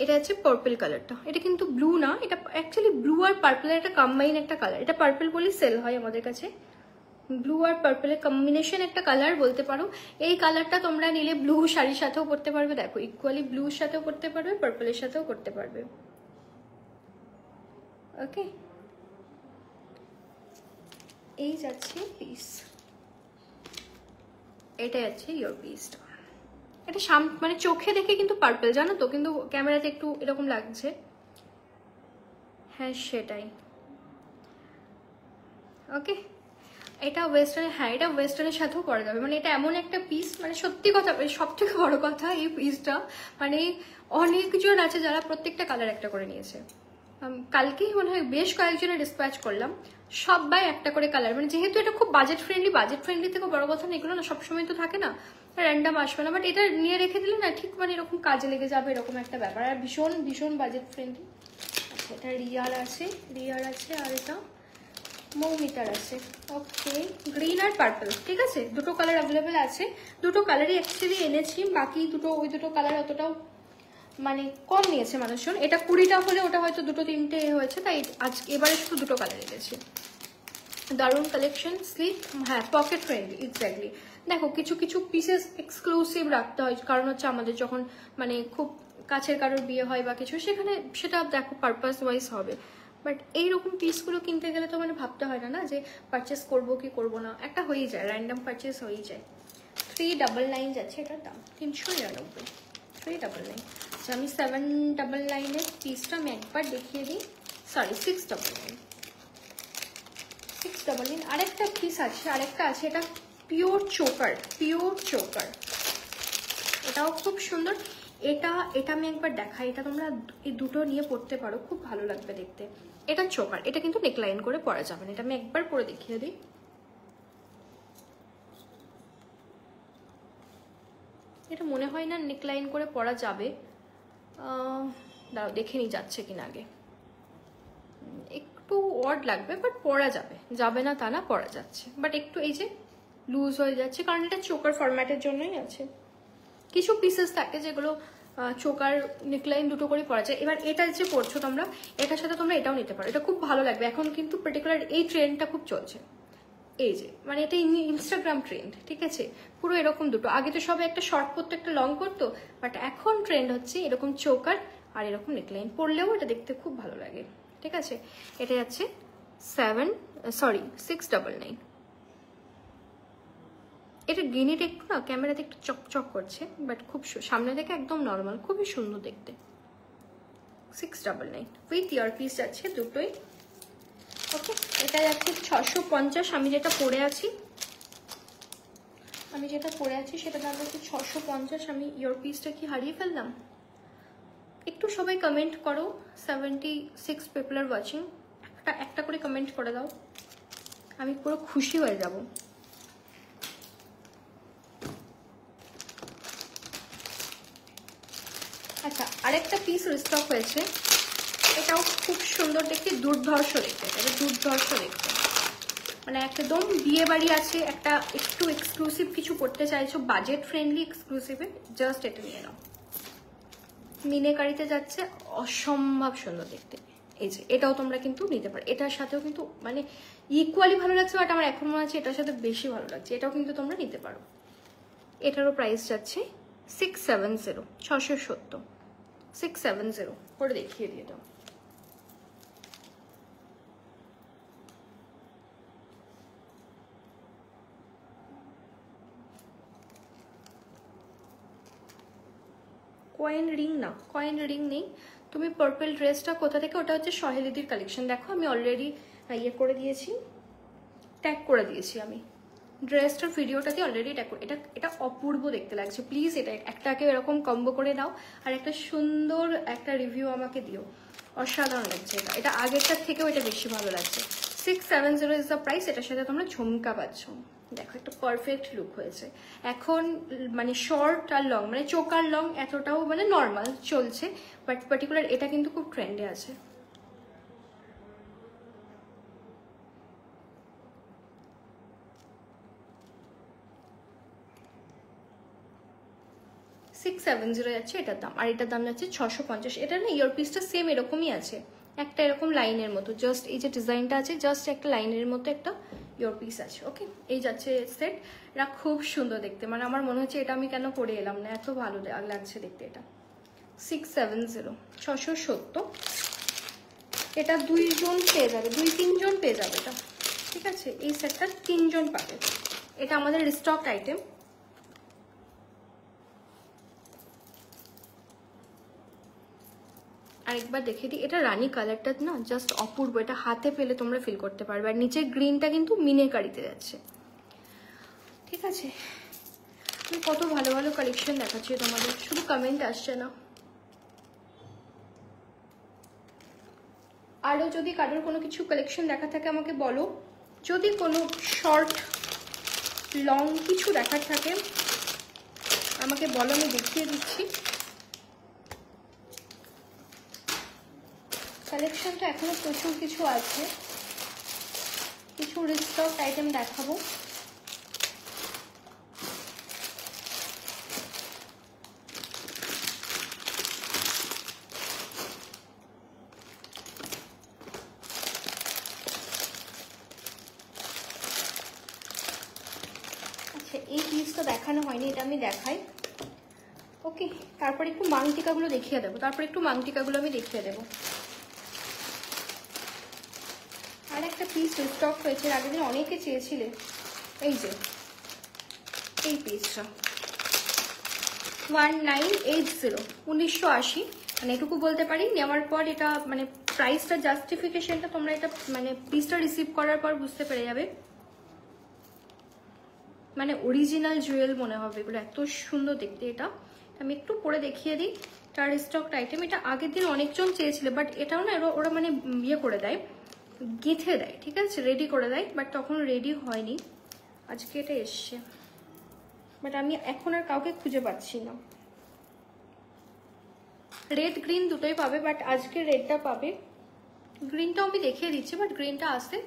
S1: এটা হচ্ছে পার্পল কালারটা, এটা কিন্তু ব্লু না, এটা অ্যাকচুয়ালি ব্লু আর পার্পলের একটা কম্বাইন একটা কালার, এটা পার্পল বলেই সেল হয় আমাদের কাছে। ব্লু আর পার্পলের কম্বিনেশন একটা কালার বলতে পারো। এই কালারটা তোমরা নিলে ব্লু শাড়ির সাথেও পরতে পারবে, দেখো ইকুয়ালি ব্লুর সাথেও পরতে পারবে, পার্পলের সাথেও পরতে পারবে, ওকে। এই যাচ্ছে পিস, এটা যাচ্ছে ইয়োর পিসটা। এটা মানে চোখে দেখে কিন্তু পার্পল, জানো তো, কিন্তু ক্যামেরাতে একটু এরকম লাগছে, হ্যাঁ সেটাই, ওকে। এটা ওয়েস্টার্নে, হ্যাঁ এটা ওয়েস্টার্নের সাথেও পরা যাবে, মানে এটা এমন একটা পিস, মানে সত্যি কথা, সব থেকে বড় কথা এই পিসটা, মানে অনেকজন আছে যারা প্রত্যেকটা কালার একটা করে নিয়েছে। কালকেই মনে হয় বেশ কয়েকজনের ডিসপ্যাচ করলাম, সবাই একটা করে কালার, মানে যেহেতু এটা খুব বাজেট ফ্রেন্ডলি থেকে বড় কথা না, এগুলো না সবসময় তো থাকে না, র্যান্ডাম আসবে না, বাট এটা নিয়ে রেখে দিলে না ঠিক মানে এরকম কাজে লেগে যাবে, এরকম একটা ব্যাপার। আর ভীষণ ভীষণ বাজেট ফ্রেন্ডলি। আচ্ছা এটা রিয়ার আছে, আর এটা মৌমিতার আছে, ওকে। গ্রিন আর পার্পল, ঠিক আছে, দুটো কালার অ্যাভেলেবেল আছে, দুটো কালারই অ্যাকচুয়ালি এনেছি, বাকি ওই দুটো কালার অতটাও মানে কম নিয়েছে মানুষজন। এটা 20টা হলে ওটা হয়তো 2-3টে হয়েছে, তাই আজকে এবারে শুধু 2টো কালার এনেছি। দারুণ কালেকশন, স্লিক, হ্যাঁ পকেট ফ্রেন্ডলি, এক্স্যাক্টলি। দেখো কিছু কিছু পিসেস এক্সক্লুসিভ রাখতে হয়, কারণ হচ্ছে আমাদের যখন মানে খুব কাছের কারোর বিয়ে হয় বা কিছু, সেখানে সেটা দেখো পারপাস ওয়াইজ হবে। বাট এইরকম পিসগুলো কিনতে গেলে তো মানে ভাবতে হয় না যে পারচেস করবো কি করবো না, একটা হয়েই যায়, র্যান্ডাম পারচেস হয়েই যায়। 399 যাচ্ছে এটার দাম, 399, 399। আচ্ছা আমি 799 পিসটা আমি একবার দেখিয়ে দিই, সরি 699, 699। আরেকটা পিস আছে, আরেকটা আছে, এটা পিওর চোকার, পিওর চোকার, এটাও খুব সুন্দর। এটা এটা আমি একবার দেখাই, এটা তোমরা এই দুটো নিয়ে পড়তে পারো, খুব ভালো লাগবে দেখতে। এটা চোকার, এটা কিন্তু নেকলাইন করে পরা যাবে না, এটা আমি একবার পরে দেখিয়ে দিই। এটা মনে হয় না নেকলাইন করে পরা যাবে, দাঁড়াও দেখে নি যাচ্ছে কিনা আগে, একটু অড লাগবে, বাট পরা যাবে, যাবে না তা না, পরা যাচ্ছে, বাট একটু এই যে লুজ হয়ে যাচ্ছে, কারণ এটা চোকার ফরম্যাটের জন্যই আছে। কিছু পিসেস থাকে যেগুলো চোকার নেকলাইন দুটো করে পরা যায়। এবার এটা যে পরছো তোমরা, এটার সাথে তোমরা এটাও নিতে পারো, এটা খুব ভালো লাগবে। এখন কিন্তু পার্টিকুলার এই ট্রেন্ডটা খুব চলছে, এই যে মানে এটা ইনস্টাগ্রাম ট্রেন্ড, ঠিক আছে, পুরো এরকম দুটো। আগে তো সবাই একটা শর্ট পরতো একটা লং করতো, বাট এখন ট্রেন্ড হচ্ছে এরকম চোকার আর এরকম নেকলাইন পরলেও এটা দেখতে খুব ভালো লাগে, ঠিক আছে। এটা যাচ্ছে 699। এটা গ্রিনেট একটু না ক্যামেরাতে একটু চকচক করছে, বাট খুব সামনে থেকে একদম নর্মাল, খুবই সুন্দর দেখতে। 699 উইথ ইয়ারপিস যাচ্ছে দুটোই। ওকে, এটা যাচ্ছে 650। আমি যেটা পরে আছি সেটা দাম হচ্ছে 650। আমি ইয়ারপিসটা কি হারিয়ে ফেললাম? একটু সবাই কমেন্ট করো, 76 পিপল আর ওয়াচিং, একটা করে কমেন্ট করে দাও, আমি পুরো খুশি হয়ে যাব। আচ্ছা আরেকটা পিস রিস্টক হয়েছে, এটাও খুব সুন্দর দেখতে, দুর্ধর্ষ দেখতে, এটা দুর্ধর্ষ দেখতে, মানে একদম বিয়ে বাড়ি আছে, একটা একটু এক্সক্লুসিভ কিছু করতে চাইছো, বাজেট ফ্রেন্ডলি এক্সক্লুসিভে, জাস্ট এটা নিয়ে নাও। মিনেকারিতে যাচ্ছে, অসম্ভব সুন্দর দেখতে। এই যে এটাও তোমরা কিন্তু নিতে পারো, এটার সাথেও কিন্তু মানে ইকুয়ালি ভালো লাগছে, বাট আমার এখন মনে হচ্ছে এটার সাথে বেশি ভালো লাগছে, এটাও কিন্তু তোমরা নিতে পারো। এটারও প্রাইস যাচ্ছে 670, 670, 670 করে দেখিয়ে দিয়ে দাও। কয়েন রিং না, কয়েন রিং নেই। তুমি পার্পল ড্রেসটা কোথা থেকে? ওটা হচ্ছে সহেলিদির কালেকশন। দেখো আমি অলরেডি ইয়ে করে দিয়েছি, ট্যাগ করে দিয়েছি আমি ড্রেসটার ভিডিওটাতে অলরেডি ট্যাগ করে। এটা অপূর্ব দেখতে লাগছে, প্লিজ এটা একটাকে এরকম কম্বো করে দাও, আর একটা সুন্দর একটা রিভিউ আমাকে দিও। অসাধারণ লাগছে এটা, এটা আগেরটার থেকেও এটা বেশি ভালো লাগছে। 670 ইজ দ্য প্রাইস। এটার সাথে তোমরা ঝুমকা পাচ্ছ, দেখো একটা পারফেক্ট লুক হয়েছে। এখন মানে শর্ট আর লং, মানে চোখ আর লং এতটাও মানে নর্মাল চলছে, বাট পার্টিকুলার এটা কিন্তু খুব ট্রেন্ডে আছে। $670 যাচ্ছে এটার দাম, আর এটার দাম যাচ্ছে 650। এটা না ইয়ারপিসটা সেম এরকমই আছে, একটা এরকম লাইনের মতো, জাস্ট এই যে ডিজাইনটা আছে, জাস্ট একটা লাইনের মতো একটা ইয়ারপিস আছে। ওকে, এই যাচ্ছে সেট। এটা খুব সুন্দর দেখতে, মানে আমার মনে হচ্ছে এটা আমি কেন পরে এলাম না, এত ভালো লাগছে দেখতে। এটা 670, 670। এটা 2 জন পেয়ে যাবে, 2-3 জন পেয়ে যাবে এটা, ঠিক আছে। এই সেটটা 3 জন পাবে, এটা আমাদের স্টক আইটেম। আরেকবার দেখে দিই, এটা রানী কালারটা না জাস্ট অপূর্ব, এটা হাতে পেলে তোমরা ফিল করতে পারবে। আর নিচের গ্রিনটা কিন্তু মিনেকারিতে যাচ্ছে, ঠিক আছে। আমি কত ভালো ভালো কালেকশন দেখাচ্ছি তোমাদের, শুধু কমেন্ট আসছে না। আরও যদি কারোর কোনো কিছু কালেকশন দেখা থাকে আমাকে বলো, যদি কোনো শর্ট লং কিছু দেখার থাকে আমাকে বলো, আমি দেখিয়ে দিচ্ছি। কালেকশনটা এখনো প্রচুর কিছু আছে, কিছু রিস্টক আইটেম দেখাবো। আচ্ছা এই পিসটা দেখানো হয়নি, এটা আমি দেখাই। ওকে, তারপর একটু মাংটিকাগুলো দেখিয়ে দেবো, আমি দেখিয়ে দেবো। আর একটা পিস স্টক হয়েছে, আগের দিন অনেকে চেয়েছিলে, এই যে এই পিসটা 1980, 1980। মানে এটুকু বলতে পারি, নেওয়ার পর এটা মানে প্রাইসটা জাস্টিফিকেশনটা তোমরা এটা মানে পিসটা রিসিভ করার পর বুঝতে পেরে যাবে। মানে অরিজিনাল জুয়েল মনে হবে এগুলো, এত সুন্দর দেখতে। এটা আমি একটু পরে দেখিয়ে দিই, তার স্টকড আইটেম। এটা আগের দিন অনেকজন চেয়েছিল, বাট এটাও না ওরা মানে ইয়ে করে দেয়, গেঁথে দেয়, ঠিক আছে, রেডি করে দেয়, বাট তখন রেডি হয়নি। আজকে এটা এসছে, বাট আমি এখন আর কাউকে খুঁজে পাচ্ছি না। রেড গ্রিন দুটোই পাবে, বাট আজকে রেডটা পাবে। গ্রিনটাও আমি দেখিয়ে দিচ্ছি, বাট গ্রিনটা আসতে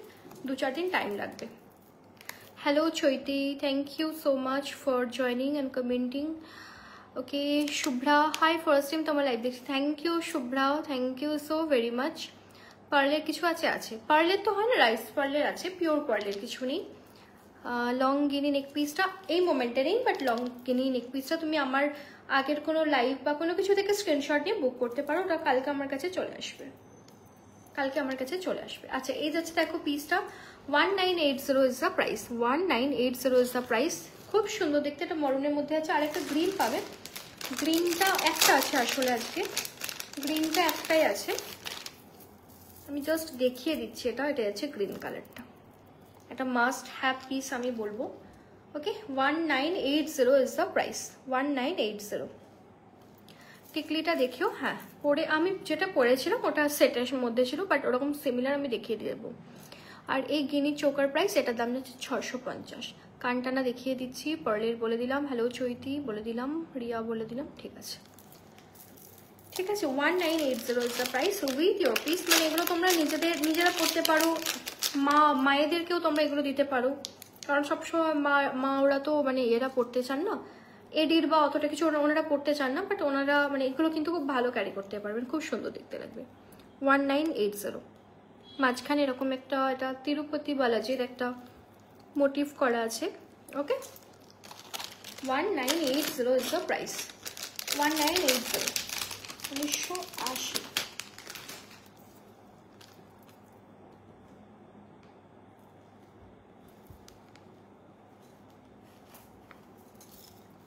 S1: 2-4 দিন টাইম লাগবে। Hello Chaiti, thank you so much for joining and commenting. Okay Shubhra, hi, first time তোমার লাইভ দেখছি। Thank you Shubhra, thank you so very much. পার্লের কিছু আছে, পার্লের তো হয় না, রাইস পার্লের আছে, পিওর পার্লের কিছু নেই। লং গিনি নেক পিসটা এই মোমেন্টে নেই, বাট লং গিনি নেক পিসটা তুমি আমার আগের কোনো লাইভ বা কোনো কিছু থেকে স্ক্রিনশট নিয়ে বুক করতে পারো, ওটা কালকে আমার কাছে চলে আসবে, আচ্ছা এই যাচ্ছে দেখো পিসটা 1980 is the price, 1980 is the price. খুব সুন্দর দেখতে, এটা মরুনের মধ্যে আছে। আর একটা গ্রিন পাবে, গ্রিনটা একটা আছে আসলে, আজকে গ্রিনটা একটাই আছে, আমি জাস্ট দেখিয়ে দিচ্ছি। এটা আছে গ্রিন কালারটা, এটা মাস্ট হ্যাভ পিস আমি বলবো। ওকে 1980 ইজ দ্য প্রাইস, 1980। টিকলিটা দেখিও, হ্যাঁ পরে আমি যেটা পরেছিলাম ওটা সেটের মধ্যে ছিল, বাট ওরকম সিমিলার আমি দেখিয়ে দেবো। আর এই গিনি চোকার প্রাইস, এটার দাম যাচ্ছে 650। কানটানা দেখিয়ে দিচ্ছি, পার্লের বলে দিলাম, হ্যালো চৈতি বলে দিলাম, রিয়া বলে দিলাম, ঠিক আছে 1980 is the price with your piece. মানে এগুলো তোমরা নিজেরা পড়তে পারো, মায়েদেরকেও তোমরা এগুলো দিতে পারো, কারণ সবসময় মা ওরা তো মানে এরা পড়তে চান না, এডির বা অতটা কিছু ওনারা পড়তে চান না, বাট ওনারা মানে এগুলো কিন্তু খুব ভালো ক্যারি করতে পারবেন, খুব সুন্দর দেখতে লাগবে। 1980, মাঝখানে এরকম একটা, এটা তিরুপতি বালাজির একটা মোটিভ করা আছে। ওকে 1980 ইজ দ্য প্রাইস, 1980, 1980।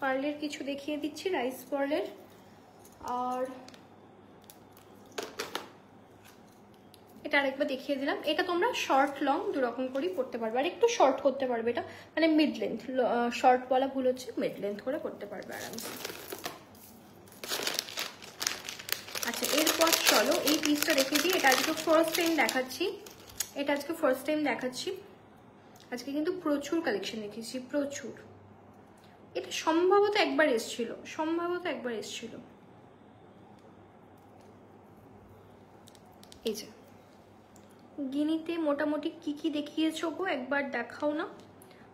S1: পার্লের কিছু দেখিয়ে দিচ্ছি, রাইস পার্লের। আর এটা আরেকবার দেখিয়ে দিলাম, এটা তোমরা শর্ট লং দুরকম করেই পড়তে পারবে, আর একটু শর্ট করতে পারবে, এটা মানে মিড লেন্থ, শর্ট বলা ভুল হচ্ছে, মিড লেন্থ করে করতে পারবে আরামসে। আচ্ছা এরপর চলো এই পিসটা দেখিয়ে দিই, এটা আজকে ফার্স্ট টাইম দেখাচ্ছি, আজকে কিন্তু প্রচুর কালেকশন দেখিয়েছি, প্রচুর। এটা সম্ভবত একবার এসেছিল, এই যে গিনিতে মোটামুটি কি দেখিয়েছো গো, একবার দেখাও না,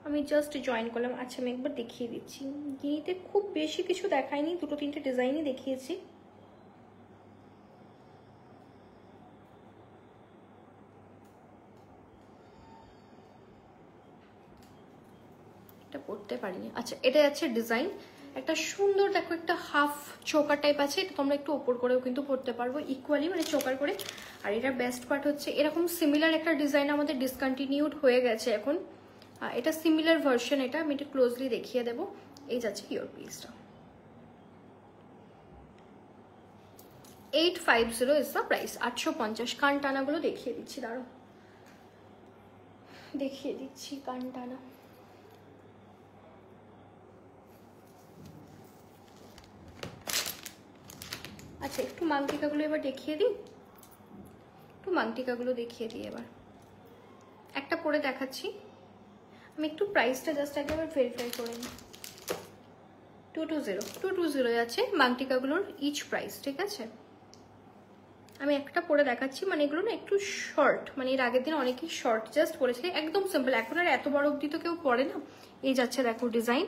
S1: আমি জাস্ট জয়েন করলাম। আচ্ছা আমি একবার দেখিয়ে দিচ্ছি, গিনিতে খুব বেশি কিছু দেখায়নি, 2-3টে ডিজাইনই দেখিয়েছি। এটা পড়তে পারিনি। আচ্ছা এটা যাচ্ছে ডিজাইন, একটা সুন্দর দেখো, একটা হাফ চোকার টাইপ আছে, এটা তোমরা একটু ওপর করেও কিন্তু পড়তে পারবো ইকুয়ালি, মানে চোকার করে। আর এটার বেস্ট পার্ট হচ্ছে এরকম সিমিলার একটা ডিজাইন আমাদের ডিসকন্টিনিউড হয়ে গেছে এখন, এটা সিমিলার ভার্সন, এটা আমি একটু ক্লোজলি দেখিয়ে দেবো। এই যাচ্ছে ইয়োর পিসটা, 850 ইজ দ্য প্রাইস, 850। কান টানাগুলো দেখিয়ে দিচ্ছি, দাঁড়ো দেখিয়ে দিচ্ছি কান টানা। আচ্ছা একটু মাংটিকাগুলো এবার দেখিয়ে দিই, এবার একটা পরে দেখাচ্ছি। আমি একটু প্রাইসটা জাস্ট একবার ভেরিফাই করে নিই। 220 যাচ্ছে মাংটিকাগুলোর ইচ প্রাইস, ঠিক আছে। আমি একটা পরে দেখাচ্ছি, মানে এগুলো না একটু শর্ট, মানে এর আগের দিন অনেকেই শর্ট জাস্ট পরেছিল, একদম সিম্পল, এখন আর এত বড় অবধি তো কেউ পরে না। এই যাচ্ছে দেখো ডিজাইন,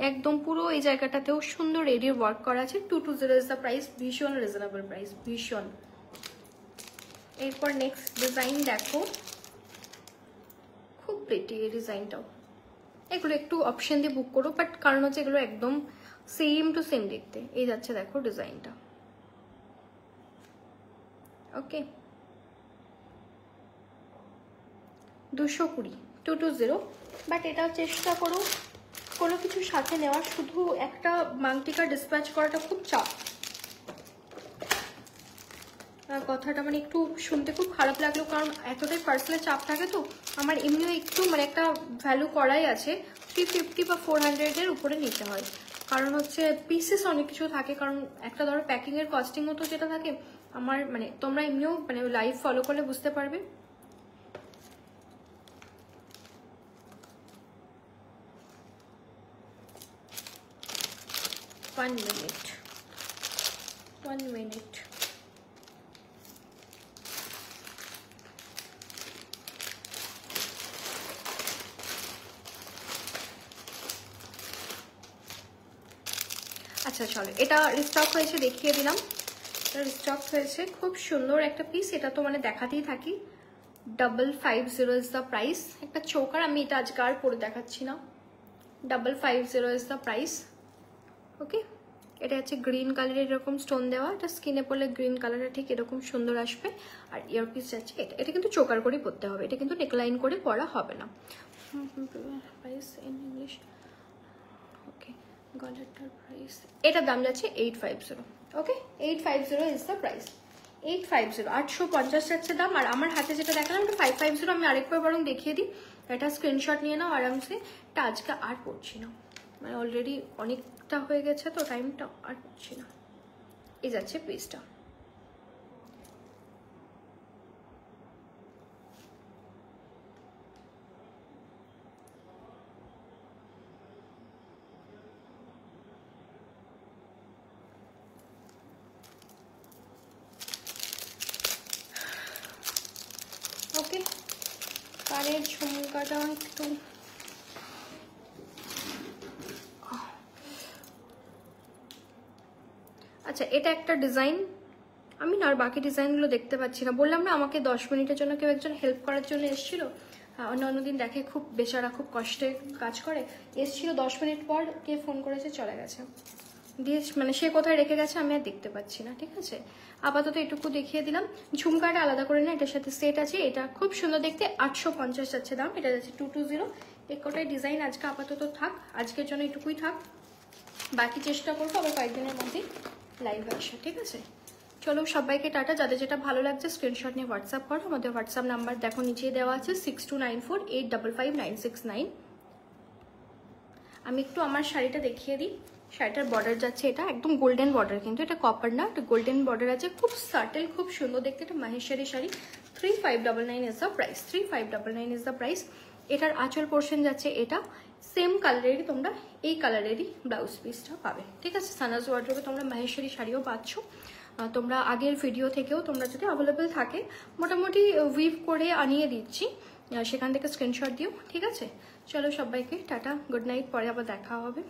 S1: একদম পুরো এই জায়গাটাতেও সুন্দর রেডিও ওয়ার্ক করা আছে। 220 ইজ দ্য প্রাইস, ভীষণ রিজনেবল প্রাইস, ভীষণ। এরপর নেক্সট ডিজাইন দেখো, খুব প্রিটি এই ডিজাইনটাও, এগুলো একটু অপশন দিয়ে বুক করো, বাট কারণ হচ্ছে এগুলো একদম সেম টু সেম দেখতে। এই যাচ্ছে দেখো ডিজাইনটা, ওকে 220 220। বাট এটা চেষ্টা করো কোনো কিছু সাথে নেওয়ার, শুধু একটা মাংটিকা ডিসপ্যাচ করাটা খুব চাপ। কথাটা মানে একটু শুনতে খুব খারাপ লাগলো, কারণ এতটাই পার্সেলে চাপ থাকে তো আমার এমনিও একটু মানে একটা ভ্যালু করাই আছে, 350 বা 400-এর উপরে নিতে হয়, কারণ হচ্ছে পিসেস অনেক কিছু থাকে। কারণ একটা ধরো প্যাকিংয়ের কস্টিংও তো যেটা থাকে আমার, মানে তোমরা এমনিও মানে লাইভ ফলো করলে বুঝতে পারবে। One minute. আচ্ছা চলো, এটা রিস্টক হয়েছে দেখিয়ে দিলাম। এটা রিস্টক হয়েছে, খুব সুন্দর একটা পিস। এটা তো মানে দেখাতেই থাকি। 550 ইজ দ্য প্রাইস। একটা চোকার, আমি এটা আজকে আর পরে দেখাচ্ছি না। 550 ইজ দ্য প্রাইস। ওকে, এটা হচ্ছে গ্রিন কালারের এরকম স্টোন দেওয়া, এটা স্কিনে পরলে গ্রিন কালারটা ঠিক এরকম সুন্দর আসবে। আর ইয়ারপিস যাচ্ছে এটা, এটা কিন্তু চোকার করে পরতে হবে, এটা কিন্তু নেকলাইন করে পরা হবে না। প্রাইস ইন ইংলিশ, ওকে গলাটার প্রাইস, এটার দাম যাচ্ছে 850। ওকে 850 ইজ দ্য প্রাইস। 850, 850 যাচ্ছে দাম। আর আমার হাতে যেটা দেখালাম এটা 550। আমি আরেকবার বরং দেখিয়ে দিই, এটা স্ক্রিনশট নিয়ে নাও আরামসে। এটা আজকে আর পড়ছি না, মানে অলরেডি অনেকটা হয়ে গেছে তো টাইমটা, আর পড়ছি না। এই যাচ্ছে পিসটা। ওকে, কানের ঝুমকাটা একটু আচ্ছা, এটা একটা ডিজাইন, আমি না আর বাকি ডিজাইনগুলো দেখতে পাচ্ছি না। বললাম না আমাকে 10 মিনিটের জন্য কেউ একজন হেল্প করার জন্য এসেছিল। অন্যদিন দেখে খুব বেচারা খুব কষ্টে কাজ করে, এসেছিল 10 মিনিট পর কে ফোন করেছে চলে গেছে, দিয়ে মানে সে কোথায় রেখে গেছে আমি আর দেখতে পাচ্ছি না। ঠিক আছে, আপাতত এটুকু দেখিয়ে দিলাম। ঝুমকাটা আলাদা করে না, এটার সাথে সেট আছে। এটা খুব সুন্দর দেখতে, 850 যাচ্ছে দাম। এটা যাচ্ছে 220। এক কটাই ডিজাইন আজকে আপাতত থাক, আজকের জন্য এটুকুই থাক। বাকি চেষ্টা করবো আবার কয়েকদিনের মধ্যে লাইভে আসা। ঠিক আছে, চলো সবাইকে টাটা। যাদের যেটা ভালো লাগছে স্ক্রিনশট নিয়ে হোয়াটসঅ্যাপ করো। আমাদের হোয়াটসঅ্যাপ নাম্বার দেখো নিচে দেওয়া আছে 6294855969। আমি একটু আমার শাড়িটা দেখিয়ে দিই। শাড়িটার বর্ডার যাচ্ছে, এটা একদম গোল্ডেন বর্ডার, কিন্তু এটা কপার না, এটা গোল্ডেন বর্ডার আছে, খুব সাটেল, খুব সুন্দর দেখতে। এটা Maheshwari sari. 3599 is the price. 3599 is the price. এটার আঁচল পোর্শন যাচ্ছে এটা, সেম কালারেরই তোমরা এই কালারেরই ব্লাউজ পিসটা পাবে। ঠিক আছে, সানাজ ওয়ার্ড্রোবে তোমরা মাহেশ্বরী শাড়িও পাচ্ছ। তোমরা আগের ভিডিও থেকেও তোমরা যদি অ্যাভেলেবেল থাকে মোটামুটি উইভ করে আনিয়ে দিচ্ছি, সেখান থেকে স্ক্রিনশট দিও। ঠিক আছে, চলো সবাইকে টাটা, গুড নাইট, পরে আবার দেখা হবে।